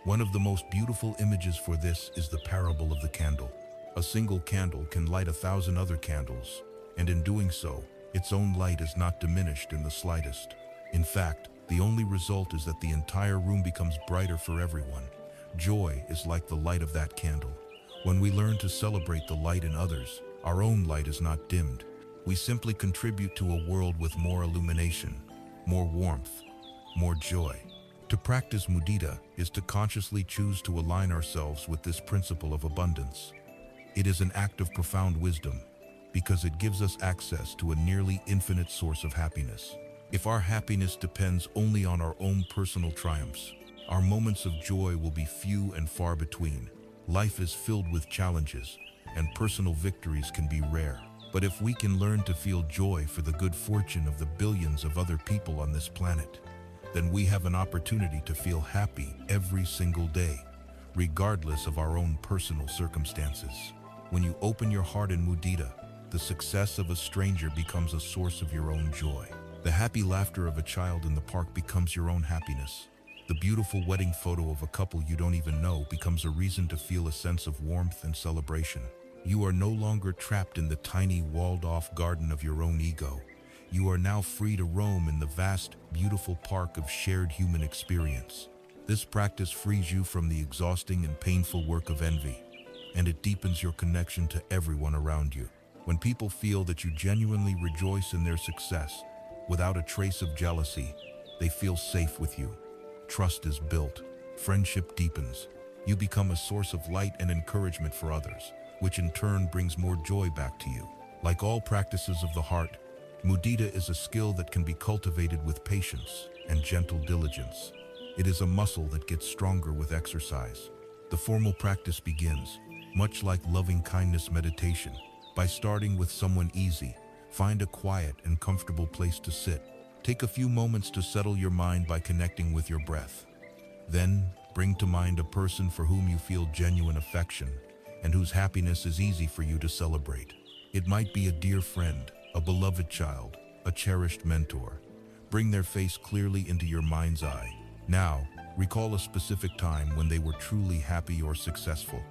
One of the most beautiful images for this is the parable of the candle. A single candle can light 1,000 other candles, and in doing so, its own light is not diminished in the slightest. In fact, the only result is that the entire room becomes brighter for everyone. Joy is like the light of that candle. When we learn to celebrate the light in others, our own light is not dimmed. We simply contribute to a world with more illumination, more warmth, more joy. To practice mudita is to consciously choose to align ourselves with this principle of abundance. It is an act of profound wisdom because it gives us access to a nearly infinite source of happiness. If our happiness depends only on our own personal triumphs, our moments of joy will be few and far between. Life is filled with challenges, and personal victories can be rare. But if we can learn to feel joy for the good fortune of the billions of other people on this planet, then we have an opportunity to feel happy every single day, regardless of our own personal circumstances. When you open your heart in mudita, the success of a stranger becomes a source of your own joy. The happy laughter of a child in the park becomes your own happiness. The beautiful wedding photo of a couple you don't even know becomes a reason to feel a sense of warmth and celebration. You are no longer trapped in the tiny, walled-off garden of your own ego. You are now free to roam in the vast, beautiful park of shared human experience. This practice frees you from the exhausting and painful work of envy, and it deepens your connection to everyone around you. When people feel that you genuinely rejoice in their success, without a trace of jealousy, they feel safe with you. Trust is built, friendship deepens. You become a source of light and encouragement for others, which in turn brings more joy back to you. Like all practices of the heart, mudita is a skill that can be cultivated with patience and gentle diligence. It is a muscle that gets stronger with exercise. The formal practice begins, much like loving kindness meditation, by starting with someone easy. Find a quiet and comfortable place to sit. Take a few moments to settle your mind by connecting with your breath. Then, bring to mind a person for whom you feel genuine affection and whose happiness is easy for you to celebrate. It might be a dear friend, a beloved child, a cherished mentor. Bring their face clearly into your mind's eye. Now, recall a specific time when they were truly happy or successful.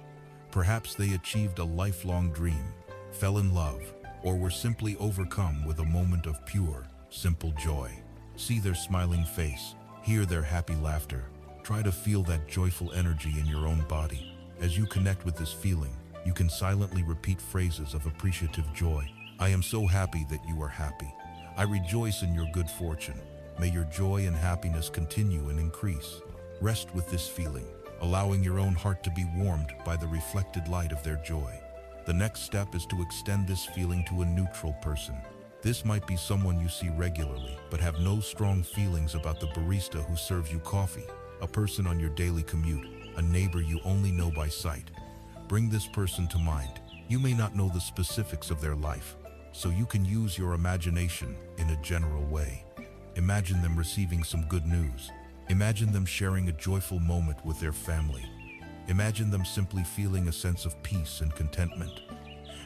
Perhaps they achieved a lifelong dream, fell in love, or were simply overcome with a moment of pure, simple joy. See their smiling face, hear their happy laughter. Try to feel that joyful energy in your own body. As you connect with this feeling, you can silently repeat phrases of appreciative joy. I am so happy that you are happy. I rejoice in your good fortune. May your joy and happiness continue and increase. Rest with this feeling, allowing your own heart to be warmed by the reflected light of their joy. The next step is to extend this feeling to a neutral person. This might be someone you see regularly, but have no strong feelings about the barista who serves you coffee, a person on your daily commute, a neighbor you only know by sight. Bring this person to mind. You may not know the specifics of their life, so you can use your imagination in a general way. Imagine them receiving some good news. Imagine them sharing a joyful moment with their family. Imagine them simply feeling a sense of peace and contentment.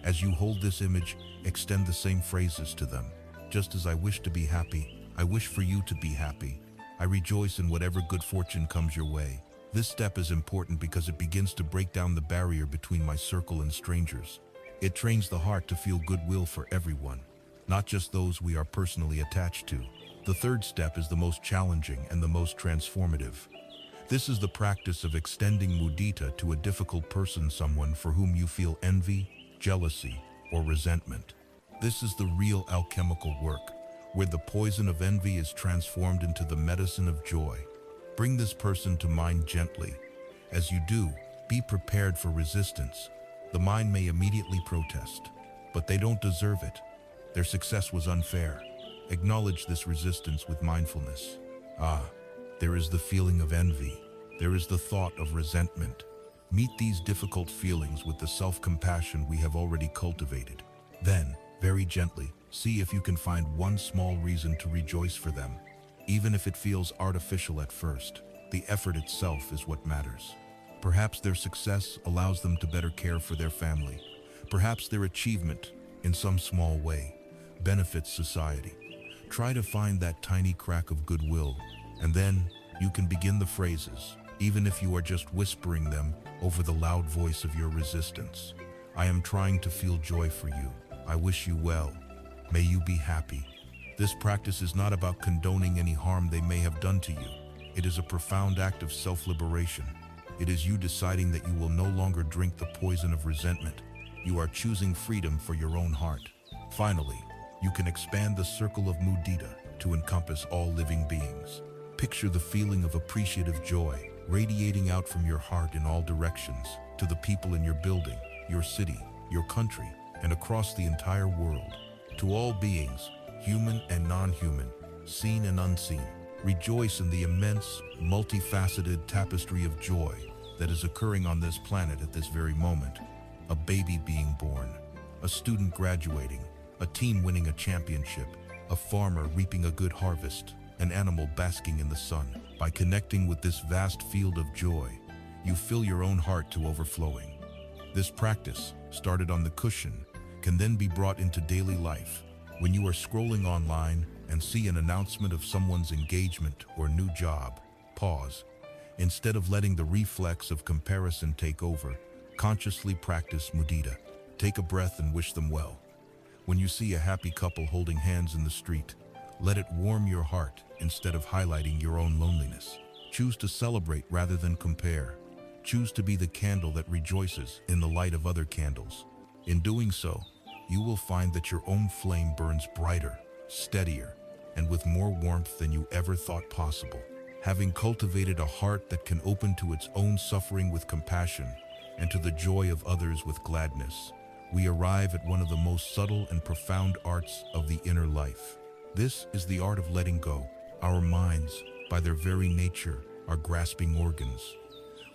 As you hold this image, extend the same phrases to them. Just as I wish to be happy, I wish for you to be happy. I rejoice in whatever good fortune comes your way. This step is important because it begins to break down the barrier between my circle and strangers. It trains the heart to feel goodwill for everyone, not just those we are personally attached to. The third step is the most challenging and the most transformative. This is the practice of extending mudita to a difficult person, someone for whom you feel envy, jealousy, or resentment. This is the real alchemical work, where the poison of envy is transformed into the medicine of joy. Bring this person to mind gently. As you do, be prepared for resistance. The mind may immediately protest, but they don't deserve it. Their success was unfair. Acknowledge this resistance with mindfulness. There is the feeling of envy. There is the thought of resentment. Meet these difficult feelings with the self-compassion we have already cultivated. Then, very gently, see if you can find one small reason to rejoice for them. Even if it feels artificial at first, the effort itself is what matters. Perhaps their success allows them to better care for their family. Perhaps their achievement, in some small way, benefits society. Try to find that tiny crack of goodwill, and then you can begin the phrases, even if you are just whispering them over the loud voice of your resistance. I am trying to feel joy for you. I wish you well. May you be happy. This practice is not about condoning any harm they may have done to you. It is a profound act of self-liberation. It is you deciding that you will no longer drink the poison of resentment. You are choosing freedom for your own heart. Finally, you can expand the circle of mudita to encompass all living beings. Picture the feeling of appreciative joy radiating out from your heart in all directions to the people in your building, your city, your country, and across the entire world. To all beings, human and non-human, seen and unseen, rejoice in the immense, multifaceted tapestry of joy that is occurring on this planet at this very moment. A baby being born, a student graduating, a team winning a championship, a farmer reaping a good harvest, an animal basking in the sun. By connecting with this vast field of joy, you fill your own heart to overflowing. This practice, started on the cushion, can then be brought into daily life. When you are scrolling online and see an announcement of someone's engagement or new job, pause. Instead of letting the reflex of comparison take over, consciously practice mudita. Take a breath and wish them well. When you see a happy couple holding hands in the street, let it warm your heart instead of highlighting your own loneliness. Choose to celebrate rather than compare. Choose to be the candle that rejoices in the light of other candles. In doing so, you will find that your own flame burns brighter, steadier, and with more warmth than you ever thought possible. Having cultivated a heart that can open to its own suffering with compassion and to the joy of others with gladness, we arrive at one of the most subtle and profound arts of the inner life. This is the art of letting go. Our minds, by their very nature, are grasping organs.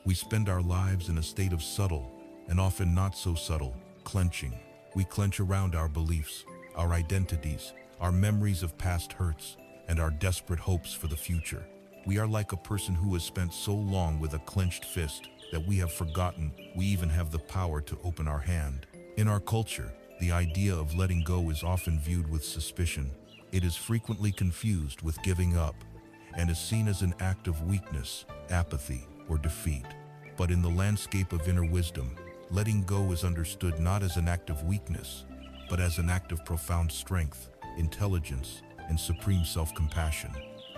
We spend our lives in a state of subtle, and often not so subtle, clenching. We clench around our beliefs, our identities, our memories of past hurts, and our desperate hopes for the future. We are like a person who has spent so long with a clenched fist that we have forgotten we even have the power to open our hand. In our culture, the idea of letting go is often viewed with suspicion. It is frequently confused with giving up, and is seen as an act of weakness, apathy, or defeat. But in the landscape of inner wisdom, letting go is understood not as an act of weakness, but as an act of profound strength, intelligence, and supreme self-compassion.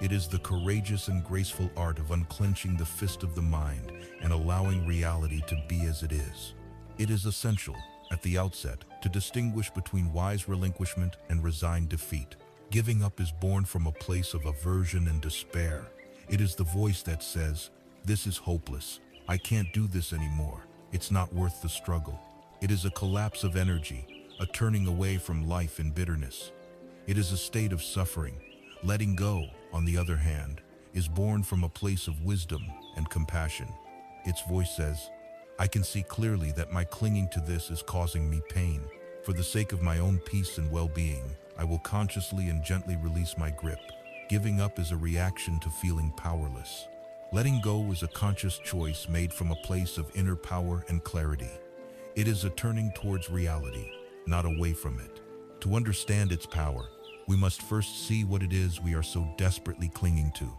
It is the courageous and graceful art of unclenching the fist of the mind and allowing reality to be as it is. It is essential, at the outset, to distinguish between wise relinquishment and resigned defeat. Giving up is born from a place of aversion and despair. It is the voice that says, "This is hopeless. I can't do this anymore. It's not worth the struggle." It is a collapse of energy, a turning away from life in bitterness. It is a state of suffering. Letting go, on the other hand, is born from a place of wisdom and compassion. Its voice says, "I can see clearly that my clinging to this is causing me pain. For the sake of my own peace and well-being, I will consciously and gently release my grip." Giving up is a reaction to feeling powerless. Letting go is a conscious choice made from a place of inner power and clarity. It is a turning towards reality, not away from it. To understand its power, we must first see what it is we are so desperately clinging to.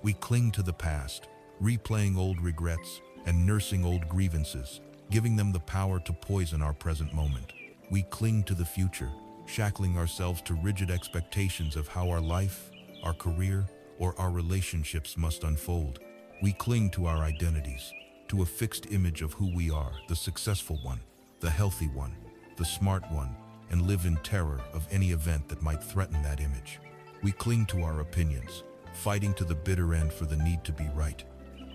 We cling to the past, replaying old regrets and nursing old grievances, giving them the power to poison our present moment. We cling to the future, shackling ourselves to rigid expectations of how our life, our career, or our relationships must unfold. We cling to our identities, to a fixed image of who we are, the successful one, the healthy one, the smart one, and live in terror of any event that might threaten that image. We cling to our opinions, fighting to the bitter end for the need to be right.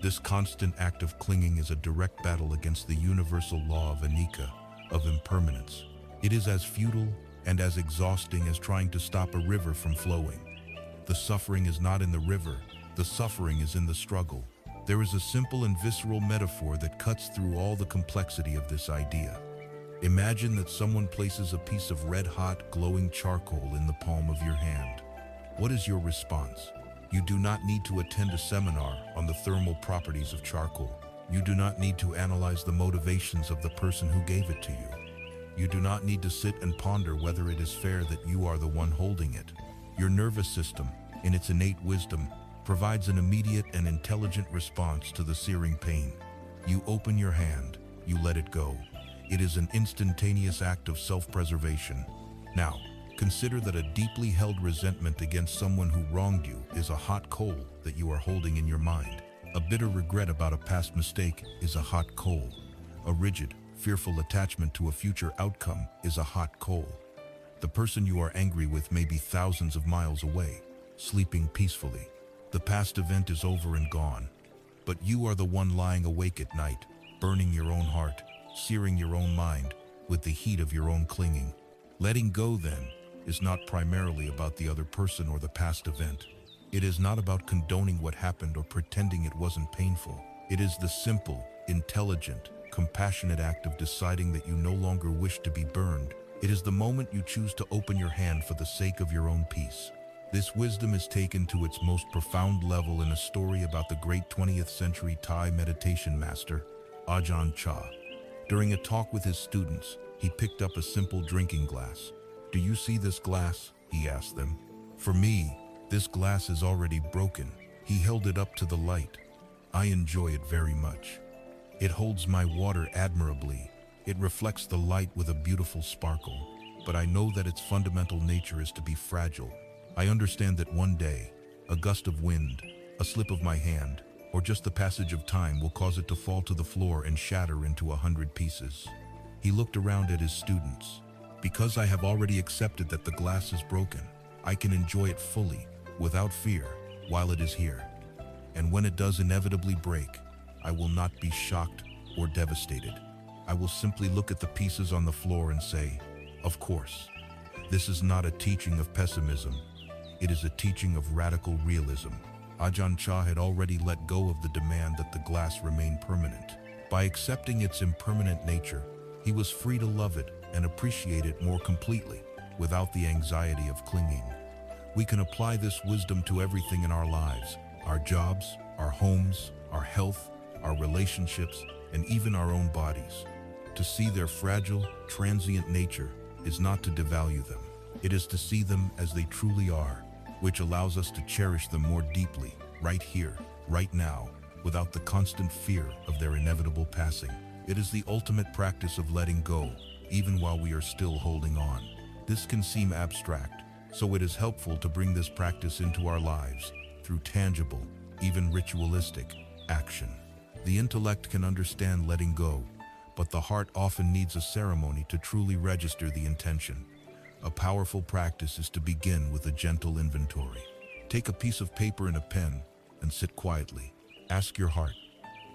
This constant act of clinging is a direct battle against the universal law of anicca, of impermanence. It is as futile and as exhausting as trying to stop a river from flowing. The suffering is not in the river, the suffering is in the struggle. There is a simple and visceral metaphor that cuts through all the complexity of this idea. Imagine that someone places a piece of red-hot, glowing charcoal in the palm of your hand. What is your response? You do not need to attend a seminar on the thermal properties of charcoal. You do not need to analyze the motivations of the person who gave it to you. You do not need to sit and ponder whether it is fair that you are the one holding it. Your nervous system, in its innate wisdom, provides an immediate and intelligent response to the searing pain. You open your hand, you let it go. It is an instantaneous act of self-preservation. Now, consider that a deeply held resentment against someone who wronged you is a hot coal that you are holding in your mind. A bitter regret about a past mistake is a hot coal. A rigid, fearful attachment to a future outcome is a hot coal. The person you are angry with may be thousands of miles away, sleeping peacefully. The past event is over and gone, but you are the one lying awake at night, burning your own heart, searing your own mind with the heat of your own clinging. Letting go, then, is not primarily about the other person or the past event. It is not about condoning what happened or pretending it wasn't painful. It is the simple, intelligent, compassionate act of deciding that you no longer wish to be burned. It is the moment you choose to open your hand for the sake of your own peace. This wisdom is taken to its most profound level in a story about the great 20th century Thai meditation master, Ajahn Chah. During a talk with his students, he picked up a simple drinking glass. "Do you see this glass?" he asked them. "For me, this glass is already broken." He held it up to the light. "I enjoy it very much. It holds my water admirably. It reflects the light with a beautiful sparkle. But I know that its fundamental nature is to be fragile. I understand that one day, a gust of wind, a slip of my hand, or just the passage of time will cause it to fall to the floor and shatter into 100 pieces." He looked around at his students. "Because I have already accepted that the glass is broken, I can enjoy it fully, without fear, while it is here. And when it does inevitably break, I will not be shocked or devastated. I will simply look at the pieces on the floor and say, 'Of course.' This is not a teaching of pessimism. It is a teaching of radical realism." Ajahn Chah had already let go of the demand that the glass remain permanent. By accepting its impermanent nature, he was free to love it and appreciate it more completely, without the anxiety of clinging. We can apply this wisdom to everything in our lives, our jobs, our homes, our health, our relationships, and even our own bodies. To see their fragile, transient nature is not to devalue them. It is to see them as they truly are, which allows us to cherish them more deeply, right here, right now, without the constant fear of their inevitable passing. It is the ultimate practice of letting go, even while we are still holding on. This can seem abstract, so it is helpful to bring this practice into our lives through tangible, even ritualistic, action. The intellect can understand letting go, but the heart often needs a ceremony to truly register the intention. A powerful practice is to begin with a gentle inventory. Take a piece of paper and a pen and sit quietly. Ask your heart,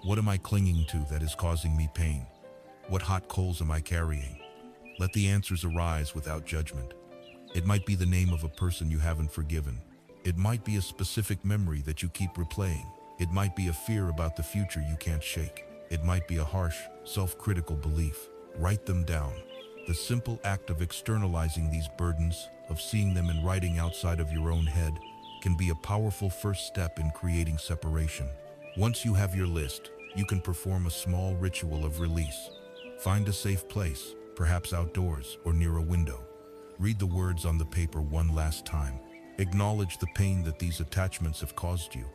what am I clinging to that is causing me pain? What hot coals am I carrying? Let the answers arise without judgment. It might be the name of a person you haven't forgiven. It might be a specific memory that you keep replaying. It might be a fear about the future you can't shake. It might be a harsh, self-critical belief. Write them down. The simple act of externalizing these burdens, of seeing them in writing outside of your own head, can be a powerful first step in creating separation. Once you have your list, you can perform a small ritual of release. Find a safe place, perhaps outdoors or near a window. Read the words on the paper one last time. Acknowledge the pain that these attachments have caused you.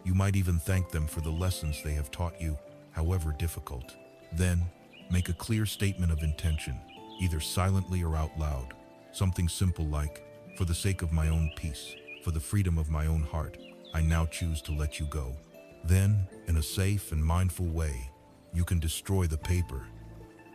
You might even thank them for the lessons they have taught you, however difficult. Then, make a clear statement of intention, either silently or out loud. Something simple like, "For the sake of my own peace, for the freedom of my own heart, I now choose to let you go." Then, in a safe and mindful way, you can destroy the paper.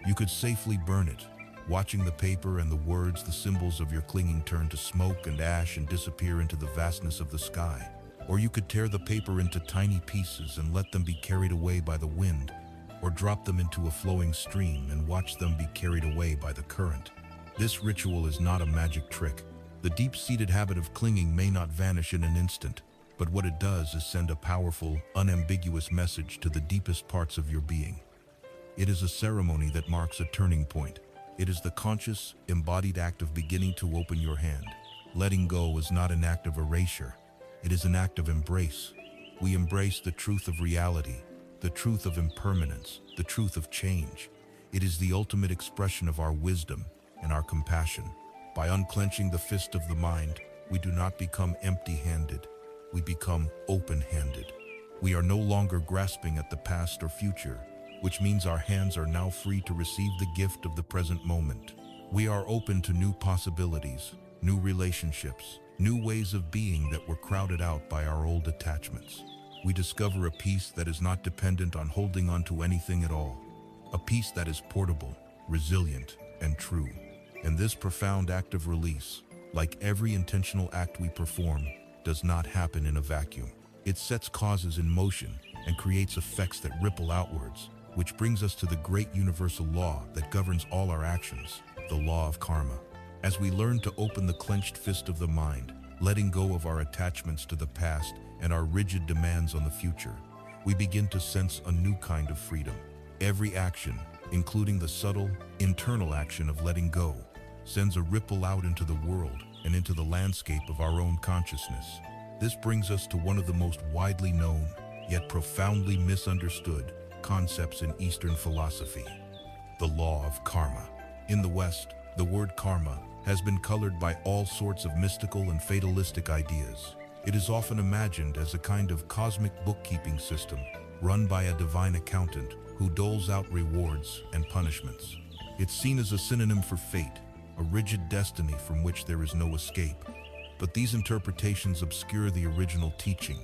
You could safely burn it, watching the paper and the words, the symbols of your clinging turn to smoke and ash and disappear into the vastness of the sky. Or you could tear the paper into tiny pieces and let them be carried away by the wind, or drop them into a flowing stream and watch them be carried away by the current. This ritual is not a magic trick. The deep-seated habit of clinging may not vanish in an instant, but what it does is send a powerful, unambiguous message to the deepest parts of your being. It is a ceremony that marks a turning point. It is the conscious, embodied act of beginning to open your hand. Letting go is not an act of erasure. It is an act of embrace. We embrace the truth of reality, the truth of impermanence, the truth of change. It is the ultimate expression of our wisdom and our compassion. By unclenching the fist of the mind, we do not become empty-handed. We become open-handed. We are no longer grasping at the past or future, which means our hands are now free to receive the gift of the present moment. We are open to new possibilities, new relationships, new ways of being that were crowded out by our old attachments. We discover a peace that is not dependent on holding on to anything at all, a peace that is portable, resilient, and true. And this profound act of release, like every intentional act we perform, does not happen in a vacuum. It sets causes in motion and creates effects that ripple outwards, which brings us to the great universal law that governs all our actions, the law of karma. As we learn to open the clenched fist of the mind, letting go of our attachments to the past and our rigid demands on the future, we begin to sense a new kind of freedom. Every action, including the subtle, internal action of letting go, sends a ripple out into the world and into the landscape of our own consciousness. This brings us to one of the most widely known, yet profoundly misunderstood, concepts in Eastern philosophy: the law of karma. In the West, the word karma has been colored by all sorts of mystical and fatalistic ideas. It is often imagined as a kind of cosmic bookkeeping system run by a divine accountant who doles out rewards and punishments. It's seen as a synonym for fate, a rigid destiny from which there is no escape. But these interpretations obscure the original teaching,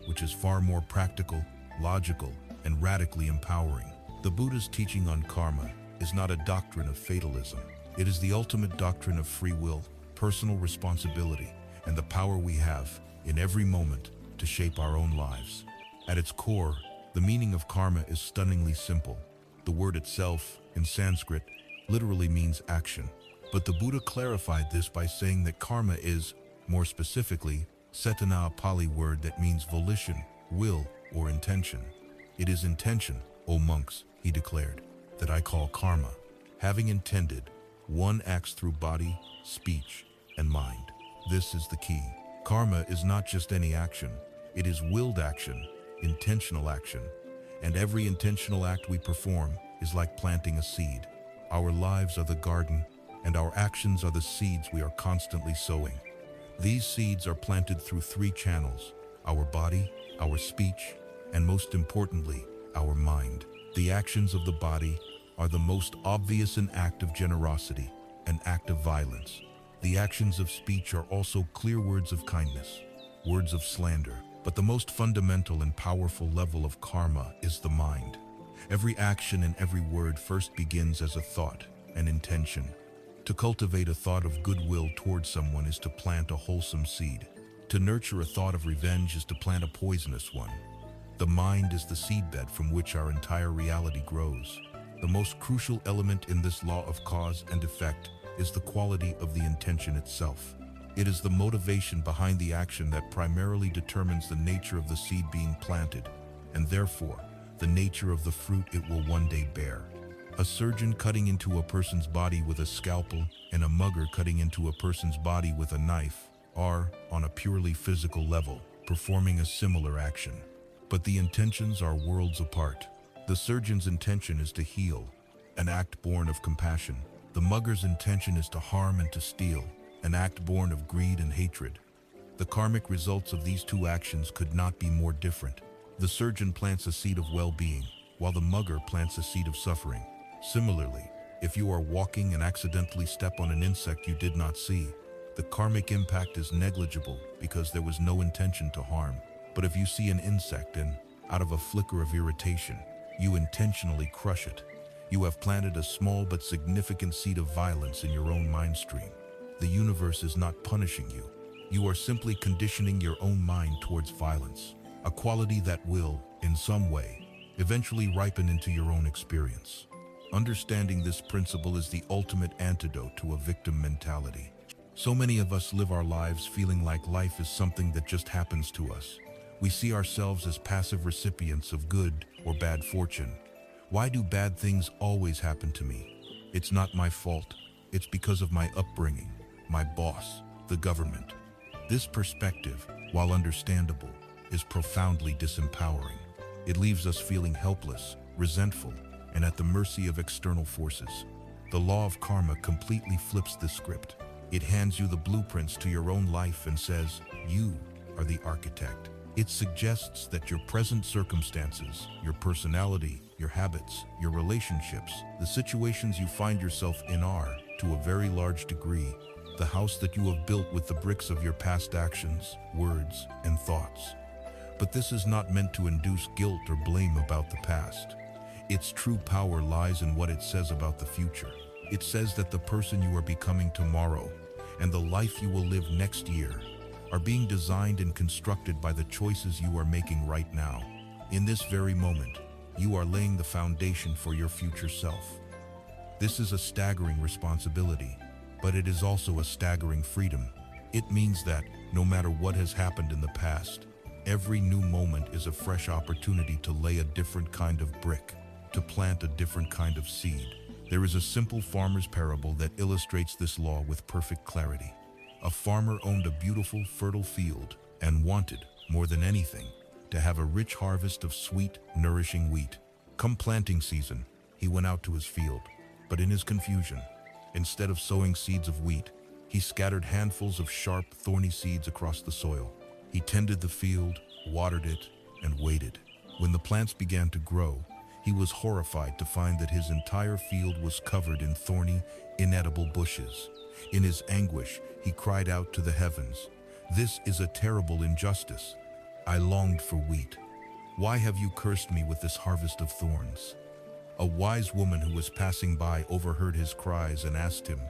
which is far more practical, logical, and radically empowering. The Buddhist teaching on karma is not a doctrine of fatalism. It is the ultimate doctrine of free will, personal responsibility, and the power we have, in every moment, to shape our own lives. At its core, the meaning of karma is stunningly simple. The word itself, in Sanskrit, literally means action. But the Buddha clarified this by saying that karma is, more specifically, cetana, a Pali word that means volition, will, or intention. It is intention, O monks, he declared, that I call karma. Having intended, one acts through body, speech, and mind. This is the key. Karma is not just any action. It is willed action, intentional action. And every intentional act we perform is like planting a seed. Our lives are the garden, and our actions are the seeds we are constantly sowing. These seeds are planted through three channels: our body, our speech, and most importantly, our mind. The actions of the body are the most obvious: an act of generosity, an act of violence. The actions of speech are also clear words of kindness, words of slander. But the most fundamental and powerful level of karma is the mind. Every action and every word first begins as a thought, an intention. To cultivate a thought of goodwill towards someone is to plant a wholesome seed. To nurture a thought of revenge is to plant a poisonous one. The mind is the seedbed from which our entire reality grows. The most crucial element in this law of cause and effect is the quality of the intention itself. It is the motivation behind the action that primarily determines the nature of the seed being planted, and therefore, the nature of the fruit it will one day bear. A surgeon cutting into a person's body with a scalpel and a mugger cutting into a person's body with a knife are, on a purely physical level, performing a similar action. But the intentions are worlds apart. The surgeon's intention is to heal, an act born of compassion. The mugger's intention is to harm and to steal, an act born of greed and hatred. The karmic results of these two actions could not be more different. The surgeon plants a seed of well-being, while the mugger plants a seed of suffering. Similarly, if you are walking and accidentally step on an insect you did not see, the karmic impact is negligible because there was no intention to harm. But if you see an insect and, out of a flicker of irritation, you intentionally crush it, you have planted a small but significant seed of violence in your own mind stream. The universe is not punishing you. You are simply conditioning your own mind towards violence, a quality that will, in some way, eventually ripen into your own experience. Understanding this principle is the ultimate antidote to a victim mentality. So many of us live our lives feeling like life is something that just happens to us. We see ourselves as passive recipients of good or bad fortune. Why do bad things always happen to me? It's not my fault. It's because of my upbringing, my boss, the government. This perspective, while understandable, is profoundly disempowering. It leaves us feeling helpless, resentful, and at the mercy of external forces. The law of karma completely flips the script. It hands you the blueprints to your own life and says, you are the architect. It suggests that your present circumstances, your personality, your habits, your relationships, the situations you find yourself in are, to a very large degree, the house that you have built with the bricks of your past actions, words, and thoughts. But this is not meant to induce guilt or blame about the past. Its true power lies in what it says about the future. It says that the person you are becoming tomorrow and the life you will live next year are being designed and constructed by the choices you are making right now. In this very moment, you are laying the foundation for your future self. This is a staggering responsibility, but it is also a staggering freedom. It means that, no matter what has happened in the past, every new moment is a fresh opportunity to lay a different kind of brick, to plant a different kind of seed. There is a simple farmer's parable that illustrates this law with perfect clarity. A farmer owned a beautiful, fertile field and wanted, more than anything, to have a rich harvest of sweet, nourishing wheat. Come planting season, he went out to his field, but in his confusion, instead of sowing seeds of wheat, he scattered handfuls of sharp, thorny seeds across the soil. He tended the field, watered it, and waited. When the plants began to grow, he was horrified to find that his entire field was covered in thorny, inedible bushes. In his anguish, he cried out to the heavens, "This is a terrible injustice. I longed for wheat. Why have you cursed me with this harvest of thorns?" A wise woman who was passing by overheard his cries and asked him,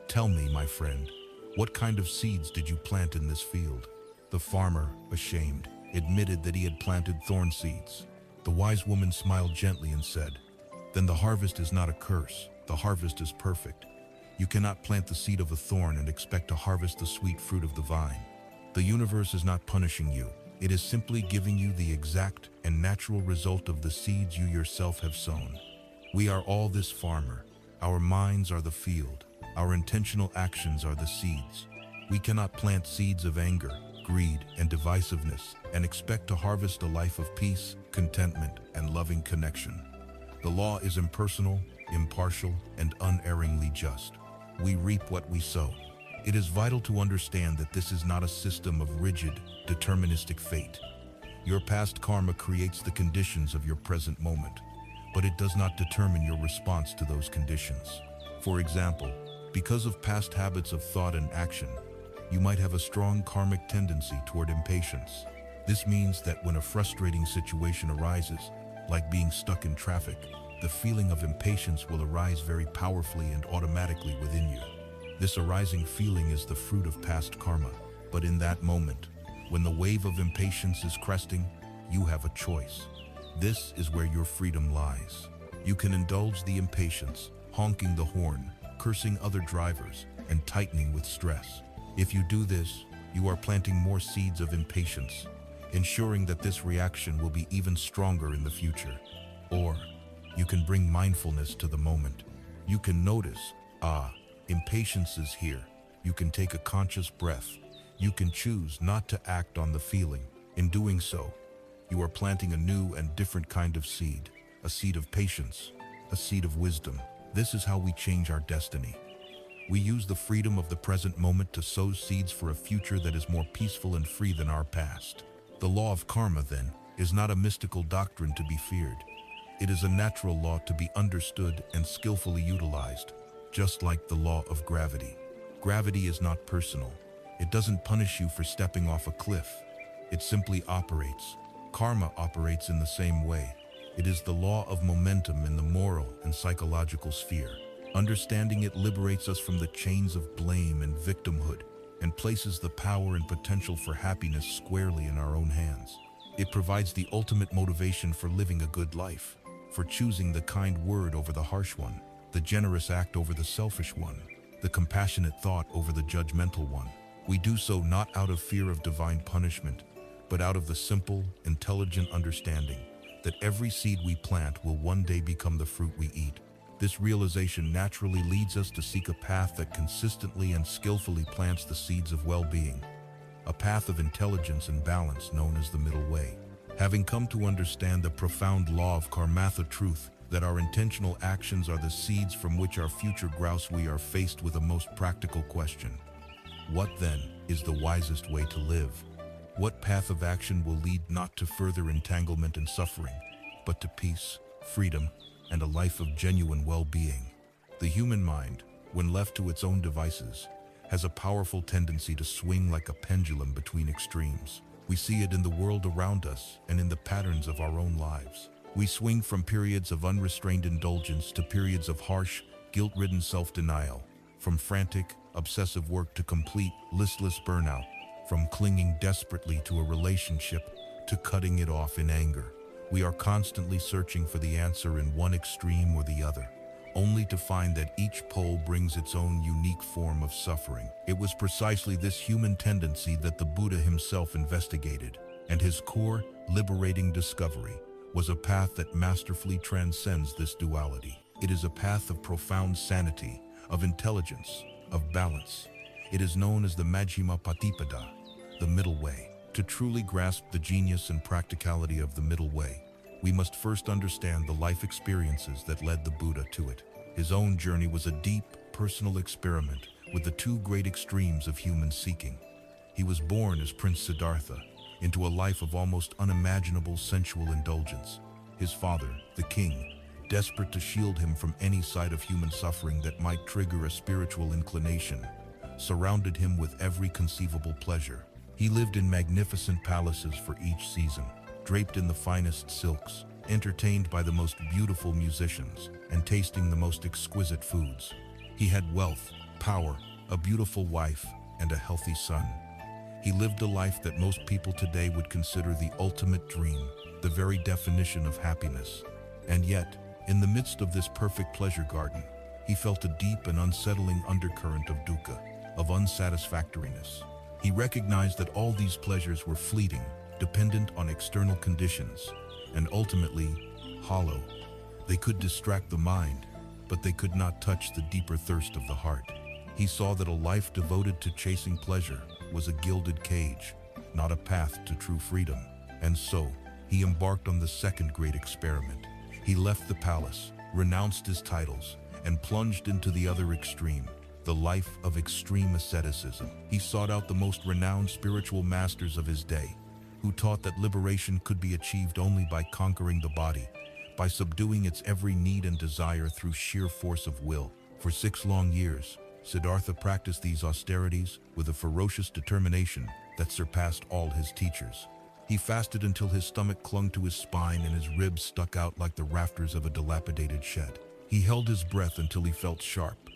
"Tell me, my friend, what kind of seeds did you plant in this field?" The farmer, ashamed, admitted that he had planted thorn seeds. The wise woman smiled gently and said, "Then the harvest is not a curse. The harvest is perfect. You cannot plant the seed of a thorn and expect to harvest the sweet fruit of the vine. The universe is not punishing you. It is simply giving you the exact and natural result of the seeds you yourself have sown. We are all this farmer. Our minds are the field. Our intentional actions are the seeds. We cannot plant seeds of anger, greed, and divisiveness and expect to harvest a life of peace, contentment, and loving connection. The law is impersonal, impartial, and unerringly just. We reap what we sow. It is vital to understand that this is not a system of rigid, deterministic fate. Your past karma creates the conditions of your present moment, but it does not determine your response to those conditions. For example, because of past habits of thought and action, you might have a strong karmic tendency toward impatience. This means that when a frustrating situation arises, like being stuck in traffic, the feeling of impatience will arise very powerfully and automatically within you. This arising feeling is the fruit of past karma, but in that moment, when the wave of impatience is cresting, you have a choice. This is where your freedom lies. You can indulge the impatience, honking the horn, cursing other drivers, and tightening with stress. If you do this, you are planting more seeds of impatience, ensuring that this reaction will be even stronger in the future. Or, you can bring mindfulness to the moment. You can notice, impatience is here. You can take a conscious breath, You can choose not to act on the feeling. In doing so, you are planting a new and different kind of seed, a seed of patience, a seed of wisdom. This is how we change our destiny. We use the freedom of the present moment to sow seeds for a future that is more peaceful and free than our past. The law of karma, then, is not a mystical doctrine to be feared. It is a natural law to be understood and skillfully utilized, just like the law of gravity. Gravity is not personal. It doesn't punish you for stepping off a cliff. It simply operates. Karma operates in the same way. It is the law of momentum in the moral and psychological sphere. Understanding it liberates us from the chains of blame and victimhood and places the power and potential for happiness squarely in our own hands. It provides the ultimate motivation for living a good life, for choosing the kind word over the harsh one, the generous act over the selfish one, the compassionate thought over the judgmental one. We do so not out of fear of divine punishment, but out of the simple, intelligent understanding that every seed we plant will one day become the fruit we eat. This realization naturally leads us to seek a path that consistently and skillfully plants the seeds of well-being, a path of intelligence and balance known as the middle way. Having come to understand the profound law of karmatha truth, that our intentional actions are the seeds from which our future grows, we are faced with a most practical question. What then is the wisest way to live? What path of action will lead not to further entanglement and suffering, but to peace, freedom, and a life of genuine well-being? The human mind, when left to its own devices, has a powerful tendency to swing like a pendulum between extremes. We see it in the world around us and in the patterns of our own lives. We swing from periods of unrestrained indulgence to periods of harsh, guilt-ridden self-denial, from frantic, obsessive work to complete, listless burnout, from clinging desperately to a relationship to cutting it off in anger. We are constantly searching for the answer in one extreme or the other, only to find that each pole brings its own unique form of suffering. It was precisely this human tendency that the Buddha himself investigated, and his core, liberating discovery was a path that masterfully transcends this duality. It is a path of profound sanity, of intelligence, of balance. It is known as the Majjhima Patipada, the middle way. To truly grasp the genius and practicality of the middle way, we must first understand the life experiences that led the Buddha to it. His own journey was a deep, personal experiment with the two great extremes of human seeking. He was born as Prince Siddhartha into a life of almost unimaginable sensual indulgence. His father, the king, desperate to shield him from any side of human suffering that might trigger a spiritual inclination, surrounded him with every conceivable pleasure. He lived in magnificent palaces for each season, draped in the finest silks, entertained by the most beautiful musicians, and tasting the most exquisite foods. He had wealth, power, a beautiful wife, and a healthy son. He lived a life that most people today would consider the ultimate dream, the very definition of happiness. And yet, in the midst of this perfect pleasure garden, he felt a deep and unsettling undercurrent of dukkha, of unsatisfactoriness. He recognized that all these pleasures were fleeting, dependent on external conditions, and ultimately hollow. They could distract the mind, but they could not touch the deeper thirst of the heart. He saw that a life devoted to chasing pleasure was a gilded cage, not a path to true freedom. And so, he embarked on the second great experiment. He left the palace, renounced his titles, and plunged into the other extreme, the life of extreme asceticism. He sought out the most renowned spiritual masters of his day, who taught that liberation could be achieved only by conquering the body, by subduing its every need and desire through sheer force of will. For 6 long years, Siddhartha practiced these austerities with a ferocious determination that surpassed all his teachers. He fasted until his stomach clung to his spine and his ribs stuck out like the rafters of a dilapidated shed. He held his breath until he felt sharp,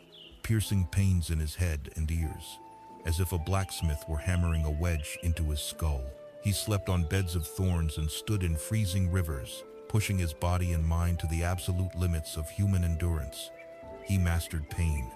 piercing pains in his head and ears, as if a blacksmith were hammering a wedge into his skull. He slept on beds of thorns and stood in freezing rivers, pushing his body and mind to the absolute limits of human endurance. He mastered pain.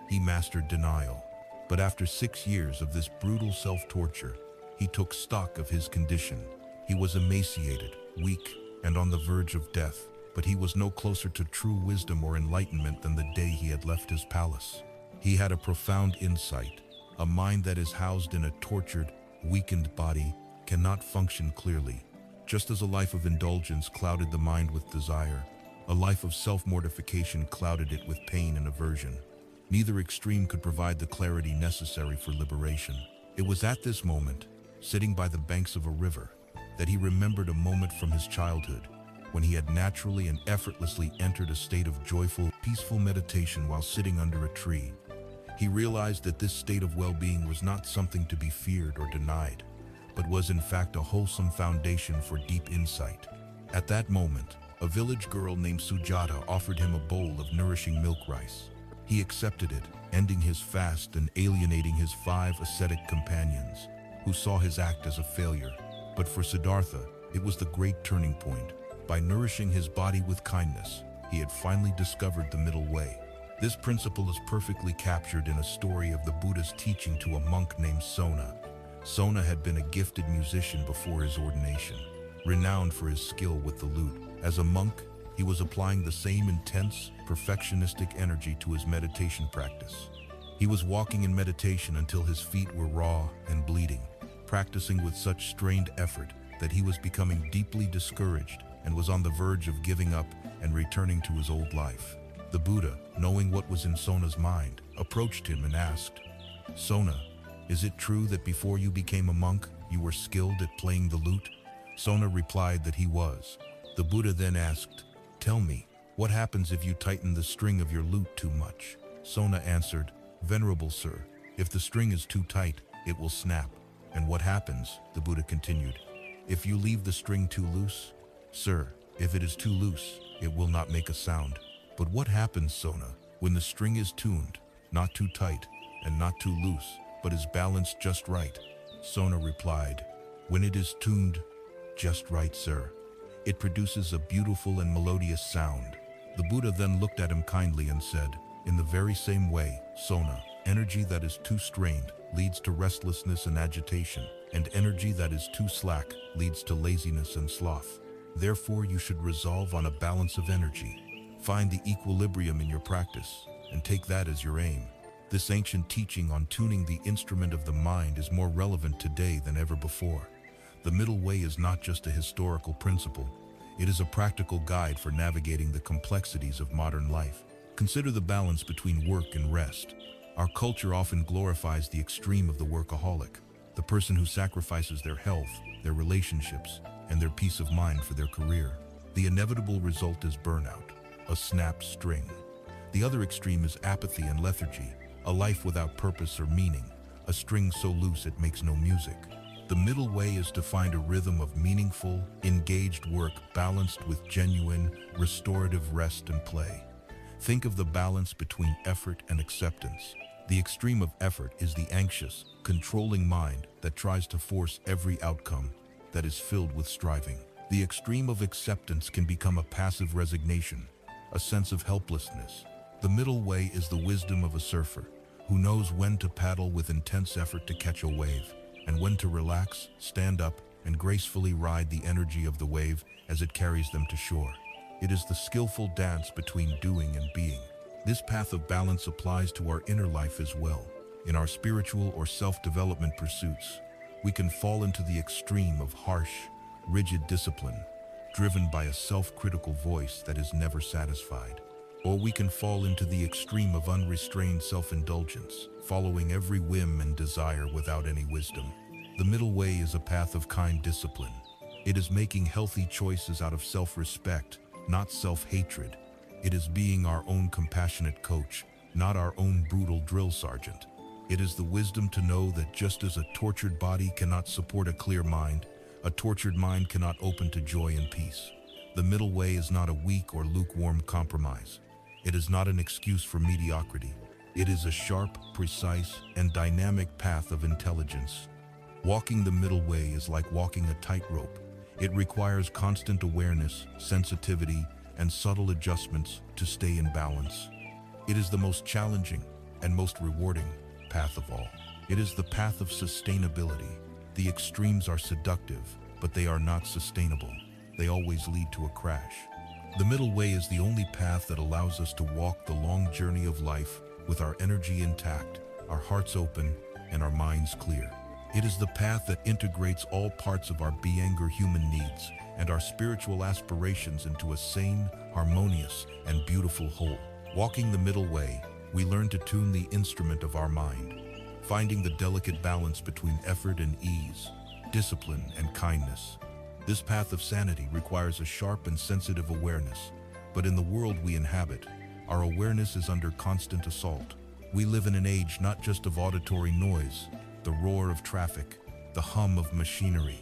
He mastered denial. But after 6 years of this brutal self-torture, he took stock of his condition. He was emaciated, weak, and on the verge of death, but he was no closer to true wisdom or enlightenment than the day he had left his palace. He had a profound insight, A mind that is housed in a tortured, weakened body cannot function clearly. Just as a life of indulgence clouded the mind with desire, a life of self-mortification clouded it with pain and aversion. Neither extreme could provide the clarity necessary for liberation. It was at this moment, sitting by the banks of a river, that he remembered a moment from his childhood, when he had naturally and effortlessly entered a state of joyful, peaceful meditation while sitting under a tree. He realized that this state of well-being was not something to be feared or denied, but was in fact a wholesome foundation for deep insight. At that moment, a village girl named Sujata offered him a bowl of nourishing milk rice. He accepted it, ending his fast and alienating his 5 ascetic companions, who saw his act as a failure. But for Siddhartha, it was the great turning point. By nourishing his body with kindness, he had finally discovered the middle way. This principle is perfectly captured in a story of the Buddha's teaching to a monk named Sona. Sona had been a gifted musician before his ordination, renowned for his skill with the lute. As a monk, he was applying the same intense, perfectionistic energy to his meditation practice. He was walking in meditation until his feet were raw and bleeding, practicing with such strained effort that he was becoming deeply discouraged and was on the verge of giving up and returning to his old life. The Buddha, knowing what was in Sona's mind, approached him and asked, "Sona, is it true that before you became a monk, you were skilled at playing the lute?" Sona replied that he was. The Buddha then asked, "Tell me, what happens if you tighten the string of your lute too much?" Sona answered, "Venerable sir, if the string is too tight, it will snap." "And what happens?" the Buddha continued, "if you leave the string too loose?" "Sir, if it is too loose, it will not make a sound." "But what happens, Sona, when the string is tuned, not too tight and not too loose, but is balanced just right?" Sona replied, "When it is tuned just right, sir, it produces a beautiful and melodious sound." The Buddha then looked at him kindly and said, "In the very same way, Sona, energy that is too strained leads to restlessness and agitation, and energy that is too slack leads to laziness and sloth. Therefore, you should resolve on a balance of energy. Find the equilibrium in your practice, and take that as your aim." This ancient teaching on tuning the instrument of the mind is more relevant today than ever before. The middle way is not just a historical principle. It is a practical guide for navigating the complexities of modern life. Consider the balance between work and rest. Our culture often glorifies the extreme of the workaholic, the person who sacrifices their health, their relationships, and their peace of mind for their career. The inevitable result is burnout, a snapped string. The other extreme is apathy and lethargy, a life without purpose or meaning, a string so loose it makes no music. The middle way is to find a rhythm of meaningful, engaged work balanced with genuine, restorative rest and play. Think of the balance between effort and acceptance. The extreme of effort is the anxious, controlling mind that tries to force every outcome, that is filled with striving. The extreme of acceptance can become a passive resignation, a sense of helplessness. The middle way is the wisdom of a surfer, who knows when to paddle with intense effort to catch a wave, and when to relax, stand up, and gracefully ride the energy of the wave as it carries them to shore. It is the skillful dance between doing and being. This path of balance applies to our inner life as well. In our spiritual or self-development pursuits, we can fall into the extreme of harsh, rigid discipline, driven by a self-critical voice that is never satisfied. Or we can fall into the extreme of unrestrained self-indulgence, following every whim and desire without any wisdom. The middle way is a path of kind discipline. It is making healthy choices out of self-respect, not self-hatred. It is being our own compassionate coach, not our own brutal drill sergeant. It is the wisdom to know that just as a tortured body cannot support a clear mind, a tortured mind cannot open to joy and peace. The middle way is not a weak or lukewarm compromise. It is not an excuse for mediocrity. It is a sharp, precise, and dynamic path of intelligence. Walking the middle way is like walking a tightrope. It requires constant awareness, sensitivity, and subtle adjustments to stay in balance. It is the most challenging and most rewarding path of all. It is the path of sustainability. The extremes are seductive, but they are not sustainable. They always lead to a crash. The middle way is the only path that allows us to walk the long journey of life with our energy intact, our hearts open, and our minds clear. It is the path that integrates all parts of our being, our human needs, and our spiritual aspirations into a sane, harmonious, and beautiful whole. Walking the middle way, we learn to tune the instrument of our mind, finding the delicate balance between effort and ease, discipline and kindness. This path of sanity requires a sharp and sensitive awareness, but in the world we inhabit, our awareness is under constant assault. We live in an age not just of auditory noise, the roar of traffic, the hum of machinery,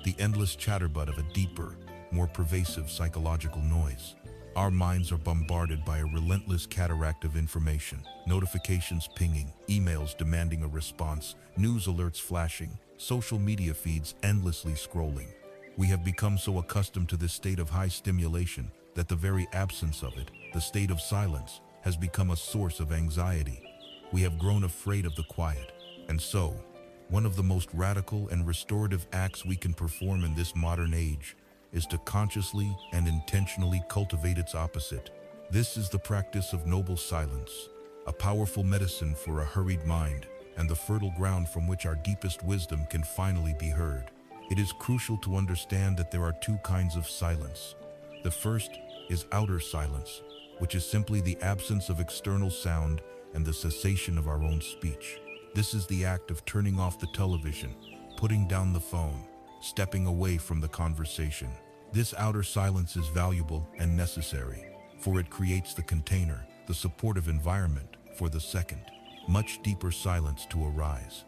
the endless chatterbutt of a deeper, more pervasive psychological noise. Our minds are bombarded by a relentless cataract of information, notifications pinging, emails demanding a response, news alerts flashing, social media feeds endlessly scrolling. We have become so accustomed to this state of high stimulation that the very absence of it, the state of silence, has become a source of anxiety. We have grown afraid of the quiet, and so, one of the most radical and restorative acts we can perform in this modern age is to consciously and intentionally cultivate its opposite. This is the practice of noble silence, a powerful medicine for a hurried mind and the fertile ground from which our deepest wisdom can finally be heard. It is crucial to understand that there are two kinds of silence. The first is outer silence, which is simply the absence of external sound and the cessation of our own speech. This is the act of turning off the television, putting down the phone, stepping away from the conversation. This outer silence is valuable and necessary, for it creates the container, the supportive environment for the second, much deeper silence to arise.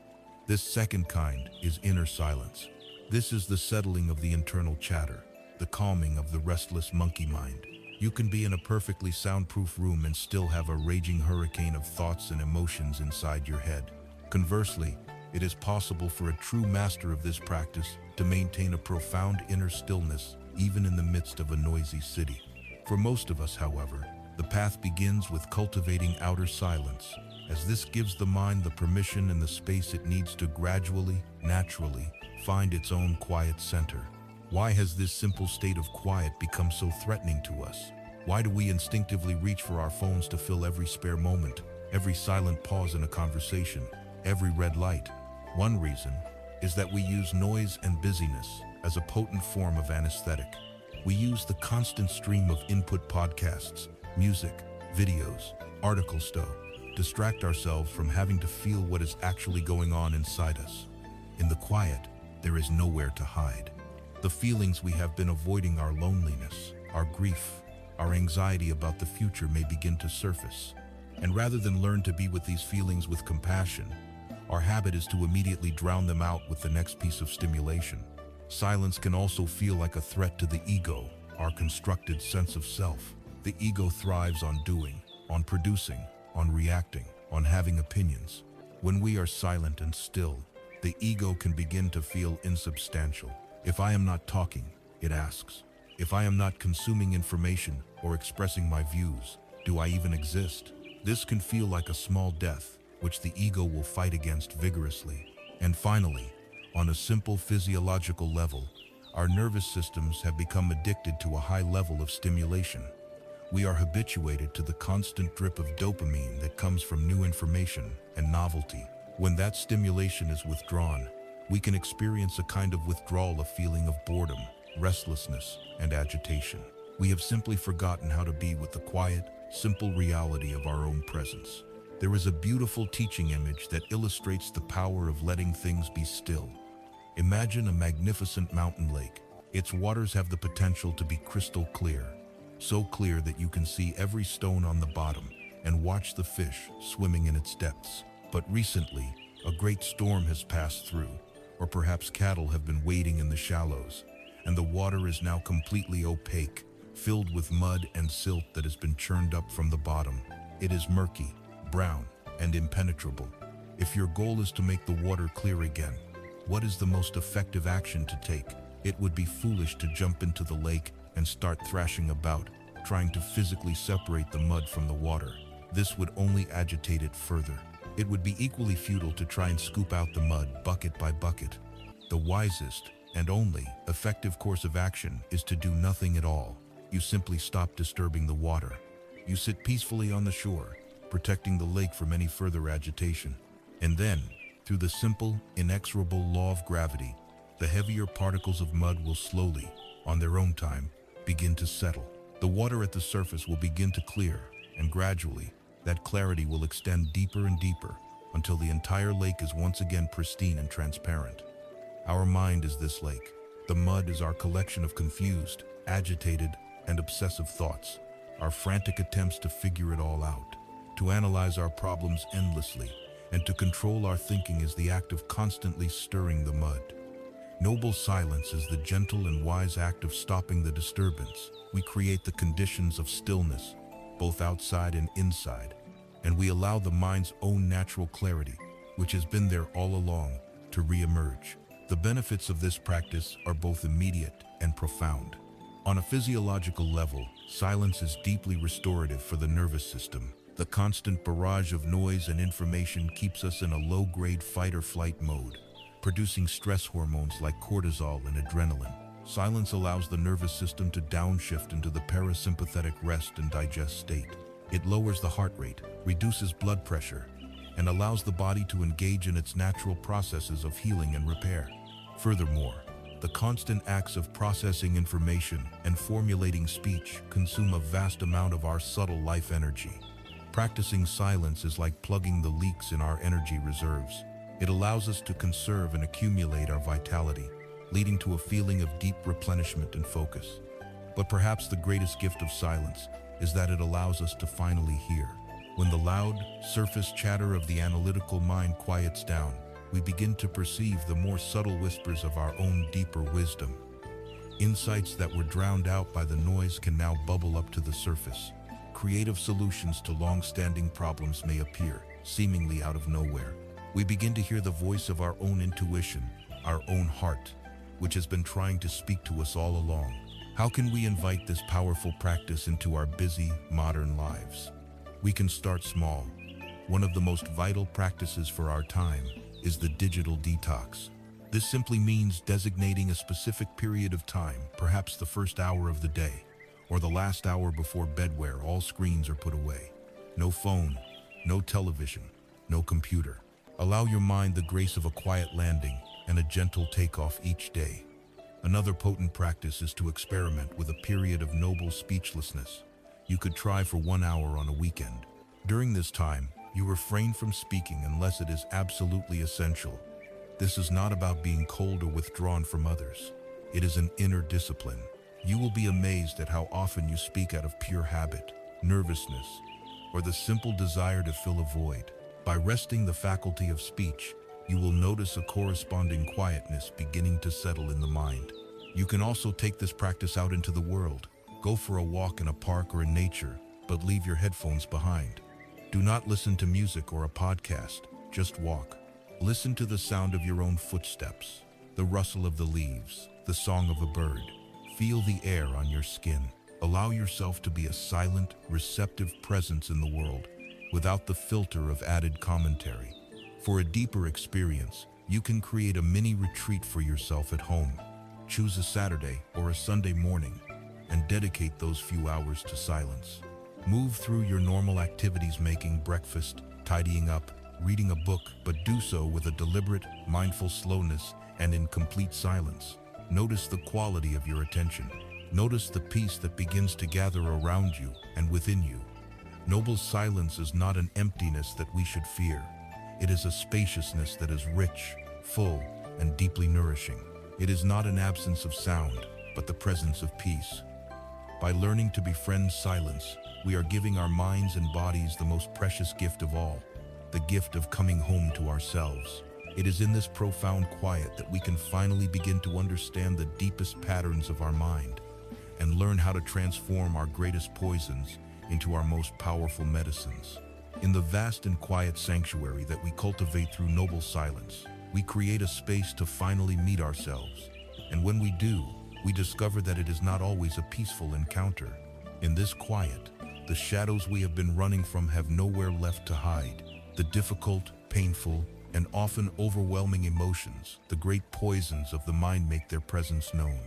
This second kind is inner silence. This is the settling of the internal chatter, the calming of the restless monkey mind. You can be in a perfectly soundproof room and still have a raging hurricane of thoughts and emotions inside your head. Conversely, it is possible for a true master of this practice to maintain a profound inner stillness even in the midst of a noisy city. For most of us, however, the path begins with cultivating outer silence, as this gives the mind the permission and the space it needs to gradually, naturally, find its own quiet center. Why has this simple state of quiet become so threatening to us? Why do we instinctively reach for our phones to fill every spare moment, every silent pause in a conversation, every red light? One reason is that we use noise and busyness as a potent form of anesthetic. We use the constant stream of input podcasts, music, videos, articles to distract ourselves from having to feel what is actually going on inside us. In the quiet, there is nowhere to hide. The feelings we have been avoiding, our loneliness, our grief, our anxiety about the future may begin to surface. And rather than learn to be with these feelings with compassion, our habit is to immediately drown them out with the next piece of stimulation. Silence can also feel like a threat to the ego, our constructed sense of self. The ego thrives on doing, on producing, on reacting, on having opinions. When we are silent and still, the ego can begin to feel insubstantial. If I am not talking, it asks. If I am not consuming information or expressing my views, do I even exist? This can feel like a small death, which the ego will fight against vigorously. And finally, on a simple physiological level, our nervous systems have become addicted to a high level of stimulation. We are habituated to the constant drip of dopamine that comes from new information and novelty. When that stimulation is withdrawn, we can experience a kind of withdrawal, a feeling of boredom, restlessness, and agitation. We have simply forgotten how to be with the quiet, simple reality of our own presence. There is a beautiful teaching image that illustrates the power of letting things be still. Imagine a magnificent mountain lake. Its waters have the potential to be crystal clear, so clear that you can see every stone on the bottom and watch the fish swimming in its depths. But recently, a great storm has passed through, or perhaps cattle have been wading in the shallows, and the water is now completely opaque, filled with mud and silt that has been churned up from the bottom. It is murky, brown, and impenetrable. If your goal is to make the water clear again, what is the most effective action to take? It would be foolish to jump into the lake and start thrashing about, trying to physically separate the mud from the water. This would only agitate it further. It would be equally futile to try and scoop out the mud bucket by bucket. The wisest and only effective course of action is to do nothing at all. You simply stop disturbing the water. You sit peacefully on the shore, protecting the lake from any further agitation. And then, Through the simple, inexorable law of gravity, the heavier particles of mud will slowly, on their own time, begin to settle. The water at the surface will begin to clear, and gradually, that clarity will extend deeper and deeper until the entire lake is once again pristine and transparent. Our mind is this lake. The mud is our collection of confused, agitated, and obsessive thoughts, our frantic attempts to figure it all out. To analyze our problems endlessly and to control our thinking is the act of constantly stirring the mud. Noble silence is the gentle and wise act of stopping the disturbance. We create the conditions of stillness, both outside and inside, and we allow the mind's own natural clarity, which has been there all along, to re-emerge. The benefits of this practice are both immediate and profound. On a physiological level, silence is deeply restorative for the nervous system. The constant barrage of noise and information keeps us in a low-grade fight-or-flight mode, producing stress hormones like cortisol and adrenaline. Silence allows the nervous system to downshift into the parasympathetic rest and digest state. It lowers the heart rate, reduces blood pressure, and allows the body to engage in its natural processes of healing and repair. Furthermore, the constant acts of processing information and formulating speech consume a vast amount of our subtle life energy. Practicing silence is like plugging the leaks in our energy reserves. It allows us to conserve and accumulate our vitality, leading to a feeling of deep replenishment and focus. But perhaps the greatest gift of silence is that it allows us to finally hear. When the loud, surface chatter of the analytical mind quiets down, we begin to perceive the more subtle whispers of our own deeper wisdom. Insights that were drowned out by the noise can now bubble up to the surface. Creative solutions to long-standing problems may appear, seemingly out of nowhere. We begin to hear the voice of our own intuition, our own heart, which has been trying to speak to us all along. How can we invite this powerful practice into our busy, modern lives? We can start small. One of the most vital practices for our time is the digital detox. This simply means designating a specific period of time, perhaps the first hour of the day, or the last hour before bed where all screens are put away. No phone, no television, no computer. Allow your mind the grace of a quiet landing and a gentle takeoff each day. Another potent practice is to experiment with a period of noble speechlessness. You could try for 1 hour on a weekend. During this time, you refrain from speaking unless it is absolutely essential. This is not about being cold or withdrawn from others. It is an inner discipline. You will be amazed at how often you speak out of pure habit, nervousness, or the simple desire to fill a void. By resting the faculty of speech, you will notice a corresponding quietness beginning to settle in the mind. You can also take this practice out into the world. Go for a walk in a park or in nature, but leave your headphones behind. Do not listen to music or a podcast, just walk. Listen to the sound of your own footsteps, the rustle of the leaves, the song of a bird. Feel the air on your skin. Allow yourself to be a silent, receptive presence in the world, without the filter of added commentary. For a deeper experience, you can create a mini retreat for yourself at home. Choose a Saturday or a Sunday morning and dedicate those few hours to silence. Move through your normal activities, making breakfast, tidying up, reading a book, but do so with a deliberate, mindful slowness and in complete silence. Notice the quality of your attention. Notice the peace that begins to gather around you and within you. Noble silence is not an emptiness that we should fear. It is a spaciousness that is rich, full, and deeply nourishing. It is not an absence of sound, but the presence of peace. By learning to befriend silence, we are giving our minds and bodies the most precious gift of all, the gift of coming home to ourselves. It is in this profound quiet that we can finally begin to understand the deepest patterns of our mind and learn how to transform our greatest poisons into our most powerful medicines. In the vast and quiet sanctuary that we cultivate through noble silence, we create a space to finally meet ourselves. And when we do, we discover that it is not always a peaceful encounter. In this quiet, the shadows we have been running from have nowhere left to hide. The difficult, painful, and often overwhelming emotions, the great poisons of the mind, make their presence known.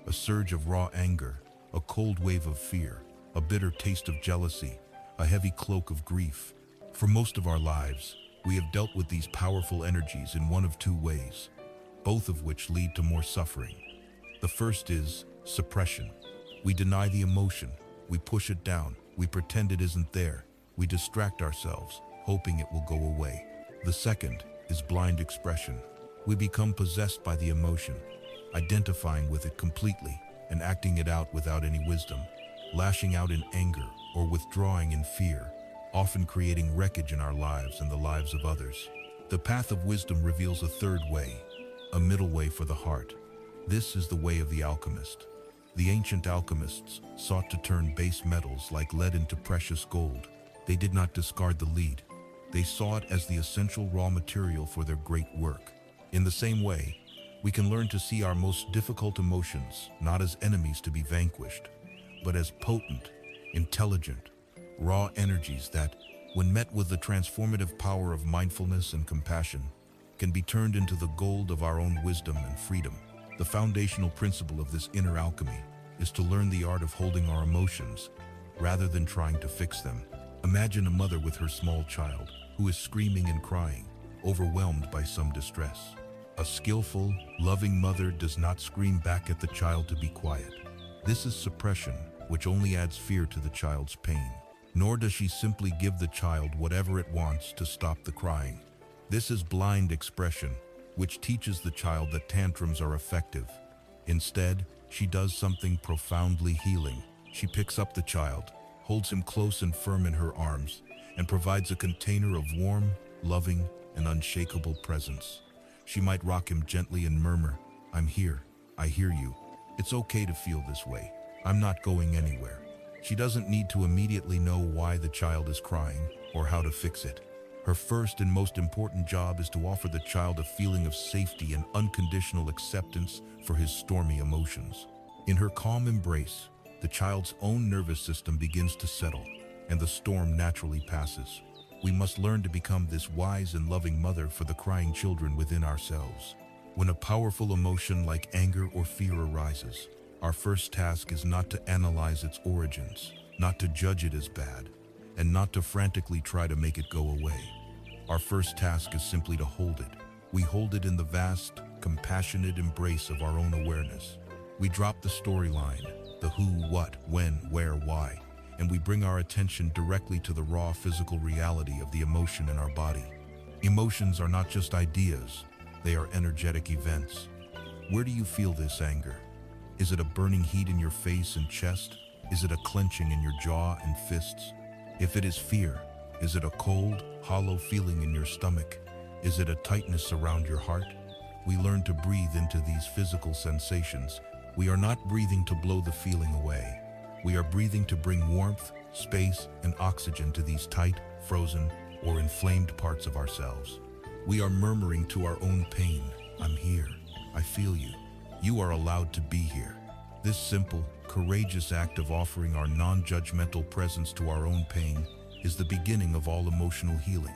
A surge of raw anger, a cold wave of fear, a bitter taste of jealousy, a heavy cloak of grief. For most of our lives, We have dealt with these powerful energies in one of two ways, both of which lead to more suffering. The first is suppression. We deny the emotion, we push it down, we pretend it isn't there, we distract ourselves, hoping it will go away. The second is blind expression. We become possessed by the emotion, identifying with it completely and acting it out without any wisdom, lashing out in anger or withdrawing in fear, often creating wreckage in our lives and the lives of others. The path of wisdom reveals a third way, a middle way for the heart. This is the way of the alchemist. The ancient alchemists sought to turn base metals like lead into precious gold. They did not discard the lead. They saw it as the essential raw material for their great work. In the same way, we can learn to see our most difficult emotions not as enemies to be vanquished, but as potent, intelligent, raw energies that, when met with the transformative power of mindfulness and compassion, can be turned into the gold of our own wisdom and freedom. The foundational principle of this inner alchemy is to learn the art of holding our emotions rather than trying to fix them. Imagine a mother with her small child who is screaming and crying, overwhelmed by some distress. A skillful, loving mother does not scream back at the child to be quiet. This is suppression, which only adds fear to the child's pain. Nor does she simply give the child whatever it wants to stop the crying. This is blind expression, which teaches the child that tantrums are effective. Instead, she does something profoundly healing. She picks up the child, holds him close and firm in her arms, and provides a container of warm, loving, and unshakable presence. She might rock him gently and murmur, "I'm here, I hear you. It's okay to feel this way. I'm not going anywhere." She doesn't need to immediately know why the child is crying or how to fix it. Her first and most important job is to offer the child a feeling of safety and unconditional acceptance for his stormy emotions. In her calm embrace, the child's own nervous system begins to settle, and the storm naturally passes. We must learn to become this wise and loving mother for the crying children within ourselves. When a powerful emotion like anger or fear arises, our first task is not to analyze its origins, not to judge it as bad, and not to frantically try to make it go away. Our first task is simply to hold it. We hold it in the vast, compassionate embrace of our own awareness. We drop the storyline, the who, what, when, where, why, and we bring our attention directly to the raw physical reality of the emotion in our body. Emotions are not just ideas, they are energetic events. Where do you feel this anger? Is it a burning heat in your face and chest? Is it a clenching in your jaw and fists? If it is fear, is it a cold, hollow feeling in your stomach? Is it a tightness around your heart? We learn to breathe into these physical sensations. We are not breathing to blow the feeling away. We are breathing to bring warmth, space, and oxygen to these tight, frozen, or inflamed parts of ourselves. We are murmuring to our own pain, "I'm here, I feel you. You are allowed to be here." This simple, courageous act of offering our non-judgmental presence to our own pain is the beginning of all emotional healing.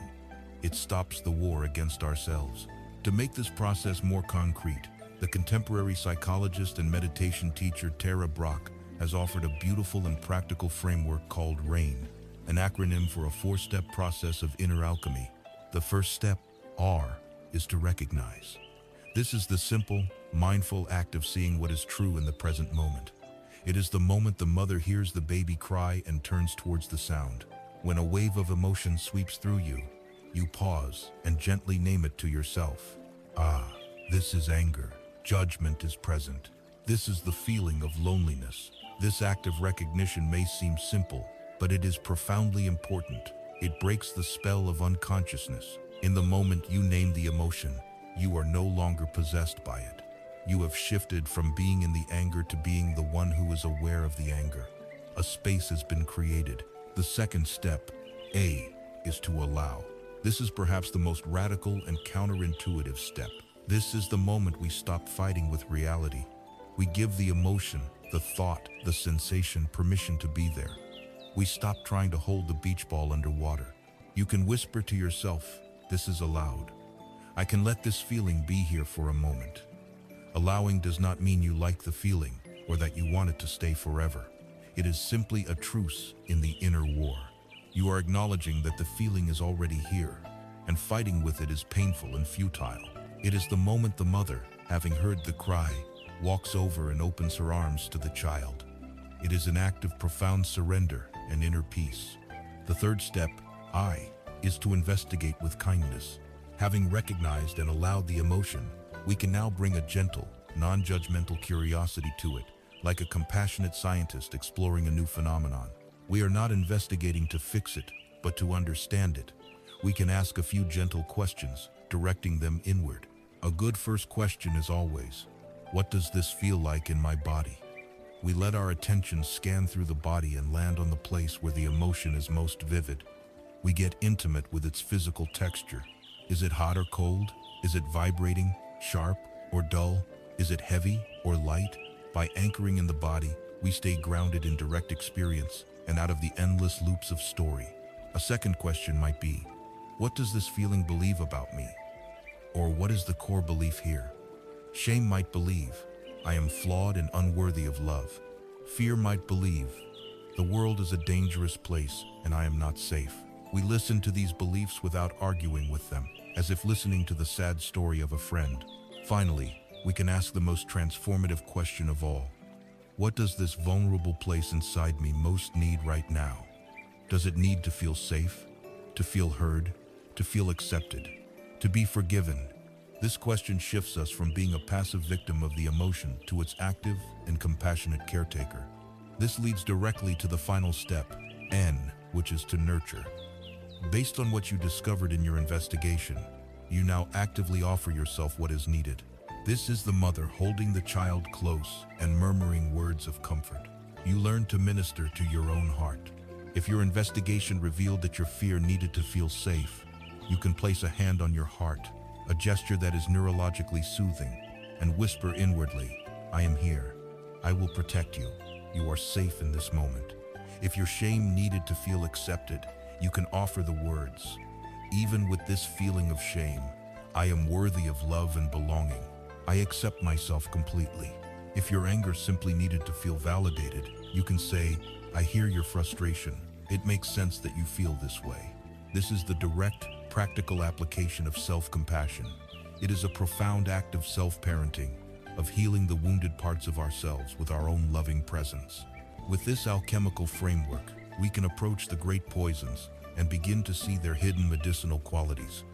It stops the war against ourselves. To make this process more concrete, the contemporary psychologist and meditation teacher Tara Brach has offered a beautiful and practical framework called RAIN, an acronym for a four-step process of inner alchemy. The first step, R, is to recognize. This is the simple, mindful act of seeing what is true in the present moment. It is the moment the mother hears the baby cry and turns towards the sound. When a wave of emotion sweeps through you, you pause and gently name it to yourself. Ah, this is anger. Judgment is present. This is the feeling of loneliness. This act of recognition may seem simple, but it is profoundly important. It breaks the spell of unconsciousness. In the moment you name the emotion, you are no longer possessed by it. You have shifted from being in the anger to being the one who is aware of the anger. A space has been created. The second step, A, is to allow. This is perhaps the most radical and counterintuitive step. This is the moment we stop fighting with reality. We give the emotion, the thought, the sensation permission to be there. We stop trying to hold the beach ball underwater. You can whisper to yourself, "This is allowed. I can let this feeling be here for a moment." Allowing does not mean you like the feeling or that you want it to stay forever. It is simply a truce in the inner war. You are acknowledging that the feeling is already here. and fighting with it is painful and futile. It is the moment the mother, having heard the cry, walks over and opens her arms to the child. It is an act of profound surrender and inner peace. The third step, I, is to investigate with kindness. Having recognized and allowed the emotion, we can now bring a gentle, non-judgmental curiosity to it, like a compassionate scientist exploring a new phenomenon. We are not investigating to fix it, but to understand it. We can ask a few gentle questions, directing them inward. A good first question is always, what does this feel like in my body? We let our attention scan through the body and land on the place where the emotion is most vivid. We get intimate with its physical texture. Is it hot or cold? Is it vibrating, sharp, or dull? Is it heavy or light? By anchoring in the body, we stay grounded in direct experience and out of the endless loops of story. A second question might be, what does this feeling believe about me? Or what is the core belief here? Shame might believe, I am flawed and unworthy of love. Fear might believe, the world is a dangerous place and I am not safe. We listen to these beliefs without arguing with them, as if listening to the sad story of a friend. Finally, we can ask the most transformative question of all. What does this vulnerable place inside me most need right now? Does it need to feel safe, to feel heard, to feel accepted, to be forgiven? This question shifts us from being a passive victim of the emotion to its active and compassionate caretaker. This leads directly to the final step, N, which is to nurture. Based on what you discovered in your investigation, you now actively offer yourself what is needed. This is the mother holding the child close and murmuring words of comfort. You learn to minister to your own heart. If your investigation revealed that your fear needed to feel safe, you can place a hand on your heart, a gesture that is neurologically soothing, and whisper inwardly, I am here. I will protect you. You are safe in this moment. If your shame needed to feel accepted, you can offer the words, even with this feeling of shame, I am worthy of love and belonging. I accept myself completely. If your anger simply needed to feel validated, you can say, I hear your frustration. It makes sense that you feel this way. This is the direct, practical application of self-compassion. It is a profound act of self-parenting, of healing the wounded parts of ourselves with our own loving presence. With this alchemical framework, we can approach the great poisons and begin to see their hidden medicinal qualities.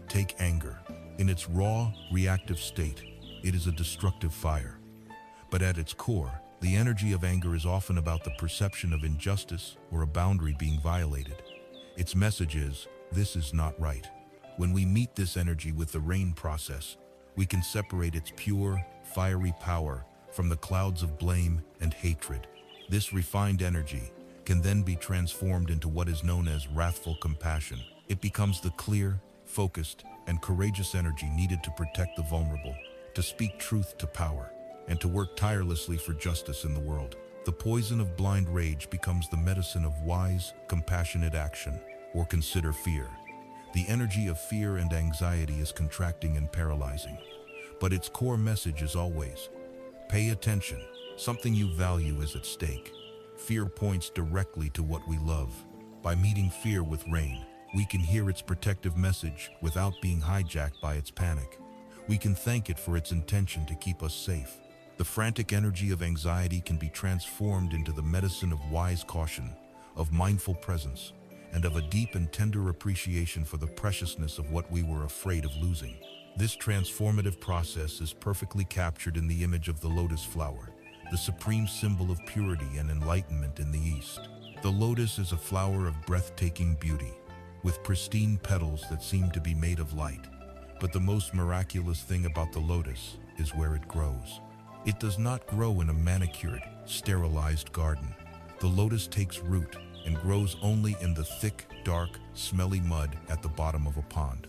Take anger. In its raw, reactive state, it is a destructive fire. But at its core, the energy of anger is often about the perception of injustice or a boundary being violated. Its message is, this is not right. When we meet this energy with the rain process, we can separate its pure, fiery power from the clouds of blame and hatred. This refined energy can then be transformed into what is known as wrathful compassion. It becomes the clear, focused, and courageous energy needed to protect the vulnerable, to speak truth to power, and to work tirelessly for justice in the world. The poison of blind rage becomes the medicine of wise, compassionate action, or consider fear. The energy of fear and anxiety is contracting and paralyzing, but its core message is always, pay attention, something you value is at stake. Fear points directly to what we love. By meeting fear with rain, we can hear its protective message without being hijacked by its panic. We can thank it for its intention to keep us safe. The frantic energy of anxiety can be transformed into the medicine of wise caution, of mindful presence, and of a deep and tender appreciation for the preciousness of what we were afraid of losing. This transformative process is perfectly captured in the image of the lotus flower, the supreme symbol of purity and enlightenment in the East. The lotus is a flower of breathtaking beauty, with pristine petals that seem to be made of light. But the most miraculous thing about the lotus is where it grows. It does not grow in a manicured, sterilized garden. The lotus takes root and grows only in the thick, dark, smelly mud at the bottom of a pond.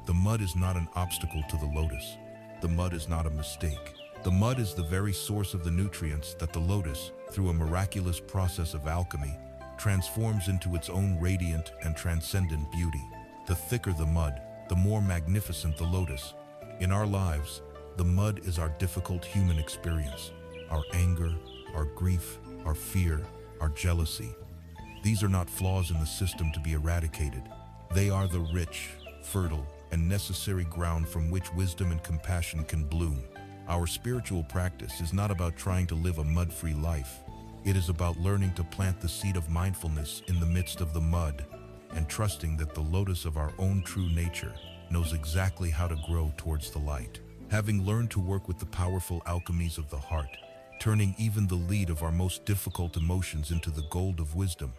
The mud is not an obstacle to the lotus. The mud is not a mistake. The mud is the very source of the nutrients that the lotus, through a miraculous process of alchemy, transforms into its own radiant and transcendent beauty. The thicker the mud, the more magnificent the lotus. In our lives, the mud is our difficult human experience, our anger, our grief, our fear, our jealousy. These are not flaws in the system to be eradicated. They are the rich, fertile, and necessary ground from which wisdom and compassion can bloom. Our spiritual practice is not about trying to live a mud-free life. It is about learning to plant the seed of mindfulness in the midst of the mud and trusting that the lotus of our own true nature knows exactly how to grow towards the light. Having learned to work with the powerful alchemies of the heart, turning even the lead of our most difficult emotions into the gold of wisdom,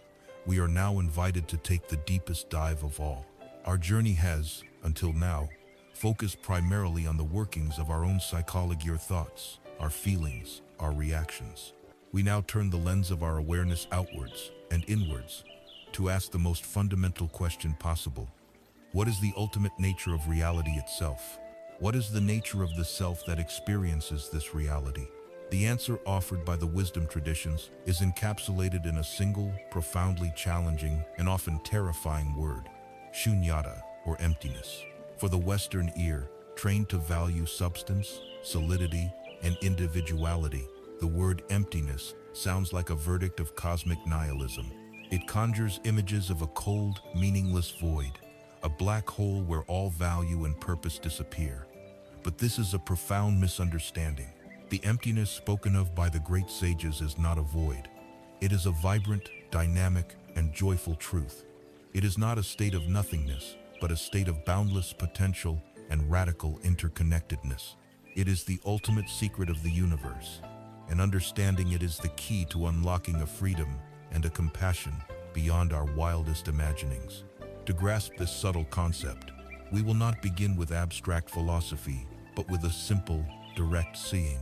we are now invited to take the deepest dive of all. Our journey has, until now, focused primarily on the workings of our own psychology, our thoughts, our feelings, our reactions. We now turn the lens of our awareness outwards and inwards to ask the most fundamental question possible. What is the ultimate nature of reality itself? What is the nature of the self that experiences this reality? The answer offered by the wisdom traditions is encapsulated in a single, profoundly challenging, and often terrifying word: shunyata, or emptiness. For the Western ear, trained to value substance, solidity, and individuality, the word emptiness sounds like a verdict of cosmic nihilism. It conjures images of a cold, meaningless void, a black hole where all value and purpose disappear. But this is a profound misunderstanding. The emptiness spoken of by the great sages is not a void. It is a vibrant, dynamic, and joyful truth. It is not a state of nothingness, but a state of boundless potential and radical interconnectedness. It is the ultimate secret of the universe, and understanding it is the key to unlocking a freedom and a compassion beyond our wildest imaginings. To grasp this subtle concept, we will not begin with abstract philosophy, but with a simple, direct seeing.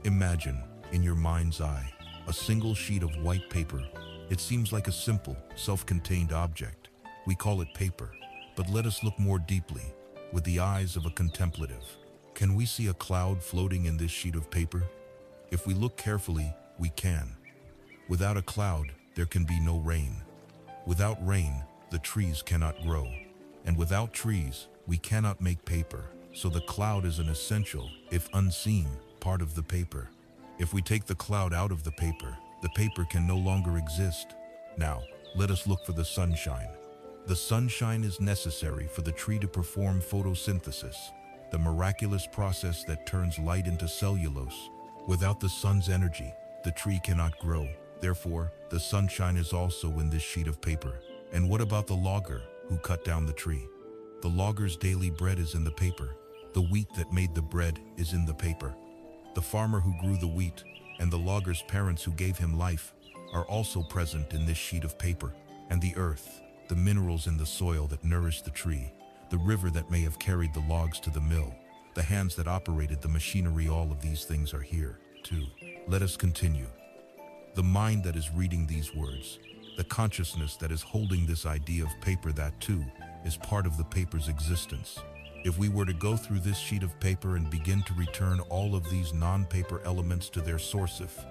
Imagine, in your mind's eye, a single sheet of white paper. It seems like a simple, self-contained object. We call it paper, but let us look more deeply, with the eyes of a contemplative. Can we see a cloud floating in this sheet of paper? If we look carefully, we can. Without a cloud, there can be no rain. Without rain, the trees cannot grow. And without trees, we cannot make paper. So the cloud is an essential, if unseen, part of the paper. If we take the cloud out of the paper can no longer exist. Now, let us look for the sunshine. The sunshine is necessary for the tree to perform photosynthesis, the miraculous process that turns light into cellulose. Without the sun's energy, the tree cannot grow. Therefore, the sunshine is also in this sheet of paper. And what about the logger who cut down the tree? The logger's daily bread is in the paper. The wheat that made the bread is in the paper. The farmer who grew the wheat and the logger's parents who gave him life are also present in this sheet of paper. And the earth, the minerals in the soil that nourish the tree, the river that may have carried the logs to the mill, the hands that operated the machinery, all of these things are here, too. Let us continue. The mind that is reading these words, the consciousness that is holding this idea of paper, that too is part of the paper's existence. If we were to go through this sheet of paper and begin to return all of these non-paper elements to their source, if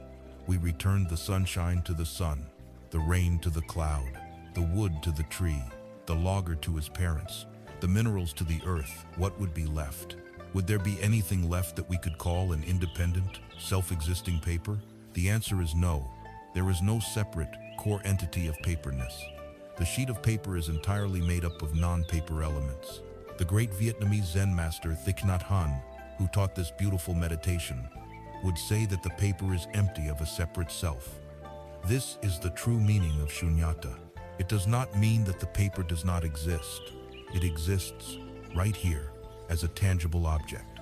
we returned the sunshine to the sun, the rain to the cloud, the wood to the tree, the logger to his parents, the minerals to the earth, what would be left? Would there be anything left that we could call an independent, self-existing paper? The answer is no. There is no separate, core entity of paperness. The sheet of paper is entirely made up of non-paper elements. The great Vietnamese Zen master Thich Nhat Hanh, who taught this beautiful meditation, would say that the paper is empty of a separate self. This is the true meaning of shunyata. It does not mean that the paper does not exist. It exists right here as a tangible object.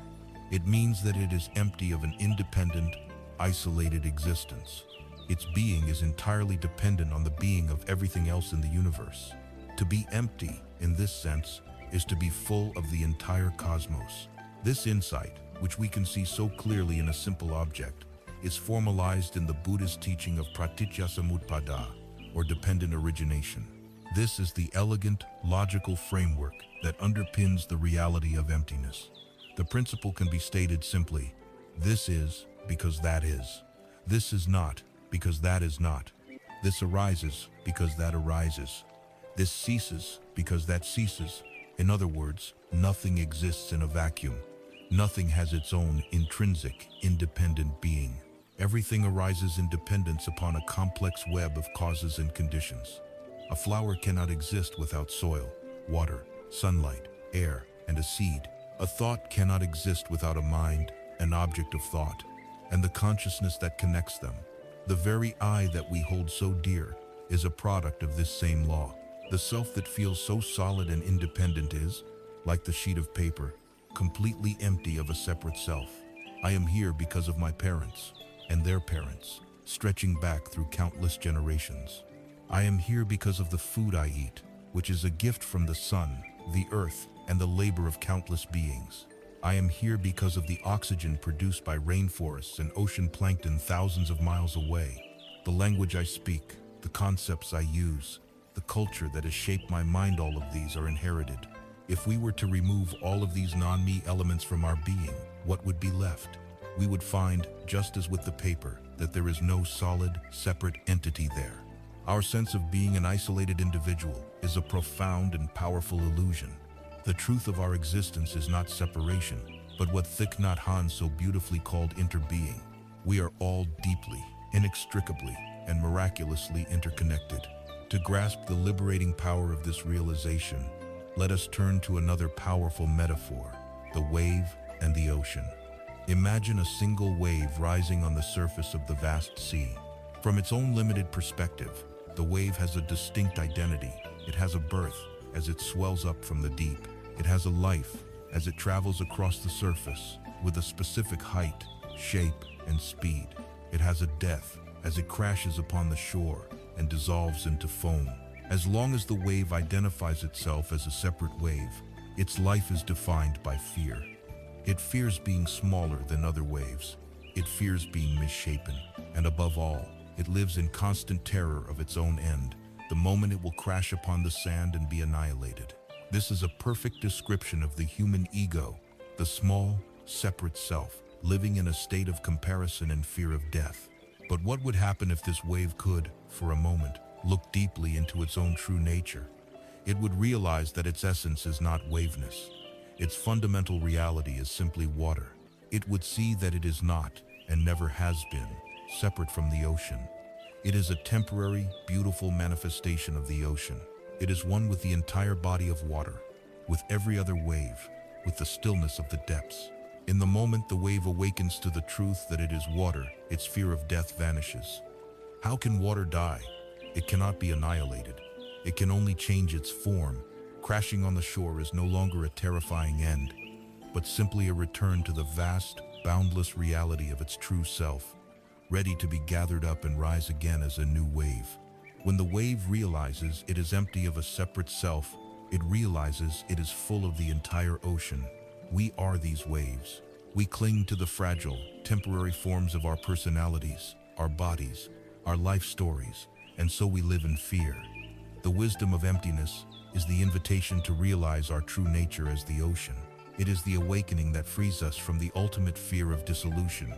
It means that it is empty of an independent, isolated existence. Its being is entirely dependent on the being of everything else in the universe. To be empty, in this sense, is to be full of the entire cosmos. This insight, which we can see so clearly in a simple object, is formalized in the Buddhist teaching of pratityasamutpada, or dependent origination. This is the elegant, logical framework that underpins the reality of emptiness. The principle can be stated simply: this is because that is. This is not because that is not. This arises because that arises. This ceases because that ceases. In other words, nothing exists in a vacuum. Nothing has its own intrinsic, independent being. Everything arises in dependence upon a complex web of causes and conditions. A flower cannot exist without soil, water, sunlight, air, and a seed. A thought cannot exist without a mind, an object of thought, and the consciousness that connects them. The very I that we hold so dear is a product of this same law. The self that feels so solid and independent is, like the sheet of paper, completely empty of a separate self. I am here because of my parents and their parents, stretching back through countless generations. I am here because of the food I eat, which is a gift from the sun, the earth, and the labor of countless beings. I am here because of the oxygen produced by rainforests and ocean plankton thousands of miles away. The language I speak, the concepts I use, the culture that has shaped my mind, all of these are inherited. If we were to remove all of these non-me elements from our being, what would be left? We would find, just as with the paper, that there is no solid, separate entity there. Our sense of being an isolated individual is a profound and powerful illusion. The truth of our existence is not separation, but what Thich Nhat Hanh so beautifully called interbeing. We are all deeply, inextricably, and miraculously interconnected. To grasp the liberating power of this realization, let us turn to another powerful metaphor, the wave and the ocean. Imagine a single wave rising on the surface of the vast sea. From its own limited perspective, the wave has a distinct identity. It has a birth as it swells up from the deep. It has a life as it travels across the surface with a specific height, shape, and speed. It has a death as it crashes upon the shore and dissolves into foam. As long as the wave identifies itself as a separate wave, its life is defined by fear. It fears being smaller than other waves. It fears being misshapen. And above all, it lives in constant terror of its own end, the moment it will crash upon the sand and be annihilated. This is a perfect description of the human ego, the small, separate self, living in a state of comparison and fear of death. But what would happen if this wave could, for a moment, look deeply into its own true nature? It would realize that its essence is not waveness. Its fundamental reality is simply water. It would see that it is not, and never has been, separate from the ocean. It is a temporary, beautiful manifestation of the ocean. It is one with the entire body of water, with every other wave, with the stillness of the depths. In the moment the wave awakens to the truth that it is water, its fear of death vanishes. How can water die? It cannot be annihilated. It can only change its form. Crashing on the shore is no longer a terrifying end, but simply a return to the vast, boundless reality of its true self, ready to be gathered up and rise again as a new wave. When the wave realizes it is empty of a separate self, it realizes it is full of the entire ocean. We are these waves. We cling to the fragile, temporary forms of our personalities, our bodies, our life stories, and so we live in fear. The wisdom of emptiness is the invitation to realize our true nature as the ocean. It is the awakening that frees us from the ultimate fear of dissolution,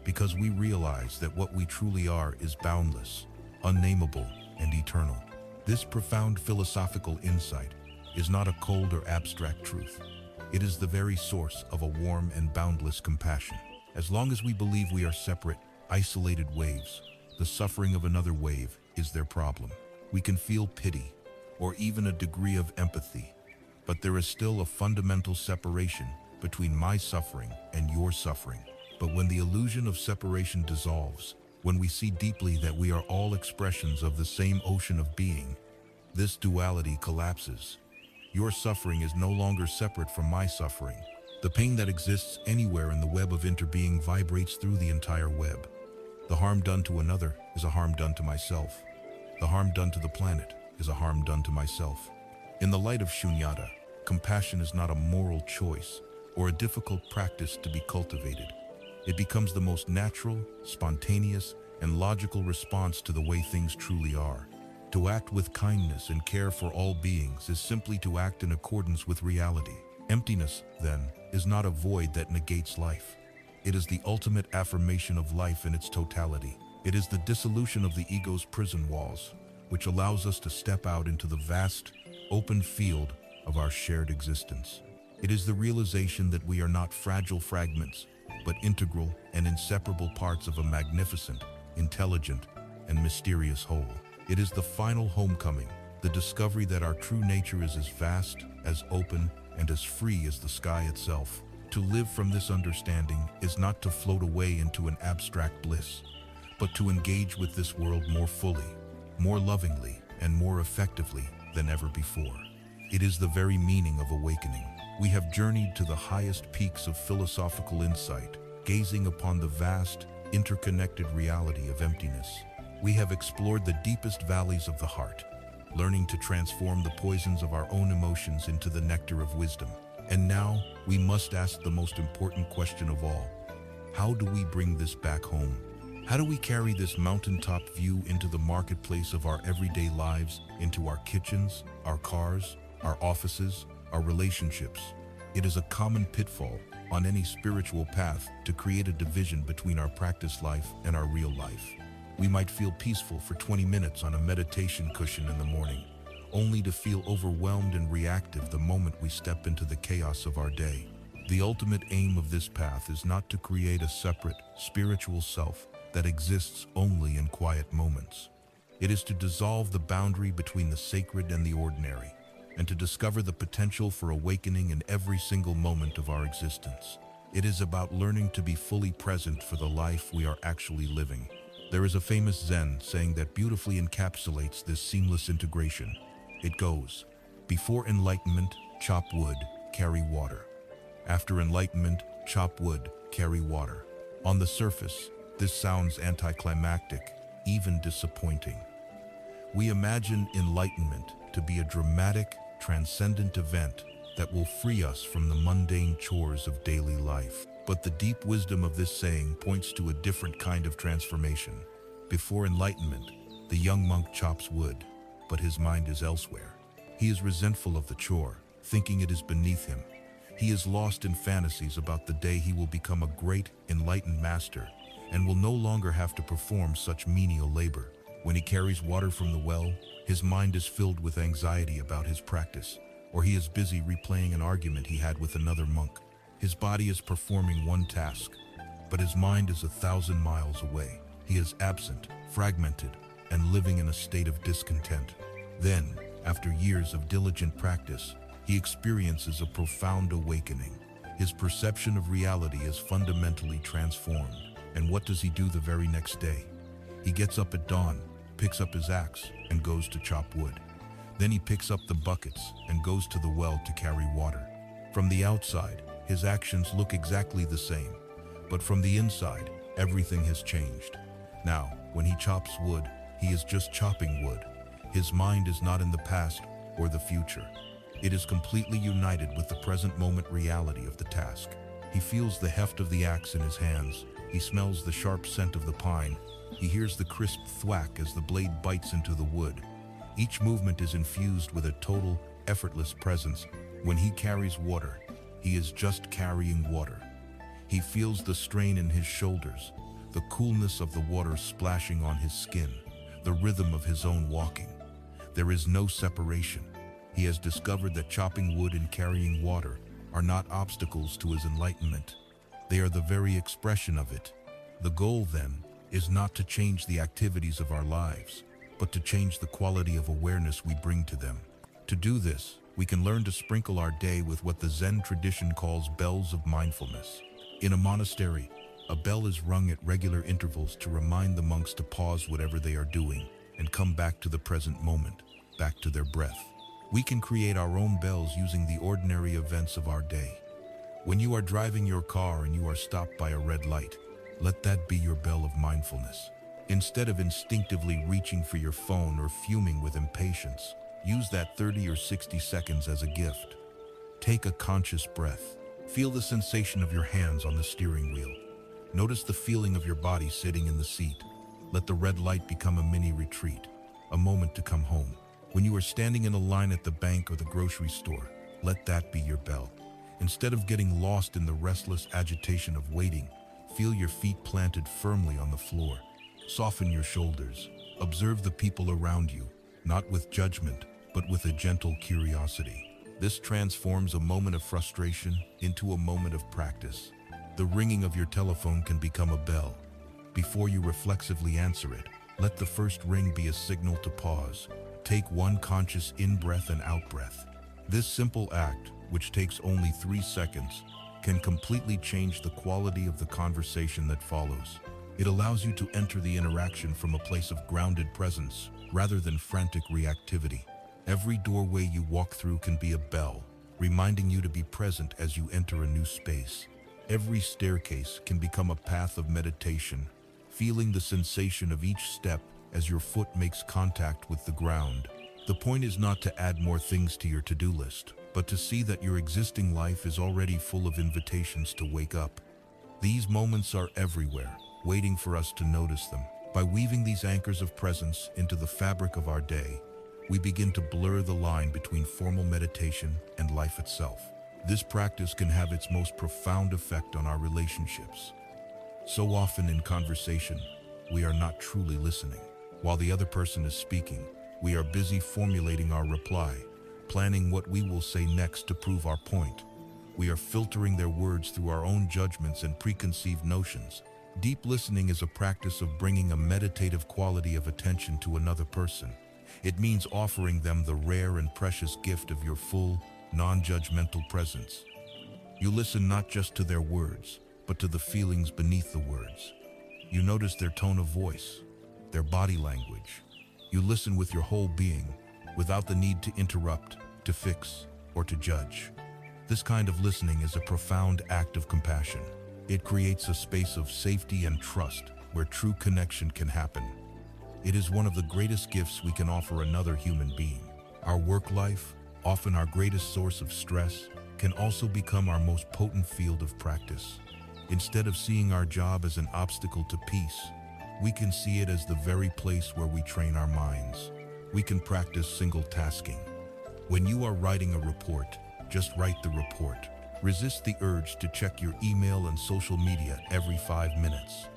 because we realize that what we truly are is boundless, unnameable, and eternal. This profound philosophical insight is not a cold or abstract truth. It is the very source of a warm and boundless compassion. As long as we believe we are separate, isolated waves, the suffering of another wave is their problem. We can feel pity, or even a degree of empathy, but there is still a fundamental separation between my suffering and your suffering. But when the illusion of separation dissolves, when we see deeply that we are all expressions of the same ocean of being, this duality collapses. Your suffering is no longer separate from my suffering. The pain that exists anywhere in the web of interbeing vibrates through the entire web. The harm done to another is a harm done to myself. The harm done to the planet is a harm done to myself. In the light of shunyata, compassion is not a moral choice or a difficult practice to be cultivated. It becomes the most natural, spontaneous, and logical response to the way things truly are. To act with kindness and care for all beings is simply to act in accordance with reality. Emptiness, then, is not a void that negates life. It is the ultimate affirmation of life in its totality. It is the dissolution of the ego's prison walls, which allows us to step out into the vast, open field of our shared existence. It is the realization that we are not fragile fragments, but integral and inseparable parts of a magnificent, intelligent, and mysterious whole. It is the final homecoming, the discovery that our true nature is as vast, as open, and as free as the sky itself. To live from this understanding is not to float away into an abstract bliss, but to engage with this world more fully, more lovingly, and more effectively than ever before. It is the very meaning of awakening. We have journeyed to the highest peaks of philosophical insight, gazing upon the vast, interconnected reality of emptiness. We have explored the deepest valleys of the heart, learning to transform the poisons of our own emotions into the nectar of wisdom. And now, we must ask the most important question of all. How do we bring this back home? How do we carry this mountaintop view into the marketplace of our everyday lives, into our kitchens, our cars, our offices, our relationships? It is a common pitfall on any spiritual path to create a division between our practice life and our real life. We might feel peaceful for 20 minutes on a meditation cushion in the morning, only to feel overwhelmed and reactive the moment we step into the chaos of our day. The ultimate aim of this path is not to create a separate, spiritual self that exists only in quiet moments. It is to dissolve the boundary between the sacred and the ordinary, and to discover the potential for awakening in every single moment of our existence. It is about learning to be fully present for the life we are actually living. There is a famous Zen saying that beautifully encapsulates this seamless integration. It goes, "Before enlightenment, chop wood, carry water. After enlightenment, chop wood, carry water." On the surface, this sounds anticlimactic, even disappointing. We imagine enlightenment to be a dramatic, transcendent event that will free us from the mundane chores of daily life. But the deep wisdom of this saying points to a different kind of transformation. Before enlightenment, the young monk chops wood, but his mind is elsewhere. He is resentful of the chore, thinking it is beneath him. He is lost in fantasies about the day he will become a great, enlightened master and will no longer have to perform such menial labor. When he carries water from the well, his mind is filled with anxiety about his practice, or he is busy replaying an argument he had with another monk. His body is performing one task, but his mind is 1,000 miles away. He is absent, fragmented, and living in a state of discontent. Then, after years of diligent practice, he experiences a profound awakening. His perception of reality is fundamentally transformed. And what does he do the very next day? He gets up at dawn, picks up his axe, and goes to chop wood. Then he picks up the buckets and goes to the well to carry water. From the outside, his actions look exactly the same, but from the inside, everything has changed. Now, when he chops wood, he is just chopping wood. His mind is not in the past or the future. It is completely united with the present moment reality of the task. He feels the heft of the axe in his hands. He smells the sharp scent of the pine. He hears the crisp thwack as the blade bites into the wood. Each movement is infused with a total, effortless presence. When he carries water, he is just carrying water. He feels the strain in his shoulders, the coolness of the water splashing on his skin, the rhythm of his own walking. There is no separation. He has discovered that chopping wood and carrying water are not obstacles to his enlightenment. They are the very expression of it. The goal, then, is not to change the activities of our lives, but to change the quality of awareness we bring to them. To do this, we can learn to sprinkle our day with what the Zen tradition calls bells of mindfulness. In a monastery, a bell is rung at regular intervals to remind the monks to pause whatever they are doing and come back to the present moment, back to their breath. We can create our own bells using the ordinary events of our day. When you are driving your car and you are stopped by a red light, let that be your bell of mindfulness. Instead of instinctively reaching for your phone or fuming with impatience, use that 30 or 60 seconds as a gift. Take a conscious breath. Feel the sensation of your hands on the steering wheel. Notice the feeling of your body sitting in the seat. Let the red light become a mini retreat, a moment to come home. When you are standing in a line at the bank or the grocery store, let that be your bell. Instead of getting lost in the restless agitation of waiting, feel your feet planted firmly on the floor. Soften your shoulders. Observe the people around you, not with judgment, but with a gentle curiosity. This transforms a moment of frustration into a moment of practice. The ringing of your telephone can become a bell. Before you reflexively answer it, let the first ring be a signal to pause. Take one conscious in-breath and out-breath. This simple act, which takes only 3 seconds, can completely change the quality of the conversation that follows. It allows you to enter the interaction from a place of grounded presence rather than frantic reactivity. Every doorway you walk through can be a bell, reminding you to be present as you enter a new space. Every staircase can become a path of meditation, feeling the sensation of each step as your foot makes contact with the ground. The point is not to add more things to your to-do list, but to see that your existing life is already full of invitations to wake up. These moments are everywhere, waiting for us to notice them. By weaving these anchors of presence into the fabric of our day, we begin to blur the line between formal meditation and life itself. This practice can have its most profound effect on our relationships. So often in conversation, we are not truly listening. While the other person is speaking, we are busy formulating our reply, planning what we will say next to prove our point. We are filtering their words through our own judgments and preconceived notions. Deep listening is a practice of bringing a meditative quality of attention to another person. It means offering them the rare and precious gift of your full, non-judgmental presence. You listen not just to their words, but to the feelings beneath the words. You notice their tone of voice, their body language. You listen with your whole being, without the need to interrupt, to fix, or to judge. This kind of listening is a profound act of compassion. It creates a space of safety and trust where true connection can happen. It is one of the greatest gifts we can offer another human being. Our work life, often our greatest source of stress, can also become our most potent field of practice. Instead of seeing our job as an obstacle to peace, we can see it as the very place where we train our minds. We can practice single tasking. When you are writing a report, just write the report. Resist the urge to check your email and social media every 5 minutes.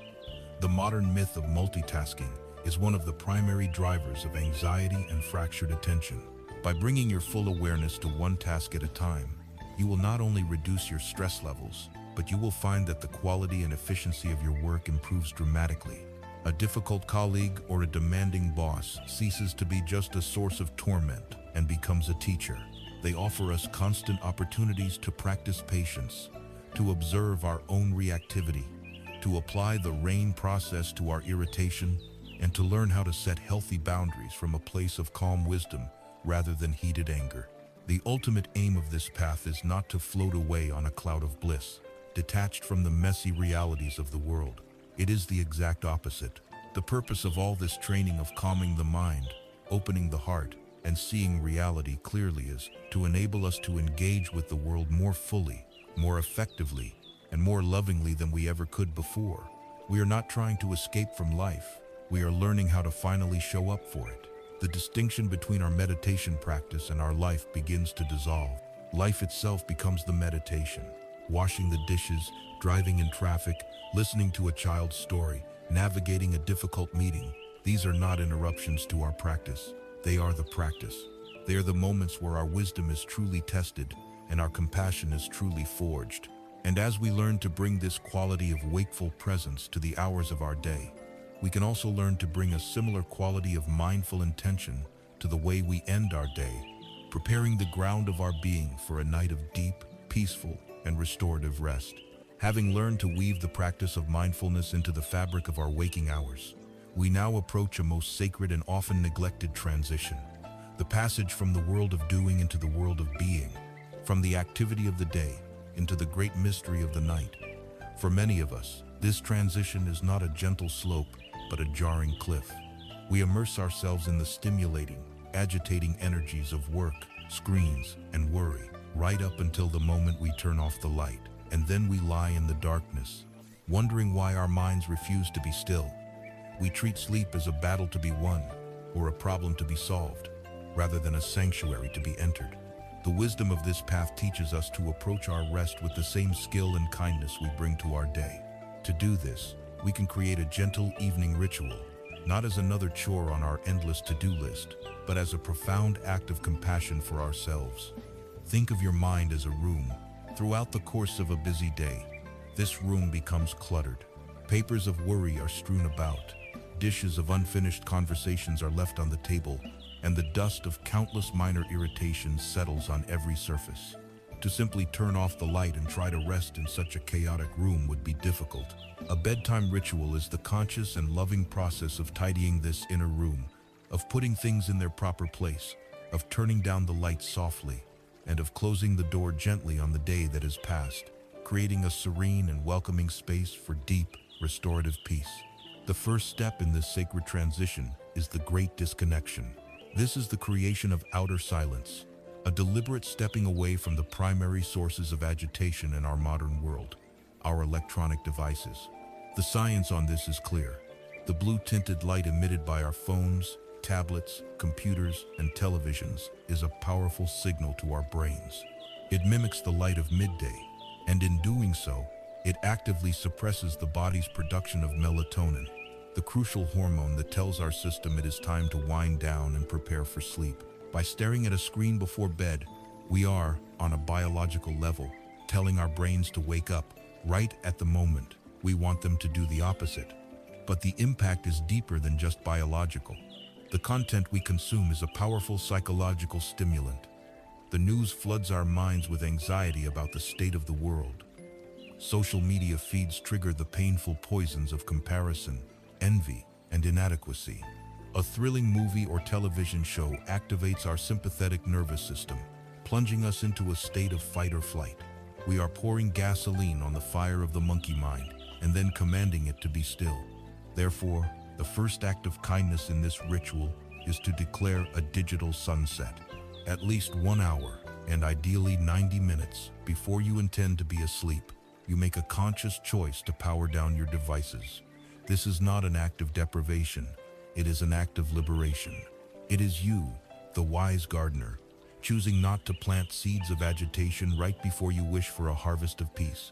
The modern myth of multitasking is one of the primary drivers of anxiety and fractured attention. By bringing your full awareness to one task at a time, you will not only reduce your stress levels, but you will find that the quality and efficiency of your work improves dramatically. A difficult colleague or a demanding boss ceases to be just a source of torment and becomes a teacher. They offer us constant opportunities to practice patience, to observe our own reactivity, to apply the RAIN process to our irritation, and to learn how to set healthy boundaries from a place of calm wisdom rather than heated anger. The ultimate aim of this path is not to float away on a cloud of bliss, detached from the messy realities of the world. It is the exact opposite. The purpose of all this training of calming the mind, opening the heart, and seeing reality clearly is to enable us to engage with the world more fully, more effectively, and more lovingly than we ever could before. We are not trying to escape from life. We are learning how to finally show up for it. The distinction between our meditation practice and our life begins to dissolve. Life itself becomes the meditation. Washing the dishes, driving in traffic, listening to a child's story, navigating a difficult meeting. These are not interruptions to our practice. They are the practice. They are the moments where our wisdom is truly tested and our compassion is truly forged. And as we learn to bring this quality of wakeful presence to the hours of our day, we can also learn to bring a similar quality of mindful intention to the way we end our day, preparing the ground of our being for a night of deep, peaceful, and restorative rest. Having learned to weave the practice of mindfulness into the fabric of our waking hours, we now approach a most sacred and often neglected transition, the passage from the world of doing into the world of being, from the activity of the day into the great mystery of the night. For many of us, this transition is not a gentle slope, but a jarring cliff. We immerse ourselves in the stimulating, agitating energies of work, screens, and worry, right up until the moment we turn off the light. And then we lie in the darkness, wondering why our minds refuse to be still. We treat sleep as a battle to be won, or a problem to be solved, rather than a sanctuary to be entered. The wisdom of this path teaches us to approach our rest with the same skill and kindness we bring to our day. To do this, we can create a gentle evening ritual, not as another chore on our endless to-do list, but as a profound act of compassion for ourselves. Think of your mind as a room. Throughout the course of a busy day, this room becomes cluttered. Papers of worry are strewn about. Dishes of unfinished conversations are left on the table, and the dust of countless minor irritations settles on every surface. To simply turn off the light and try to rest in such a chaotic room would be difficult. A bedtime ritual is the conscious and loving process of tidying this inner room, of putting things in their proper place, of turning down the lights softly, and of closing the door gently on the day that has passed, creating a serene and welcoming space for deep, restorative peace. The first step in this sacred transition is the great disconnection. This is the creation of outer silence, a deliberate stepping away from the primary sources of agitation in our modern world, our electronic devices. The science on this is clear. The blue-tinted light emitted by our phones, tablets, computers, and televisions is a powerful signal to our brains. It mimics the light of midday, and in doing so, it actively suppresses the body's production of melatonin, the crucial hormone that tells our system it is time to wind down and prepare for sleep. By staring at a screen before bed, we are, on a biological level, telling our brains to wake up right at the moment. We want them to do the opposite. But the impact is deeper than just biological. The content we consume is a powerful psychological stimulant. The news floods our minds with anxiety about the state of the world. Social media feeds trigger the painful poisons of comparison, envy, and inadequacy. A thrilling movie or television show activates our sympathetic nervous system, plunging us into a state of fight or flight. We are pouring gasoline on the fire of the monkey mind and then commanding it to be still. Therefore, the first act of kindness in this ritual is to declare a digital sunset. At least 1 hour, and ideally 90 minutes, before you intend to be asleep, you make a conscious choice to power down your devices. This is not an act of deprivation. It is an act of liberation. It is you, the wise gardener, choosing not to plant seeds of agitation right before you wish for a harvest of peace.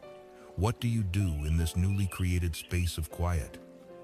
What do you do in this newly created space of quiet?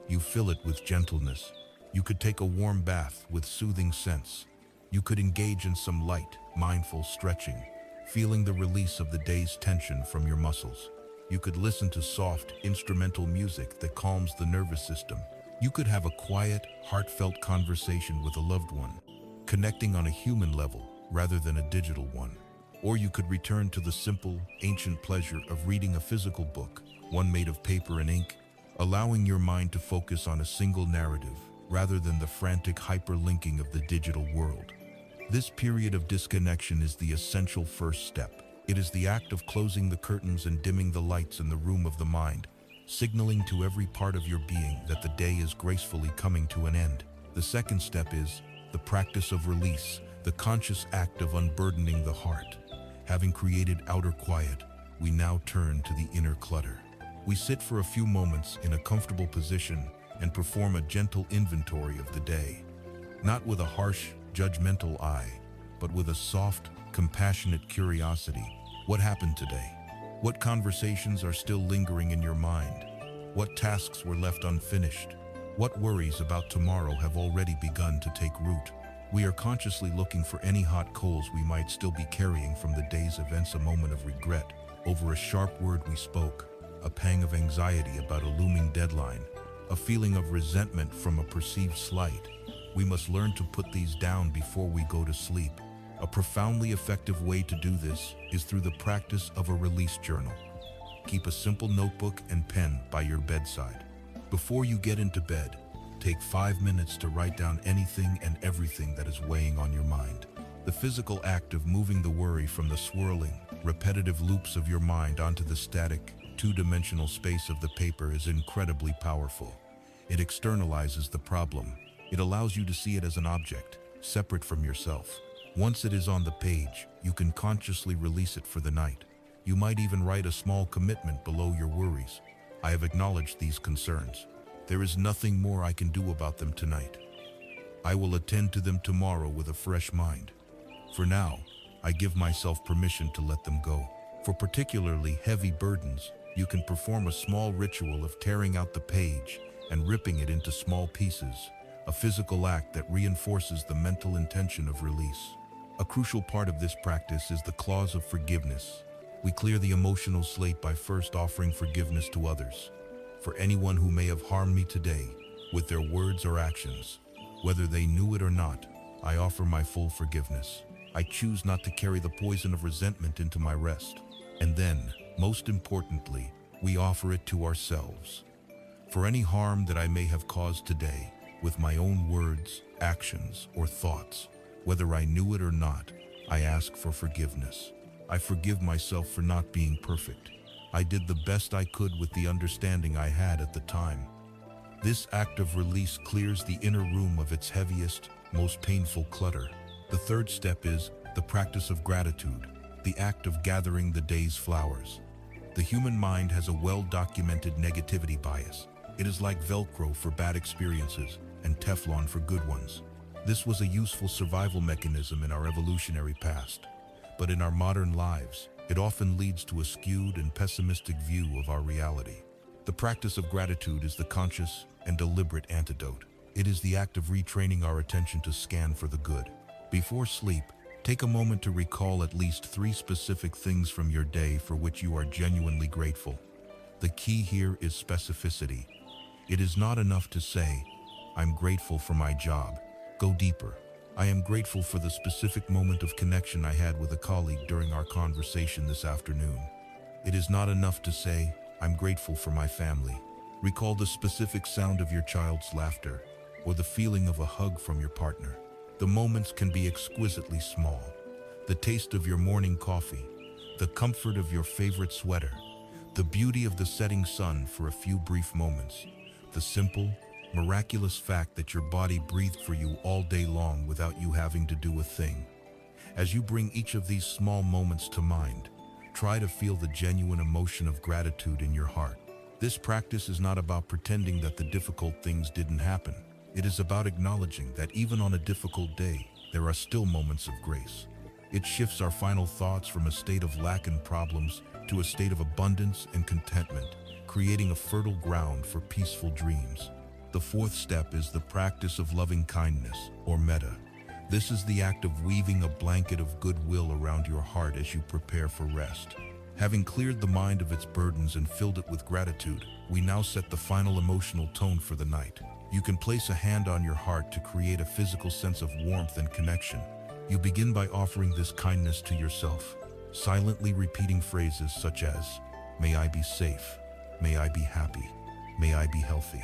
You fill it with gentleness. You could take a warm bath with soothing scents. You could engage in some light, mindful stretching, feeling the release of the day's tension from your muscles. You could listen to soft, instrumental music that calms the nervous system. You could have a quiet, heartfelt conversation with a loved one, connecting on a human level rather than a digital one. Or you could return to the simple, ancient pleasure of reading a physical book, one made of paper and ink, allowing your mind to focus on a single narrative rather than the frantic hyperlinking of the digital world. This period of disconnection is the essential first step. It is the act of closing the curtains and dimming the lights in the room of the mind, signaling to every part of your being that the day is gracefully coming to an end. The second step is the practice of release, the conscious act of unburdening the heart. Having created outer quiet, we now turn to the inner clutter. We sit for a few moments in a comfortable position and perform a gentle inventory of the day, not with a harsh, judgmental eye, but with a soft, compassionate curiosity. What happened today? What conversations are still lingering in your mind? What tasks were left unfinished? What worries about tomorrow have already begun to take root? We are consciously looking for any hot coals we might still be carrying from the day's events, a moment of regret over a sharp word we spoke, a pang of anxiety about a looming deadline, a feeling of resentment from a perceived slight. We must learn to put these down before we go to sleep. A profoundly effective way to do this is through the practice of a release journal. Keep a simple notebook and pen by your bedside. Before you get into bed, take 5 minutes to write down anything and everything that is weighing on your mind. The physical act of moving the worry from the swirling, repetitive loops of your mind onto the static, two-dimensional space of the paper is incredibly powerful. It externalizes the problem. It allows you to see it as an object, separate from yourself. Once it is on the page, you can consciously release it for the night. You might even write a small commitment below your worries. I have acknowledged these concerns. There is nothing more I can do about them tonight. I will attend to them tomorrow with a fresh mind. For now, I give myself permission to let them go. For particularly heavy burdens, you can perform a small ritual of tearing out the page and ripping it into small pieces, a physical act that reinforces the mental intention of release. A crucial part of this practice is the clause of forgiveness. We clear the emotional slate by first offering forgiveness to others. For anyone who may have harmed me today, with their words or actions, whether they knew it or not, I offer my full forgiveness. I choose not to carry the poison of resentment into my rest. And then, most importantly, we offer it to ourselves. For any harm that I may have caused today, with my own words, actions, or thoughts, whether I knew it or not, I ask for forgiveness. I forgive myself for not being perfect. I did the best I could with the understanding I had at the time. This act of release clears the inner room of its heaviest, most painful clutter. The third step is the practice of gratitude, the act of gathering the day's flowers. The human mind has a well-documented negativity bias. It is like Velcro for bad experiences and Teflon for good ones. This was a useful survival mechanism in our evolutionary past. But in our modern lives, it often leads to a skewed and pessimistic view of our reality. The practice of gratitude is the conscious and deliberate antidote. It is the act of retraining our attention to scan for the good. Before sleep, take a moment to recall at least 3 specific things from your day for which you are genuinely grateful. The key here is specificity. It is not enough to say, "I'm grateful for my job." Go deeper. I am grateful for the specific moment of connection I had with a colleague during our conversation this afternoon. It is not enough to say, "I'm grateful for my family." Recall the specific sound of your child's laughter or the feeling of a hug from your partner. The moments can be exquisitely small. The taste of your morning coffee, the comfort of your favorite sweater, the beauty of the setting sun for a few brief moments, the simple, miraculous fact that your body breathed for you all day long without you having to do a thing. As you bring each of these small moments to mind, try to feel the genuine emotion of gratitude in your heart. This practice is not about pretending that the difficult things didn't happen. It is about acknowledging that even on a difficult day, there are still moments of grace. It shifts our final thoughts from a state of lack and problems to a state of abundance and contentment, creating a fertile ground for peaceful dreams. The fourth step is the practice of loving kindness, or metta. This is the act of weaving a blanket of goodwill around your heart as you prepare for rest. Having cleared the mind of its burdens and filled it with gratitude, we now set the final emotional tone for the night. You can place a hand on your heart to create a physical sense of warmth and connection. You begin by offering this kindness to yourself, silently repeating phrases such as, "May I be safe, may I be happy, may I be healthy,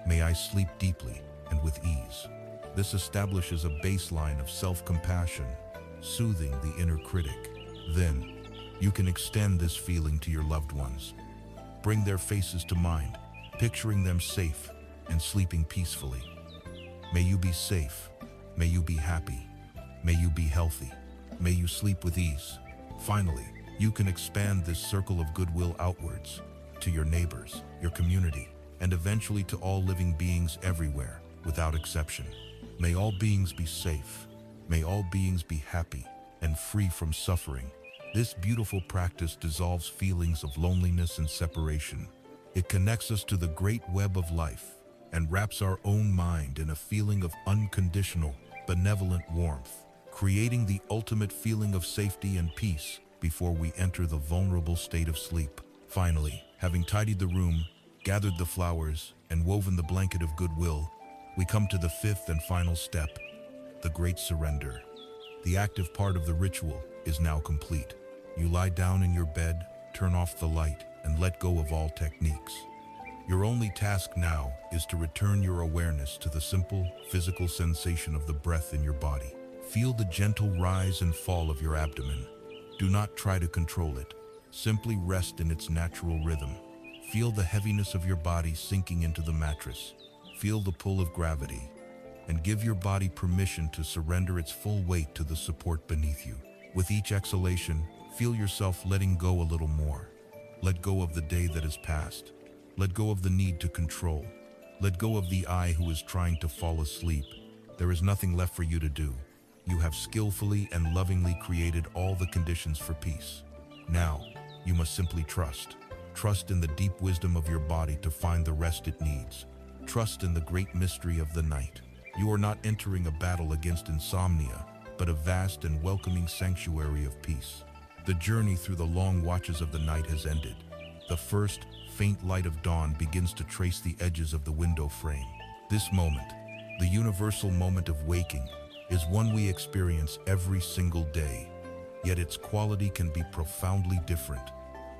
may I sleep deeply and with ease." This establishes a baseline of self-compassion, soothing the inner critic. Then, you can extend this feeling to your loved ones. Bring their faces to mind, picturing them safe and sleeping peacefully. May you be safe, may you be happy, may you be healthy, may you sleep with ease. Finally, you can expand this circle of goodwill outwards to your neighbors, your community, and eventually to all living beings everywhere, without exception. May all beings be safe. May all beings be happy and free from suffering. This beautiful practice dissolves feelings of loneliness and separation. It connects us to the great web of life and wraps our own mind in a feeling of unconditional, benevolent warmth, creating the ultimate feeling of safety and peace before we enter the vulnerable state of sleep. Finally, having tidied the room, gathered the flowers, and woven the blanket of goodwill, we come to the fifth and final step, the great surrender. The active part of the ritual is now complete. You lie down in your bed, turn off the light, and let go of all techniques. Your only task now is to return your awareness to the simple, physical sensation of the breath in your body. Feel the gentle rise and fall of your abdomen. Do not try to control it. Simply rest in its natural rhythm. Feel the heaviness of your body sinking into the mattress. Feel the pull of gravity, and give your body permission to surrender its full weight to the support beneath you. With each exhalation, feel yourself letting go a little more. Let go of the day that has passed. Let go of the need to control. Let go of the I who is trying to fall asleep. There is nothing left for you to do. You have skillfully and lovingly created all the conditions for peace. Now, you must simply trust. Trust in the deep wisdom of your body to find the rest it needs. Trust in the great mystery of the night. You are not entering a battle against insomnia, but a vast and welcoming sanctuary of peace. The journey through the long watches of the night has ended. The first, faint light of dawn begins to trace the edges of the window frame. This moment, the universal moment of waking, is one we experience every single day, yet its quality can be profoundly different.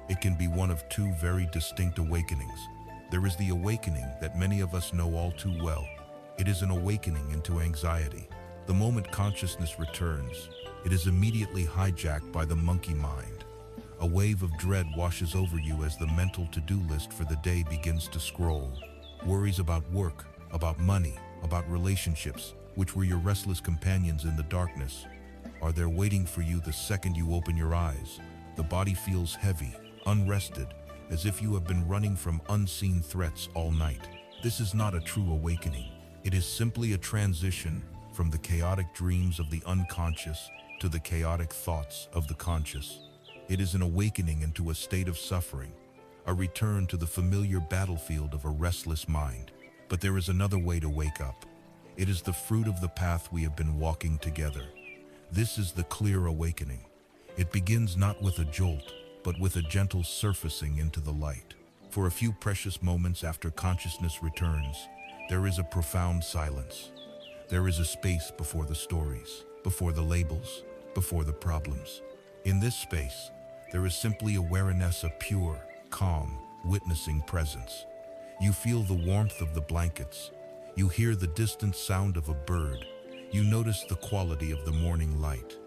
It can be one of two very distinct awakenings. There is the awakening that many of us know all too well. It is an awakening into anxiety. The moment consciousness returns, it is immediately hijacked by the monkey mind. A wave of dread washes over you as the mental to-do list for the day begins to scroll. Worries about work, about money, about relationships, which were your restless companions in the darkness, are there waiting for you the second you open your eyes. The body feels heavy, unrested, as if you have been running from unseen threats all night. This is not a true awakening. It is simply a transition from the chaotic dreams of the unconscious to the chaotic thoughts of the conscious. It is an awakening into a state of suffering, a return to the familiar battlefield of a restless mind. But there is another way to wake up. It is the fruit of the path we have been walking together. This is the clear awakening. It begins not with a jolt, but with a gentle surfacing into the light. For a few precious moments after consciousness returns, there is a profound silence. There is a space before the stories, before the labels, before the problems. In this space, there is simply awareness of pure, calm, witnessing presence. You feel the warmth of the blankets. You hear the distant sound of a bird. You notice the quality of the morning light.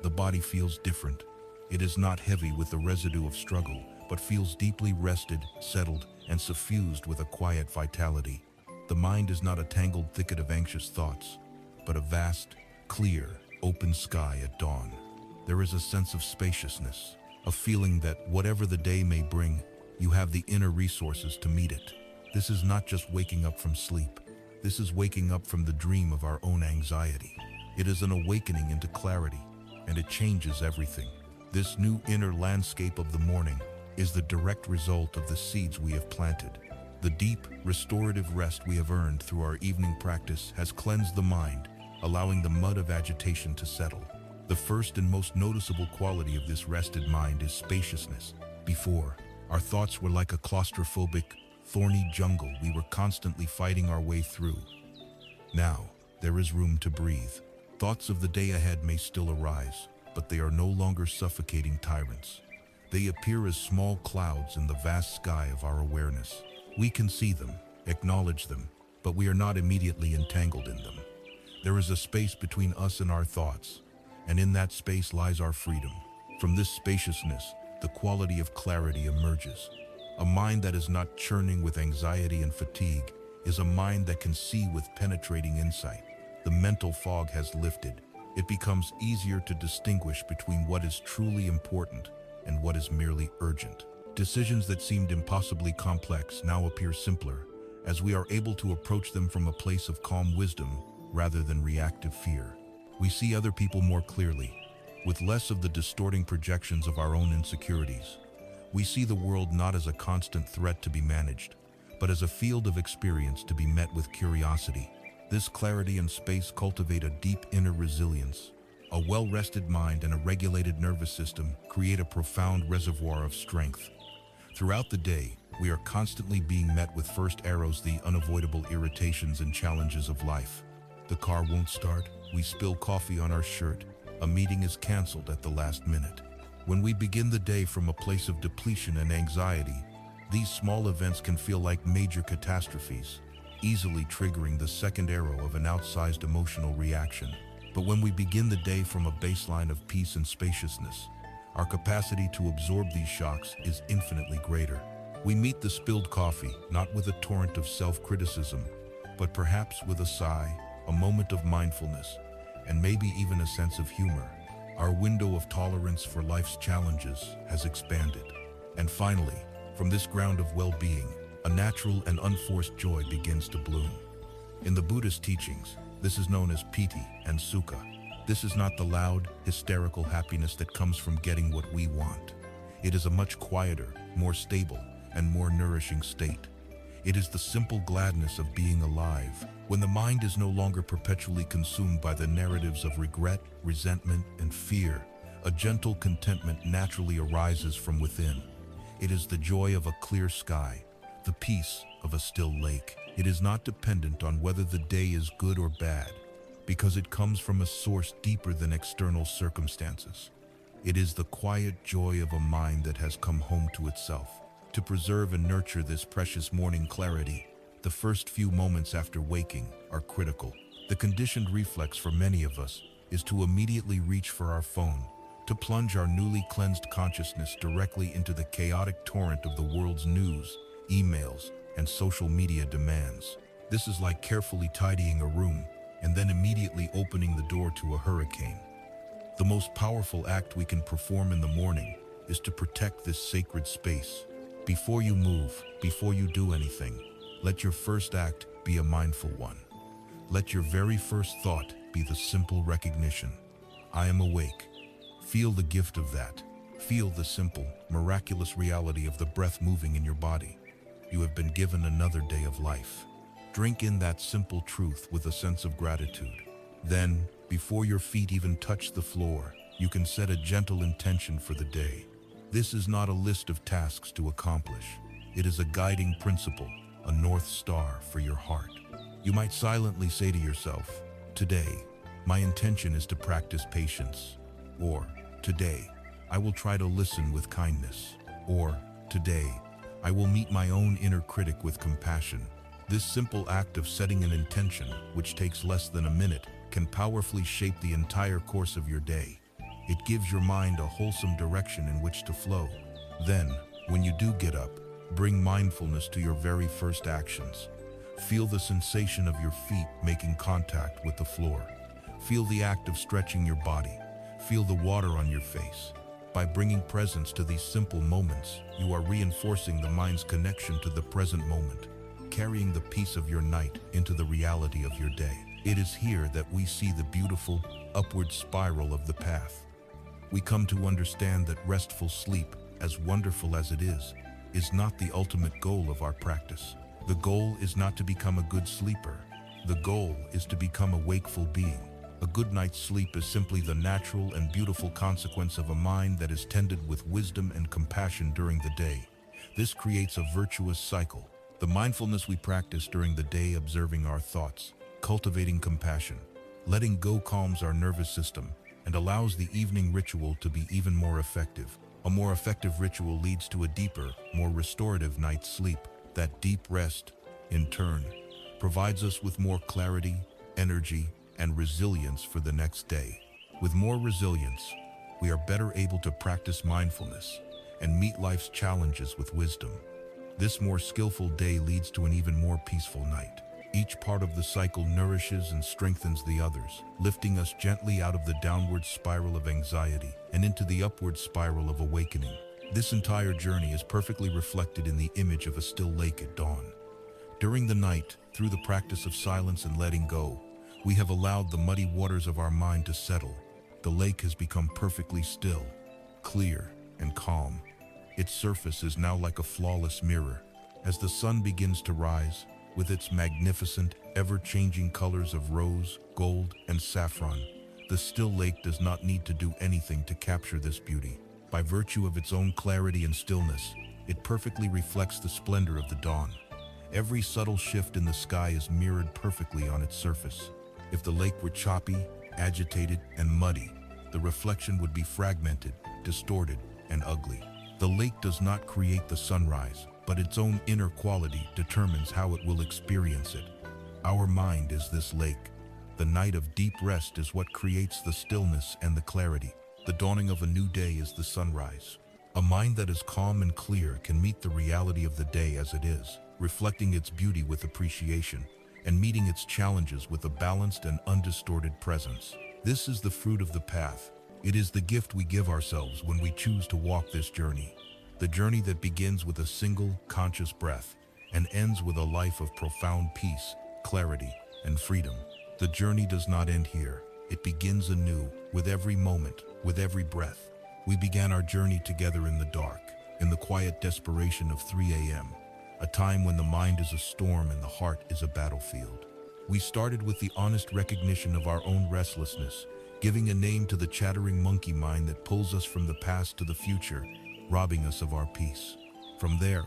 The body feels different. It is not heavy with the residue of struggle, but feels deeply rested, settled, and suffused with a quiet vitality. The mind is not a tangled thicket of anxious thoughts, but a vast, clear, open sky at dawn. There is a sense of spaciousness, a feeling that whatever the day may bring, you have the inner resources to meet it. This is not just waking up from sleep. This is waking up from the dream of our own anxiety. It is an awakening into clarity, and it changes everything. This new inner landscape of the morning is the direct result of the seeds we have planted. The deep, restorative rest we have earned through our evening practice has cleansed the mind, allowing the mud of agitation to settle. The first and most noticeable quality of this rested mind is spaciousness. Before, our thoughts were like a claustrophobic, thorny jungle we were constantly fighting our way through. Now, there is room to breathe. Thoughts of the day ahead may still arise, but they are no longer suffocating tyrants. They appear as small clouds in the vast sky of our awareness. We can see them, acknowledge them, but we are not immediately entangled in them. There is a space between us and our thoughts, and in that space lies our freedom. From this spaciousness, the quality of clarity emerges. A mind that is not churning with anxiety and fatigue is a mind that can see with penetrating insight. The mental fog has lifted. It becomes easier to distinguish between what is truly important and what is merely urgent. Decisions that seemed impossibly complex now appear simpler, as we are able to approach them from a place of calm wisdom rather than reactive fear. We see other people more clearly, with less of the distorting projections of our own insecurities. We see the world not as a constant threat to be managed, but as a field of experience to be met with curiosity. This clarity and space cultivate a deep inner resilience. A well-rested mind and a regulated nervous system create a profound reservoir of strength. Throughout the day, we are constantly being met with first arrows, the unavoidable irritations and challenges of life. The car won't start, we spill coffee on our shirt, a meeting is canceled at the last minute. When we begin the day from a place of depletion and anxiety, these small events can feel like major catastrophes, easily triggering the second arrow of an outsized emotional reaction. But when we begin the day from a baseline of peace and spaciousness, our capacity to absorb these shocks is infinitely greater. We meet the spilled coffee not with a torrent of self-criticism, but perhaps with a sigh, a moment of mindfulness, and maybe even a sense of humor. Our window of tolerance for life's challenges has expanded. And finally, from this ground of well-being, a natural and unforced joy begins to bloom. In the Buddhist teachings, this is known as piti and sukha. This is not the loud, hysterical happiness that comes from getting what we want. It is a much quieter, more stable, and more nourishing state. It is the simple gladness of being alive, when the mind is no longer perpetually consumed by the narratives of regret, resentment, and fear. A gentle contentment naturally arises from within. It is the joy of a clear sky, the peace of a still lake. It is not dependent on whether the day is good or bad, because it comes from a source deeper than external circumstances. It is the quiet joy of a mind that has come home to itself. To preserve and nurture this precious morning clarity, the first few moments after waking are critical. The conditioned reflex for many of us is to immediately reach for our phone, to plunge our newly cleansed consciousness directly into the chaotic torrent of the world's news, emails, and social media demands. This is like carefully tidying a room and then immediately opening the door to a hurricane. The most powerful act we can perform in the morning is to protect this sacred space. Before you move, before you do anything, let your first act be a mindful one. Let your very first thought be the simple recognition: I am awake. Feel the gift of that. Feel the simple, miraculous reality of the breath moving in your body. You have been given another day of life. Drink in that simple truth with a sense of gratitude. Then, before your feet even touch the floor, you can set a gentle intention for the day. This is not a list of tasks to accomplish. It is a guiding principle, a north star for your heart. You might silently say to yourself, today, my intention is to practice patience. Or, today, I will try to listen with kindness. Or, today, I will meet my own inner critic with compassion. This simple act of setting an intention, which takes less than a minute, can powerfully shape the entire course of your day. It gives your mind a wholesome direction in which to flow. Then, when you do get up, bring mindfulness to your very first actions. Feel the sensation of your feet making contact with the floor. Feel the act of stretching your body. Feel the water on your face. By bringing presence to these simple moments, you are reinforcing the mind's connection to the present moment, carrying the peace of your night into the reality of your day. It is here that we see the beautiful, upward spiral of the path. We come to understand that restful sleep, as wonderful as it is not the ultimate goal of our practice. The goal is not to become a good sleeper. The goal is to become a wakeful being. A good night's sleep is simply the natural and beautiful consequence of a mind that is tended with wisdom and compassion during the day. This creates a virtuous cycle. The mindfulness we practice during the day, observing our thoughts, cultivating compassion, letting go, calms our nervous system and allows the evening ritual to be even more effective. A more effective ritual leads to a deeper, more restorative night's sleep. That deep rest, in turn, provides us with more clarity, energy, and resilience for the next day. With more resilience, we are better able to practice mindfulness and meet life's challenges with wisdom. This more skillful day leads to an even more peaceful night. Each part of the cycle nourishes and strengthens the others, lifting us gently out of the downward spiral of anxiety and into the upward spiral of awakening. This entire journey is perfectly reflected in the image of a still lake at dawn. During the night, through the practice of silence and letting go, we have allowed the muddy waters of our mind to settle. The lake has become perfectly still, clear, and calm. Its surface is now like a flawless mirror. As the sun begins to rise, with its magnificent, ever-changing colors of rose, gold, and saffron, the still lake does not need to do anything to capture this beauty. By virtue of its own clarity and stillness, it perfectly reflects the splendor of the dawn. Every subtle shift in the sky is mirrored perfectly on its surface. If the lake were choppy, agitated, and muddy, the reflection would be fragmented, distorted, and ugly. The lake does not create the sunrise, but its own inner quality determines how it will experience it. Our mind is this lake. The night of deep rest is what creates the stillness and the clarity. The dawning of a new day is the sunrise. A mind that is calm and clear can meet the reality of the day as it is, reflecting its beauty with appreciation and meeting its challenges with a balanced and undistorted presence. This is the fruit of the path. It is the gift we give ourselves when we choose to walk this journey. The journey that begins with a single, conscious breath and ends with a life of profound peace, clarity, and freedom. The journey does not end here. It begins anew, with every moment, with every breath. We began our journey together in the dark, in the quiet desperation of 3 a.m., a time when the mind is a storm and the heart is a battlefield. We started with the honest recognition of our own restlessness, giving a name to the chattering monkey mind that pulls us from the past to the future, robbing us of our peace. From there,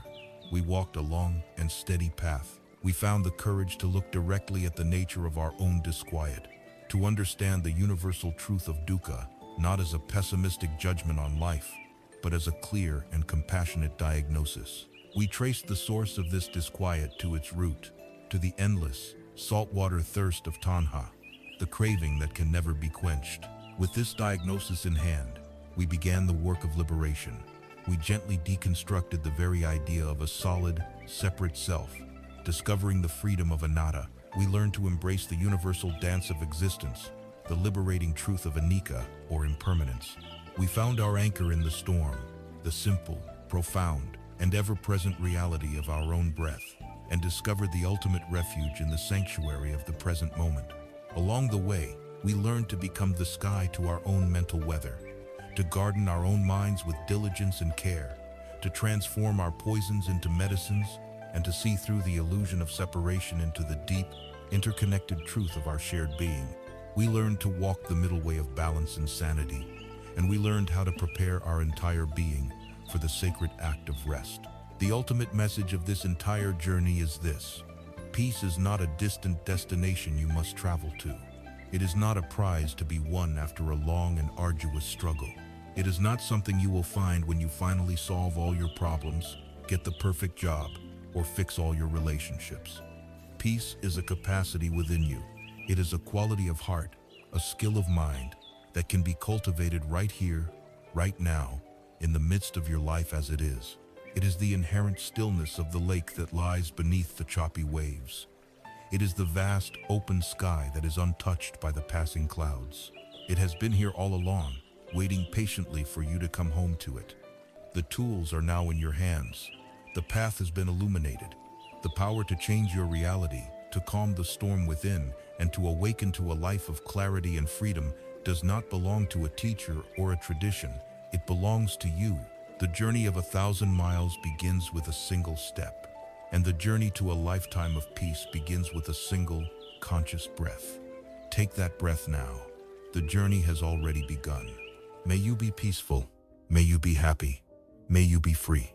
we walked a long and steady path. We found the courage to look directly at the nature of our own disquiet. to understand the universal truth of dukkha, not as a pessimistic judgment on life, but as a clear and compassionate diagnosis. We traced the source of this disquiet to its root, to the endless, saltwater thirst of tanha, the craving that can never be quenched. With this diagnosis in hand, we began the work of liberation. We gently deconstructed the very idea of a solid, separate self. Discovering the freedom of anatta, we learned to embrace the universal dance of existence, the liberating truth of anicca, or impermanence. We found our anchor in the storm, the simple, profound, and ever-present reality of our own breath, and discovered the ultimate refuge in the sanctuary of the present moment. Along the way, we learned to become the sky to our own mental weather, to garden our own minds with diligence and care, to transform our poisons into medicines, and to see through the illusion of separation into the deep, interconnected truth of our shared being. We learned to walk the middle way of balance and sanity, and we learned how to prepare our entire being for the sacred act of rest. The ultimate message of this entire journey is this: peace is not a distant destination you must travel to. It is not a prize to be won after a long and arduous struggle. It is not something you will find when you finally solve all your problems, get the perfect job, or fix all your relationships. Peace is a capacity within you. It is a quality of heart, a skill of mind that can be cultivated right here, right now, in the midst of your life as it is. It is the inherent stillness of the lake that lies beneath the choppy waves. It is the vast, open sky that is untouched by the passing clouds. It has been here all along, waiting patiently for you to come home to it. The tools are now in your hands. The path has been illuminated. The power to change your reality, to calm the storm within, and to awaken to a life of clarity and freedom does not belong to a teacher or a tradition. It belongs to you. The journey of 1,000 miles begins with a single step, and the journey to a lifetime of peace begins with a single, conscious breath. Take that breath now. The journey has already begun. May you be peaceful. May you be happy. May you be free.